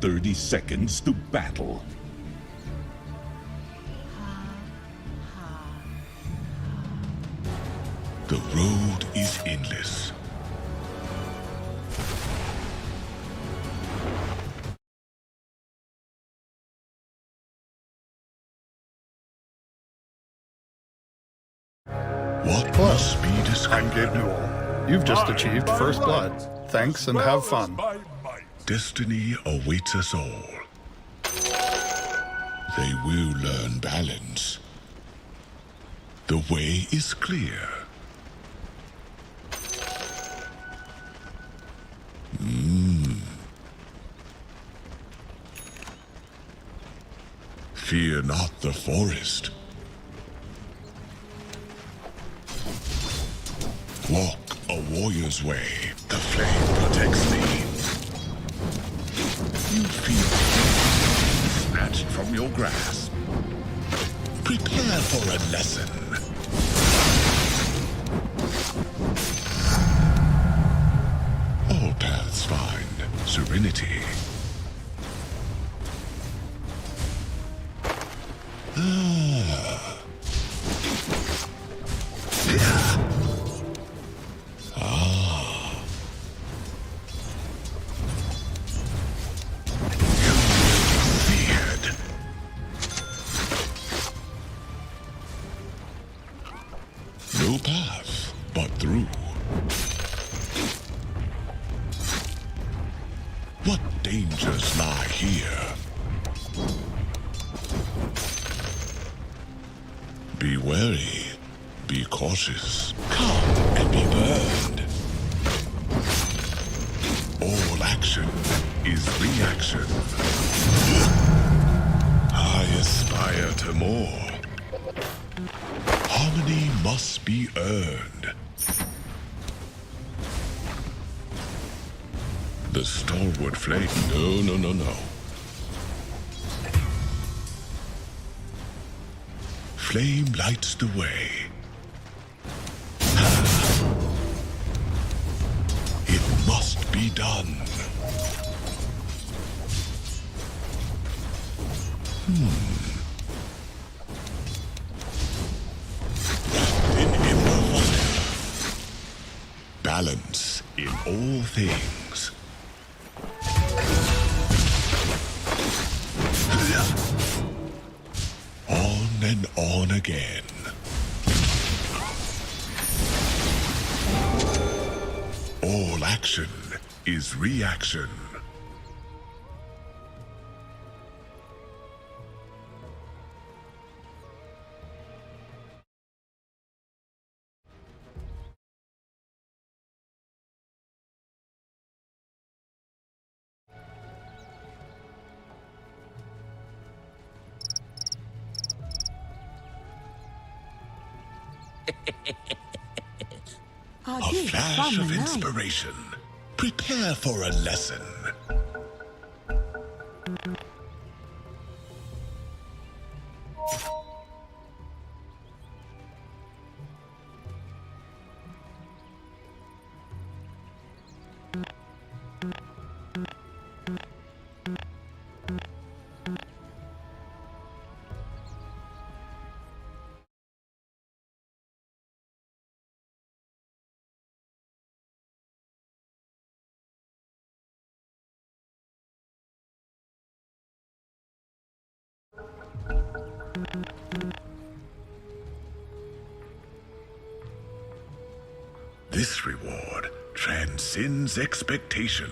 30 seconds to battle. The road is endless. What must be I'm Gabe Newell. You've just achieved First Blood. Thanks and have fun. Destiny awaits us all. They will learn balance. The way is clear. Fear not the forest. Walk a warrior's way. The flame protects thee. You feel snatched from your grasp. Prepare for a lesson. All paths find serenity. No path but through. What dangers lie here? Be wary, be cautious. Come and be burned. All action is reaction. I aspire to more. Harmony must be earned. The stalwart flame. No. Flame lights the way. It must be done. Balance in all things. On and on again. All action is reaction. A flash of inspiration. Prepare for a lesson. This reward transcends expectation.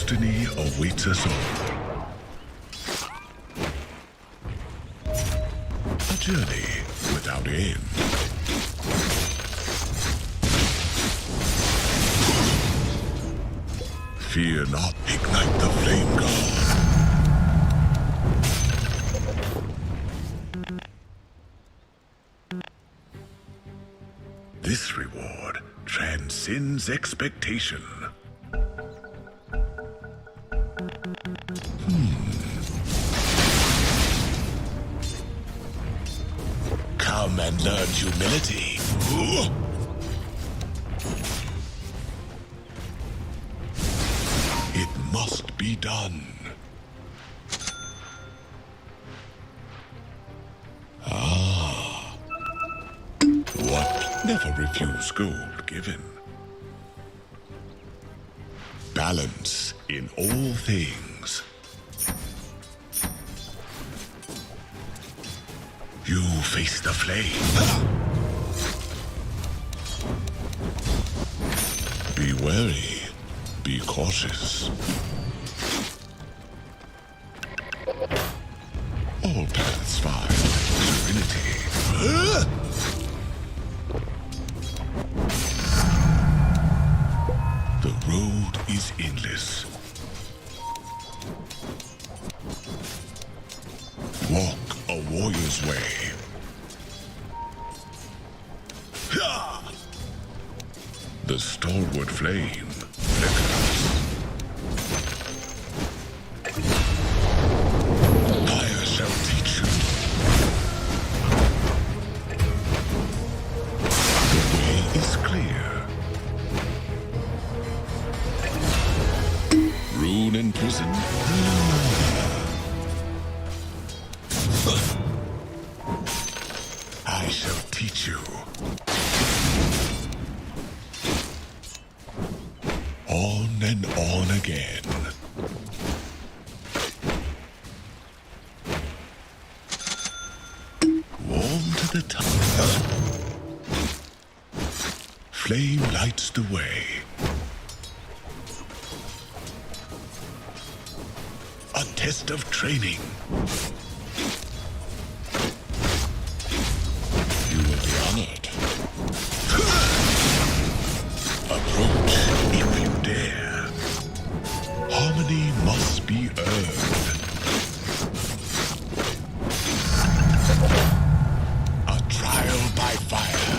destiny awaits us all. A journey without end. Fear not, ignite the flame god. This reward transcends expectation. Come and learn humility. It must be done. Ah. What? Never refuse gold given. Balance in all things. You face the flame. Be wary. Be cautious. All paths find serenity. The road is endless. Walk a warrior's way. The stalwart flame flickers. Fire shall teach you. The way is clear. Rune in prison. I shall teach you. On and on again. Warm to the touch. Flame lights the way. A test of training. You will be honored. Approach if you dare. Harmony must be earned. A trial by fire.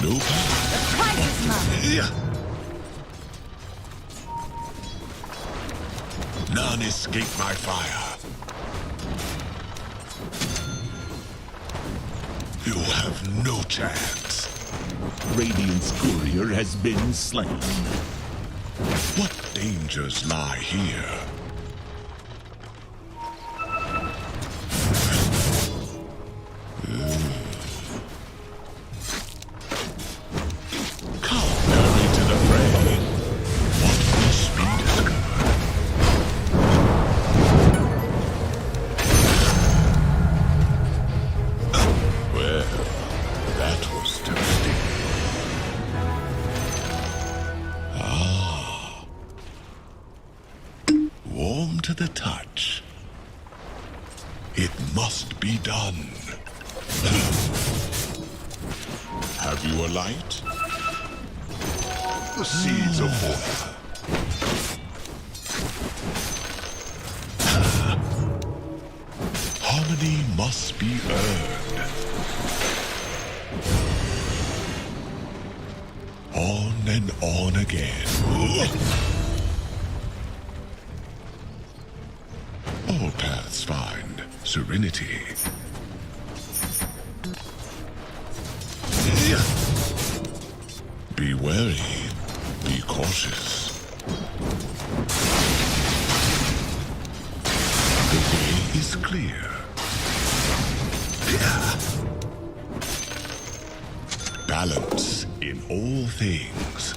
No path. None escape my fire. You have no chance. Radiant's courier has been slain. What dangers lie here? Come, hurry to the fray. What must be discovered? Well, that was tempting. Ah. Warm to the touch. It must be done. Have you a light? The seeds of water. Harmony must be earned. On and on again. All paths find serenity. Be wary, be cautious. The way is clear. Balance in all things.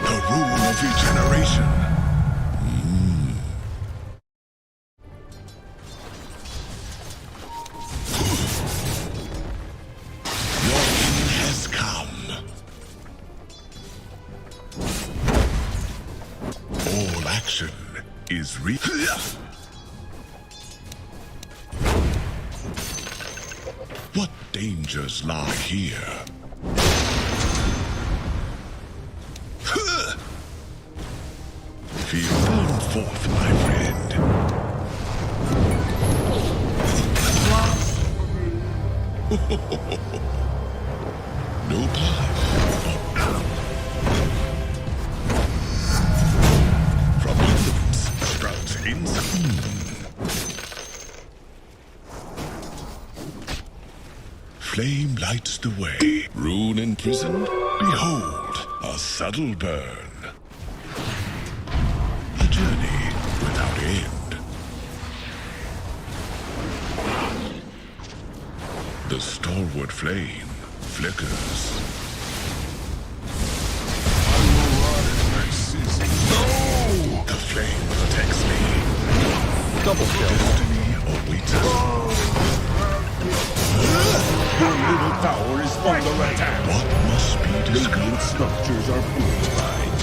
The rule of regeneration. action is What dangers lie here? Feel firm forth, my friend. No path. From ignorance sprouts insight. Flame lights the way. Rune imprisoned? Behold, a subtle burn. A journey without end. The stalwart flame flickers. No! The flame protects me. Double kill. Destiny awaits us. Your little tower is under attack. What must be discovered? Radiant structures are fortified.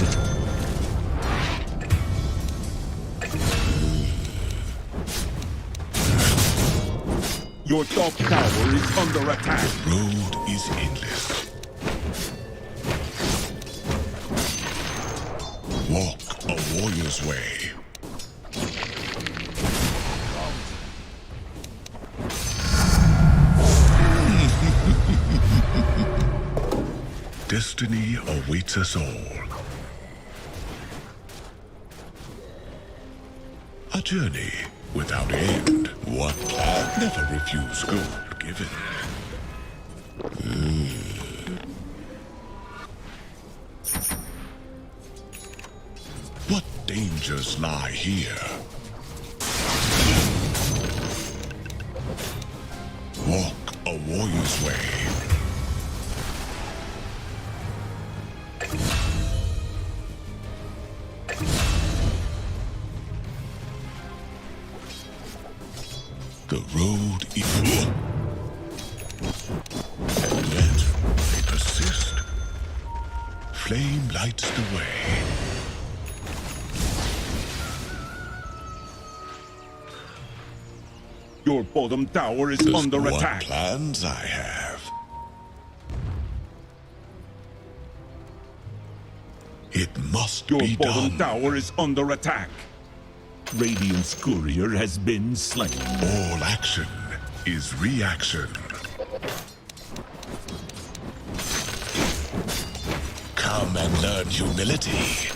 Your top tower is under attack. The road is endless. Walk a warrior's way. Destiny awaits us all. A journey without end. What plan? Never refuse gold given. What dangers lie here? Walk a warrior's way. The road is... And yet, they persist. Flame lights the way. Your bottom tower is under attack. What plans I have. It must be done. Your bottom tower is under attack. Radiant's courier has been slain. All action is reaction. Come and learn humility.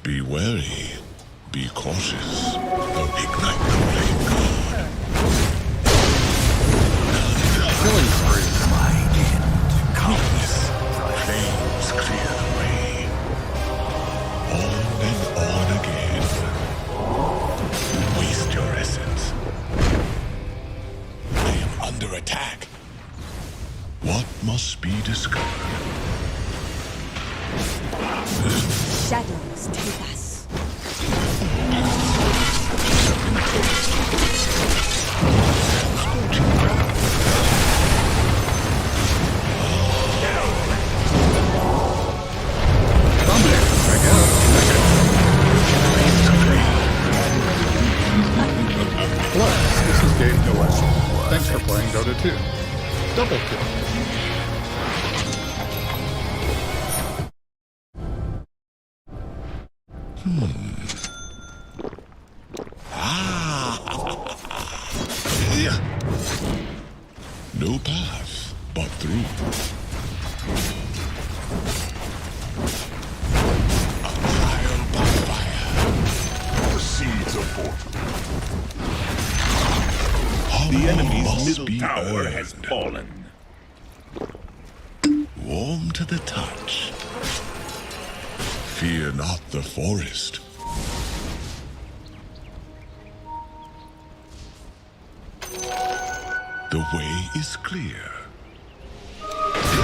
Be wary. Be cautious. Don't ignite the flame god. Killing spree. Countless flames clear the way. On and on again. Waste your essence. I am under attack. What must be discovered? Shadows take us. Hello, this is Dave Noel. Thanks for playing Dota 2. Double kill. No path but through. A trial by fire. The seeds of fortune. The enemy's middle tower has fallen. Warm to the touch. Fear not the forest. The way is clear. You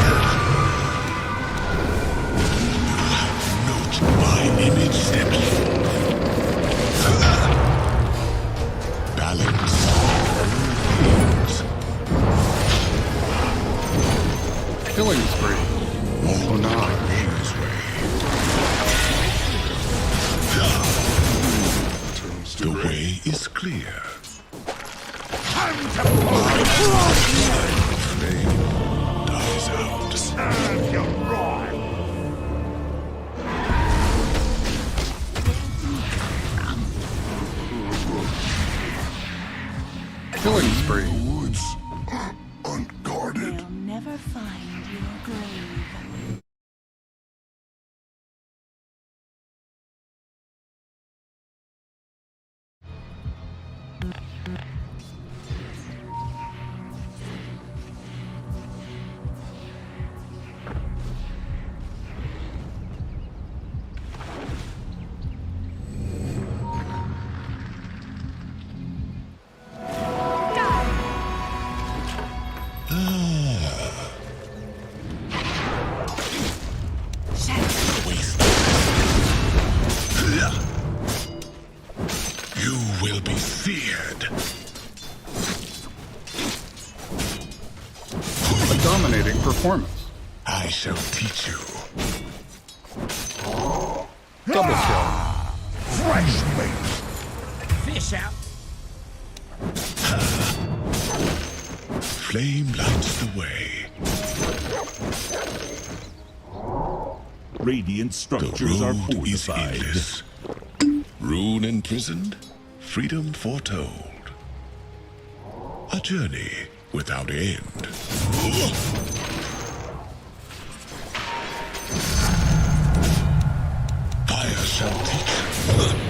have noted my image steps clear. Time to Flame dies out. serve you right. Killing spree. Woods are unguarded. They'll never find your grave. You will be feared. A dominating performance. I shall teach you. Double kill. Fresh meat. Fish out. Flame lights the way. Radiant structures are The road is fortified. endless. Rune imprisoned, freedom foretold. A journey without end. Fire shall teach you.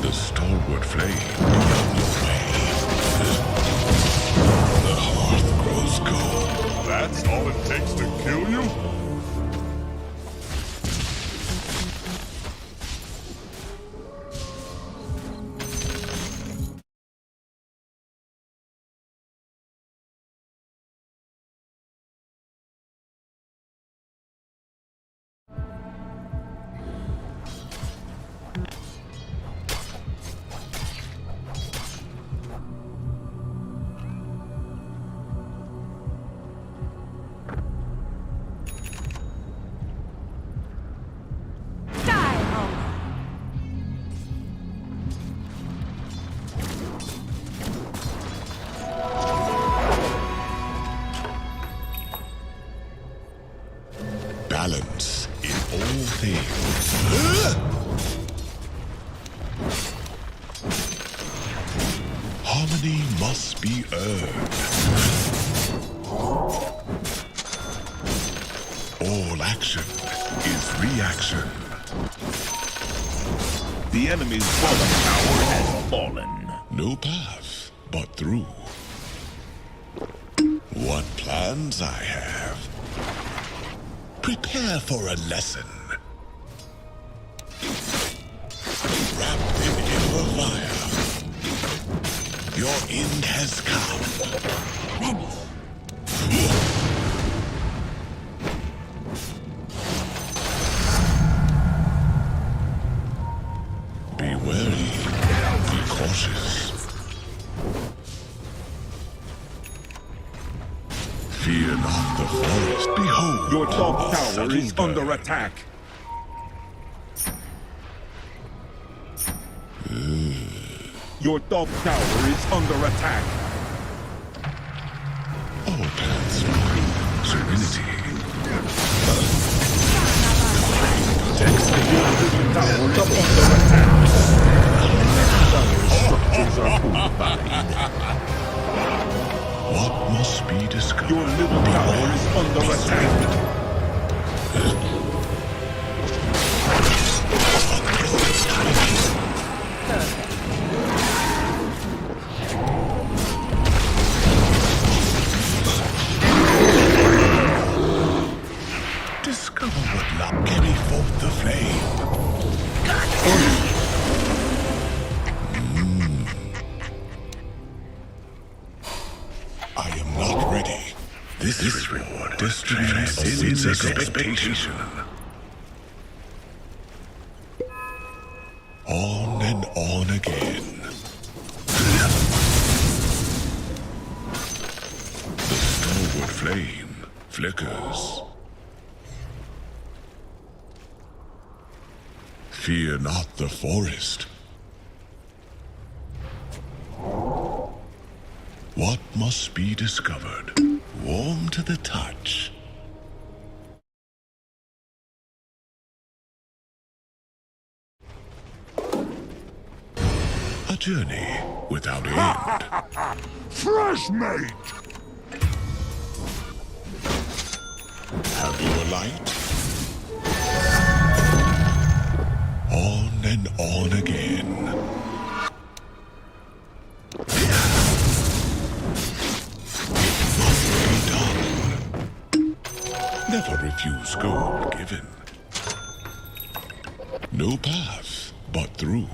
The stalwart flame beyond your way. The hearth grows cold. That's all it takes to kill you? Balance in all things. Harmony must be earned. All action is reaction. The enemy's bottom tower has fallen. No path but through. What plans I have. Prepare for a lesson. Wrapped in ever fire. Your end has come. Be wary. Be cautious. Fear not the forest. Behold, Your top a tower sudden is under bird. attack. Your top tower is under attack. All paths find serenity. Tower is under attack. Structures are fortified. What must be discovered? Your middle tower is under attack. Discover what love. Carry forth the flame. I am not ready. This reward transcends expectation. On and on on again. The stalwart flame flickers. Fear not the forest. What must be discovered? Warm to the touch. A journey without end. Fresh mate! Have you a light? On and on again. It must be done. Never refuse gold given. No path but through.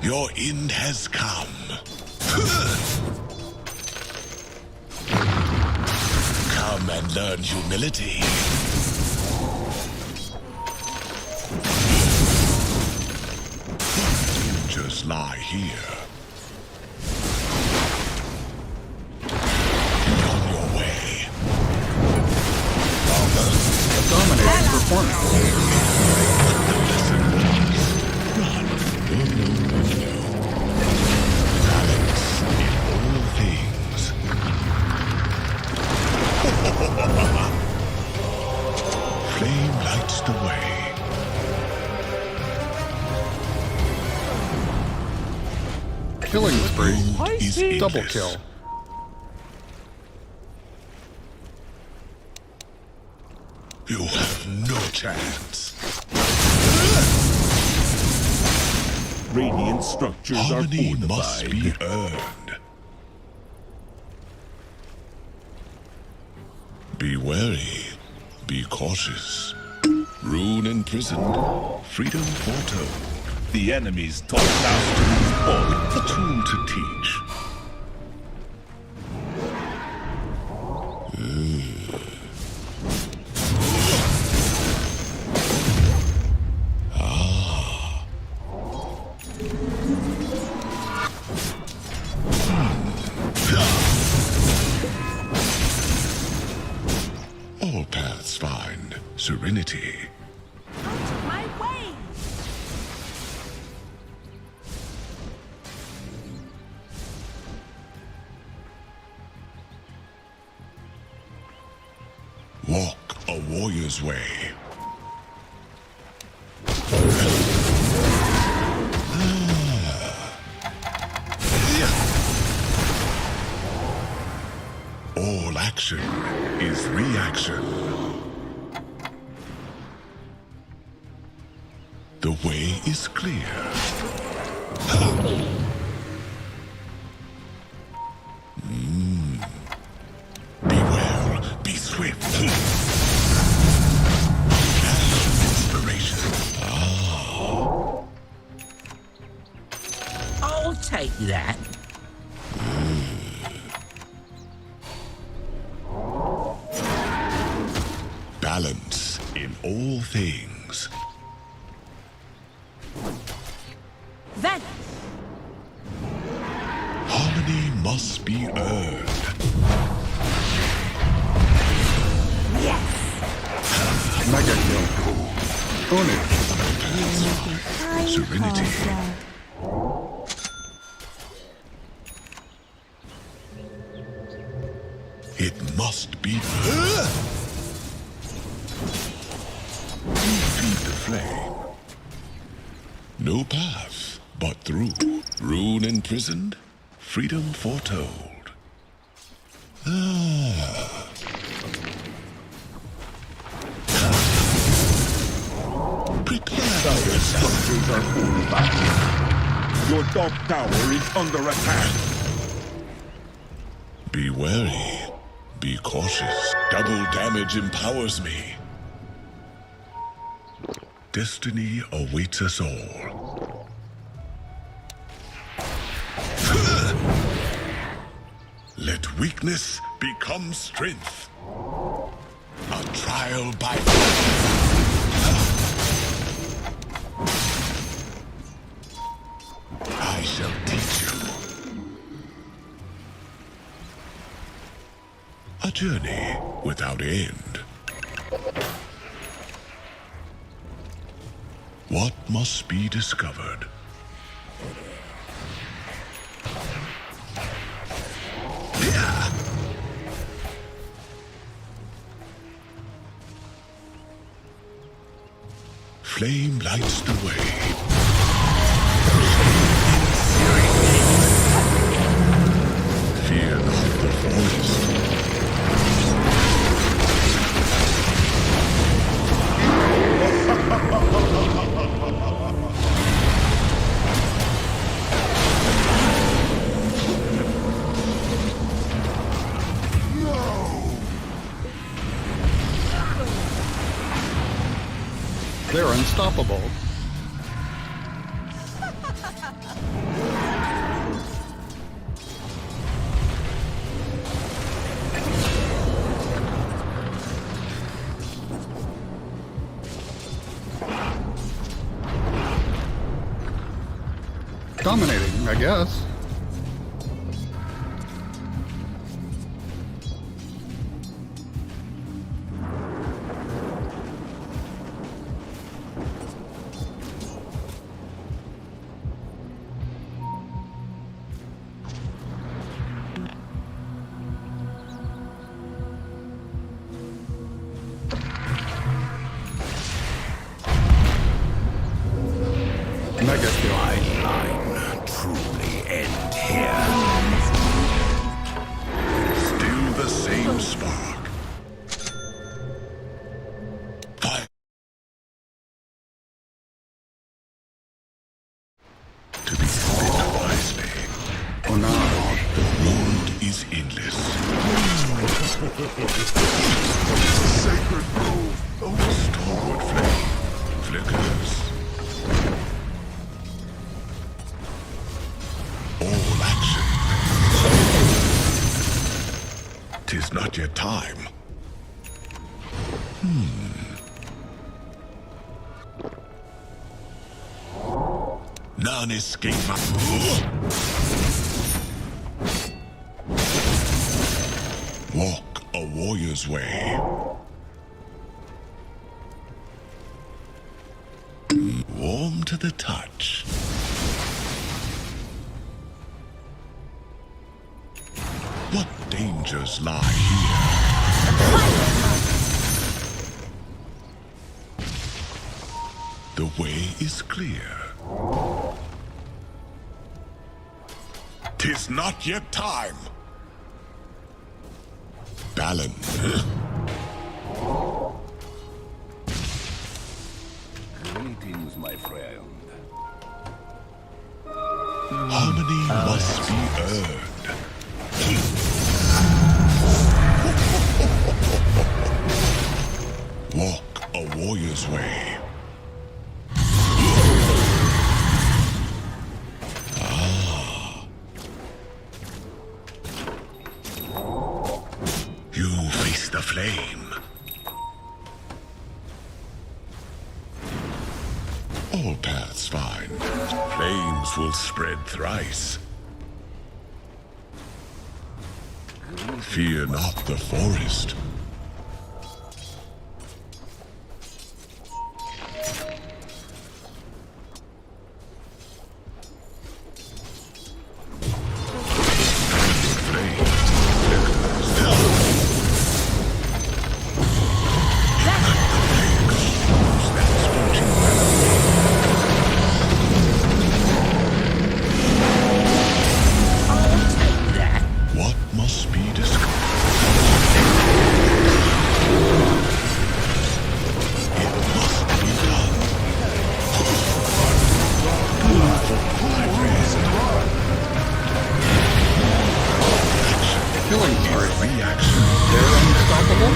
Your end has come. Come and learn humility. Just lie here. Be on your way. A dominating performance. Flame lights the way. Killing spree. Is endless. Double kill. You have no chance. Radiant structures Harmony are fortified. must be earned. Be wary. Be cautious. Rune imprisoned. Freedom foretold. The enemy's top down to his ball. A tool to teach. All paths find serenity. My way! Walk a warrior's way. All action is reaction. The way is clear. Beware, be swift. Inspiration. I'll take that. Balance in all things. Vanish! Harmony must be earned. Mega kill. Bonus. Serenity. It must be earned. Feed the flame. No path but through. Rune imprisoned, freedom foretold. Dire structures are fortified. Your top tower is under attack. Be wary. Be cautious. Double damage empowers me. Destiny awaits us all. Let weakness become strength. A trial by journey without end. What must be discovered? Yeah. Flame lights the way. Fear not the forest. They're unstoppable. Dominating, I guess. Omega Line truly end here. Still the same spark. Fire. To be spent wisely. Oh no. The road is endless. Sacred grove. Oh, stalwart flame flickers. All action. 'Tis not yet time. None escape my... Walk a warrior's way. Warm to the touch. What dangers lie here? The way is clear. 'Tis not yet time. Balance. Greetings, my friend. Harmony must be earned. Walk a warrior's way. You face the flame. All paths find. Flames will spread thrice. Fear not the forest. What must be discovered? It must be done. Killing part. Reaction. They're unstoppable.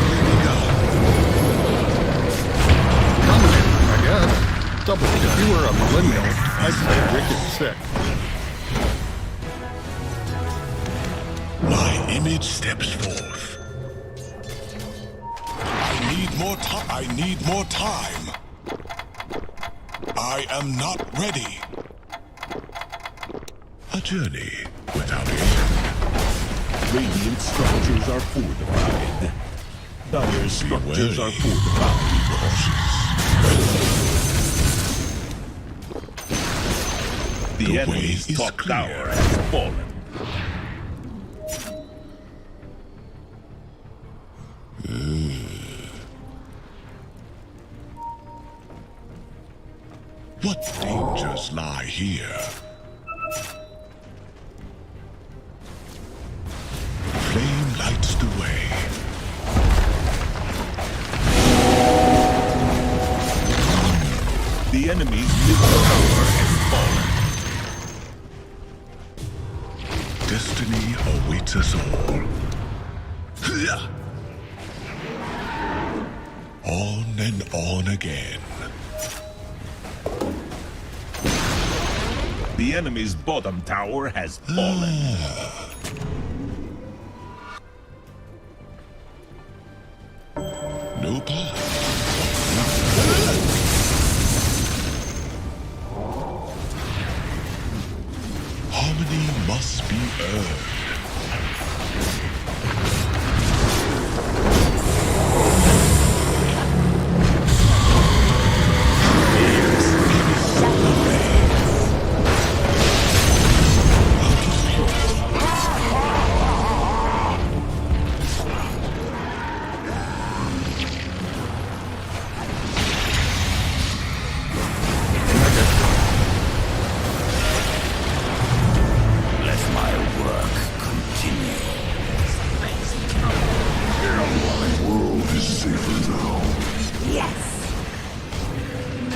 Dominating, I guess. Double. If you were a millennial, I'd say wicked sick. My image steps forth. I need more time. I need more time. I am not ready. A journey without end. Radiant structures are fortified. Dire structures are fortified. The enemy's top tower has fallen. What dangers lie here? Flame lights the way. The enemy's middle tower has fallen. Destiny awaits us all. On and on again. The enemy's bottom tower has fallen. No path. Harmony must be earned.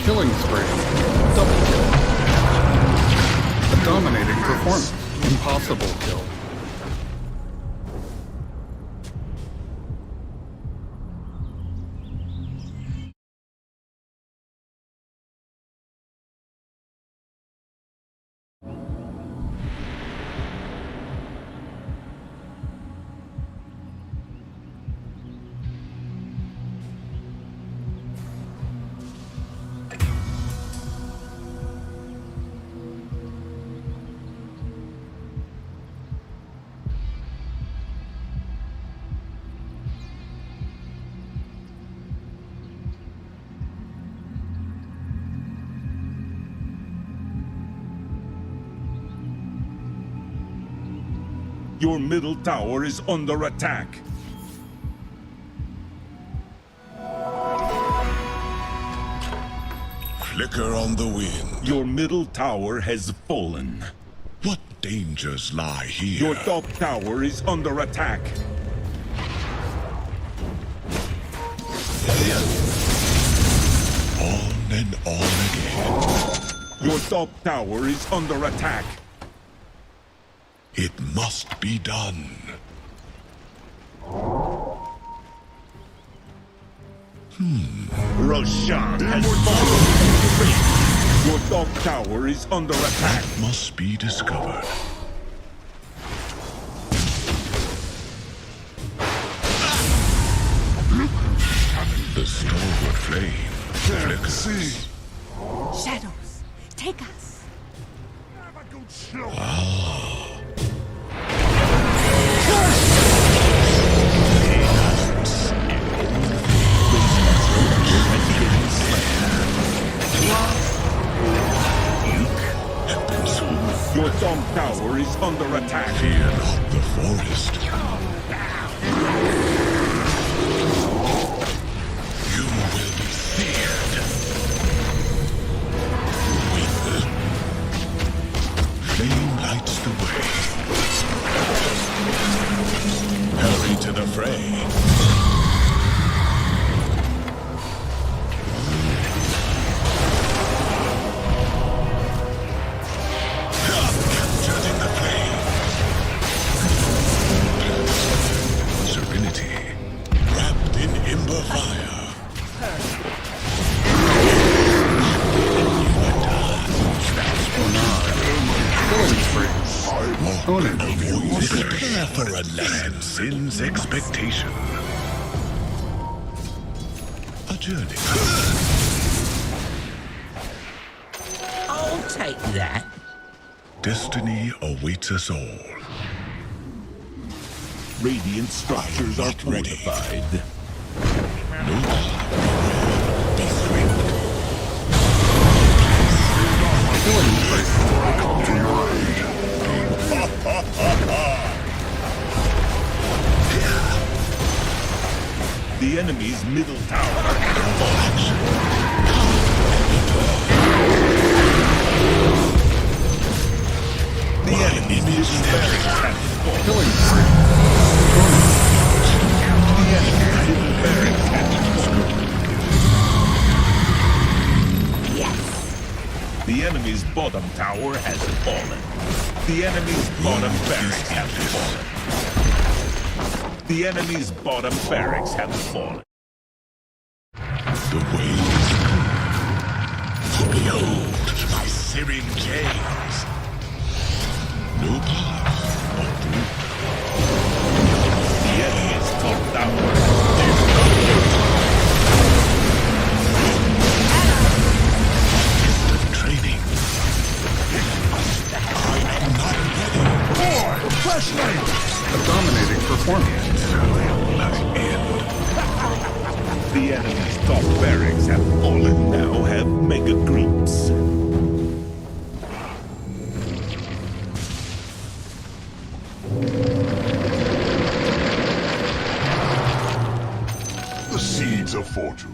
Killing spree. Double kill. A dominating performance. Impossible kill. Your middle tower is under attack. Flicker on the wind. Your middle tower has fallen. What dangers lie here? Your top tower is under attack. On and on again. Your top tower is under attack. It must be done. Roshan has fallen. Your top tower is under attack. That must be discovered. The stalwart flame flickers. Shadows, take us. Your top tower is under attack. Fear not the forest. You will be feared. Flame lights the way. Hurry to the fray. Prepare for a lesson sin's expectation. A journey. I'll take that. Destiny awaits us all. Radiant structures are fortified. The enemy's middle tower The enemy's middle barracks has fallen. The enemy's middle barracks has fallen. Yes. The enemy's bottom tower has fallen. The enemy's bottom barracks have fallen. The enemy's bottom barracks have fallen. The way is clear. Behold my searing chains. No path or route. The enemy's top tower is distant training. I am not ready. Boy, flashlight! A dominating performance. The enemy's top barracks have fallen, now have mega creeps. The seeds of fortune.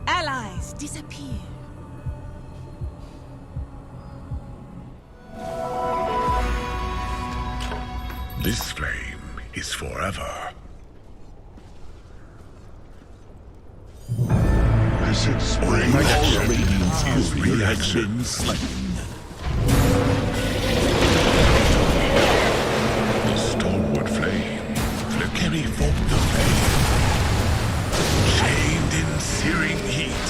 Allies disappear. This flame is forever. Is it spring? All Radiant's barrier has been slain. The stalwart flame, flickering from the flame, chained in searing heat.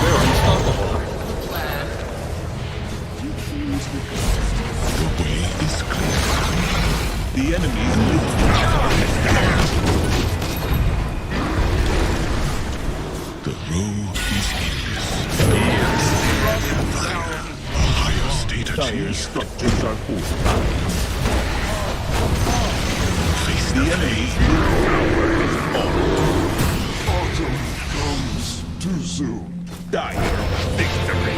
They're unstoppable. The way is clear. The enemy's middle tower is down. The road is endless. Fire, a higher state Dire achieved. structures are fortified. Face the enemy's middle tower has fallen. Autumn comes too soon. Dire victory.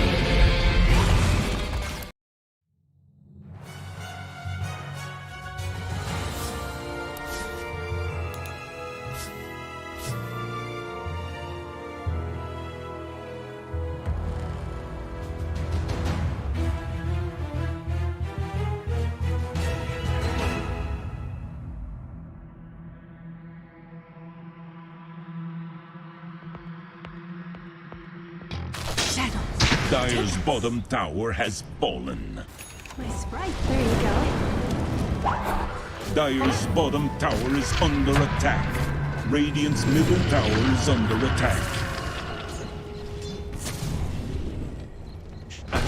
Dire's bottom tower has fallen. My sprite. There you go. Dire's bottom tower is under attack. Radiant's middle tower is under attack.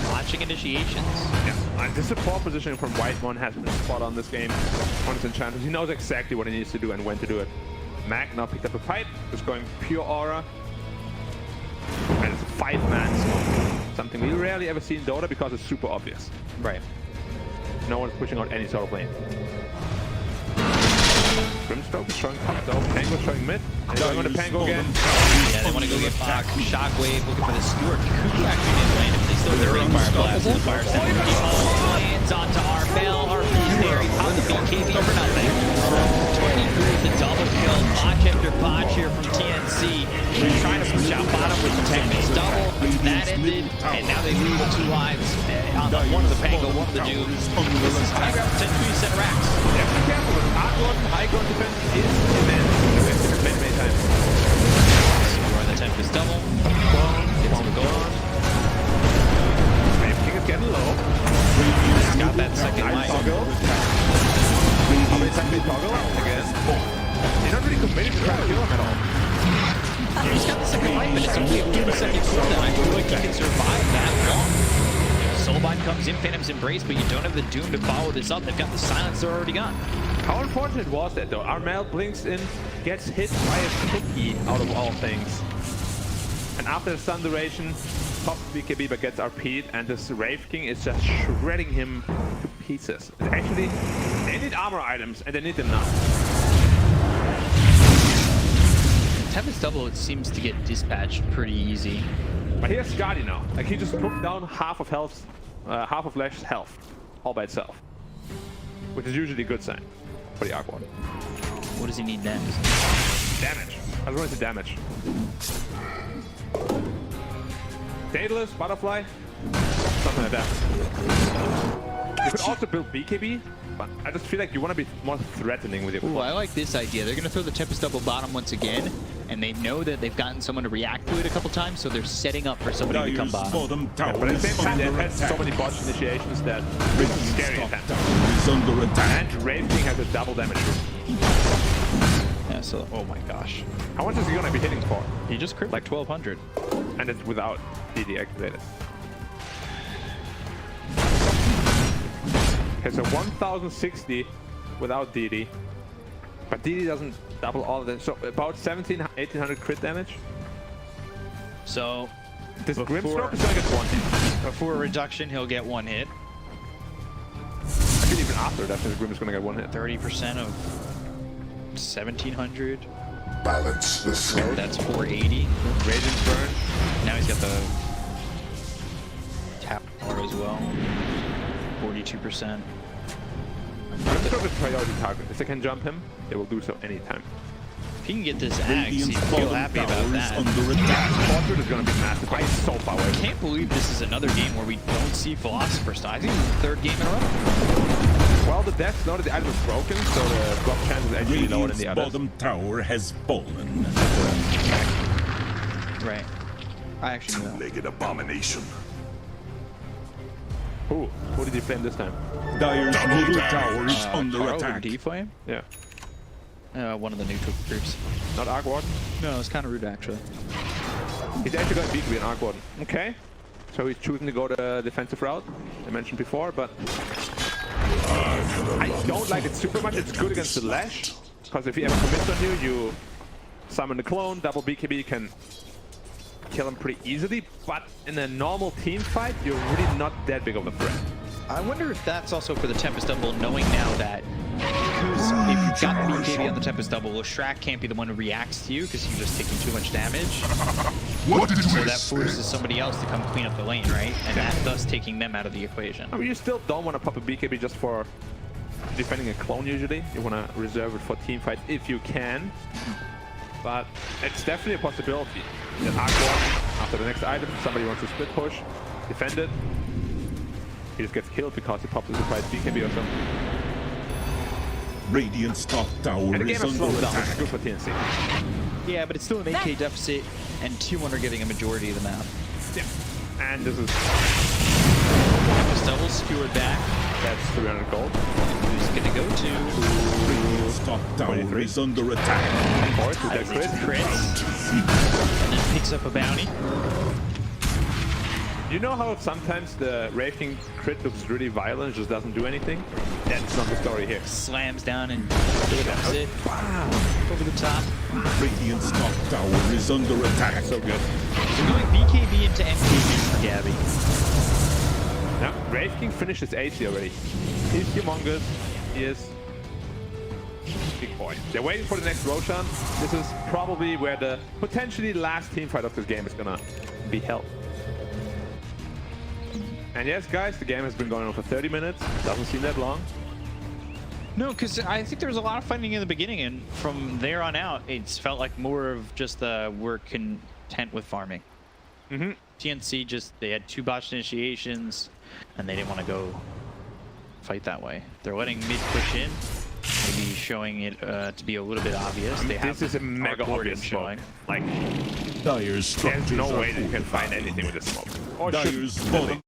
Launching initiations. Yeah, this support positioning from White One has been spot on this game. On his enchantments, he knows exactly what he needs to do and when to do it. Mag now picked up a pipe, just going pure aura. And it's a 5-man smoke. Something we rarely ever see in Dota because it's super obvious. Right. No one's pushing out any sort of lane. Grimstroke is showing top though. Pango showing mid. And going on to Pango again. Yeah, they want to go get Bach. Shockwave looking for the Stewart. Kuku actually didn't land him. They still have their ring fire blast. The fire center. He lands onto Arbel. RP's there. He popped the BKB for nothing. 20 with the double kill. Botch after botch here from TNC. They're trying to push out bottom with the Tempest double. That ended. And now they lose 2 lives on the one of the Pango, one of the Doom. This is high ground potentially to center Axe. Yeah, be careful with high ground defense is immense. We have seen it many times. Score the Tempest double. Gets the goal. Brave King is getting low. Got that second light. Toggle. How many times did toggle? Again. They're not really committed to try to kill him at all. Yeah, he's got the second light, but it's only a 2-second cooldown. I feel like he can survive that long. Soulbind comes in, Phantom's Embrace, but you don't have the Doom to follow this up. They've got the Silencer already gone. How unfortunate was that though? Armel blinks in, gets hit by a cookie out of all things. And after the stun duration, pops BKB but gets RP'd, and this Wraith King is just shredding him to pieces. And actually, they need armor items, and they need them now. Tempest double, it seems to get dispatched pretty easy. But here's Skadi now. Like he just took down half of Lash's health, all by itself. Which is usually a good sign for the Arc Ward. What does he need next? Damage. I was going to damage. Daedalus, Butterfly, something like that. You could also build BKB, but I just feel like you want to be more threatening with your Ooh, I like this idea. They're going to throw the Tempest double bottom once again, and they know that they've gotten someone to react to it a couple times, so they're setting up for somebody to come bottom. Yeah, but at the same time, they've had so many botch initiations that it's scary at times. And Wraith King has a double damage. Yeah, so, oh my gosh. How much is he going to be hitting for? He just crit like 1200. And it's without DD activated. Okay, so 1060 without DD. But DD doesn't double all of that. So about 1800 crit damage. So this Grimstroke is going to get 1 hit. Before a reduction, he'll get 1 hit. I think even after that, the Grim is going to get 1 hit. 30% of 1700. Balance the slope. That's 480. Radiant Burn. Now he's got the tap power as well. 42%. Grimstroke is priority target. If they can jump him, they will do so anytime. If he can get this axe, he'd feel happy about that. Portrait is going to be massive, but he's so far away. I can't believe this is another game where we don't see Philosopher Style. I think it's the 3rd game in a row. Well, the death's noted the item is broken, so the drop chance is actually lower than the others. Bottom tower has fallen. Right. I actually know. Two-legged abomination. Who did he flame this time? Dire's middle tower is under Carl attack. D-Flame? Yeah. One of the neutral groups. Not Arc Warden? No, it's kind of rude actually. He's actually going to beat me an Arc Warden. Okay. So he's choosing to go the defensive route, I mentioned before, but I don't like it super much. It's good against the Lash, because if he ever commits on you, you summon the clone, double BKB can kill him pretty easily, but in a normal team fight, you're really not that big of a threat. I wonder if that's also for the Tempest double, knowing now that if you've got the BKB on the Tempest double, Lashrak can't be the one who reacts to you because you're just taking too much damage. So that forces somebody else to come clean up the lane, right? And that thus taking them out of the equation. I mean, you still don't want to pop a BKB just for defending a clone usually. You want to reserve it for team fight if you can. But it's definitely a possibility. That after the next item, somebody wants to split push, defend it. He just gets killed because he pops a surprise BKB or something. Radiant's top tower and the game is has slowed under down, which attack. is good for TNC. Yeah, but it's still an 8k deficit, and T1 are getting a majority of the map. Yeah. And this is... Tempest double secured back. That's 300 gold. Who's gonna go to... Radiant's top tower is under attack. Of course, with that crits. And then picks up a bounty. You know how sometimes the Wraith King crit looks really violent, just doesn't do anything? That's not the story here. Slams down and that's it. Wow. Over the top. Radiant's top tower is under attack. So good. So going BKB into MKB for Gabby. Now, Wraith King finished his AC already. He's humongous. He is... He point. They're waiting for the next Roshan. This is probably where the potentially last team fight of this game is gonna be held. And yes, guys, the game has been going on for 30 minutes. Doesn't seem that long. No, because I think there was a lot of fighting in the beginning, and from there on out, it's felt like more of just we're content with farming. TNC they had 2 botched initiations, and they didn't want to go fight that way. They're letting mid push in, maybe showing it to be a little bit obvious. This is a mega obvious smoke. Like, Dire's structures there's no are way that you can fortified. find anything with this smoke. Or Dire's bottom.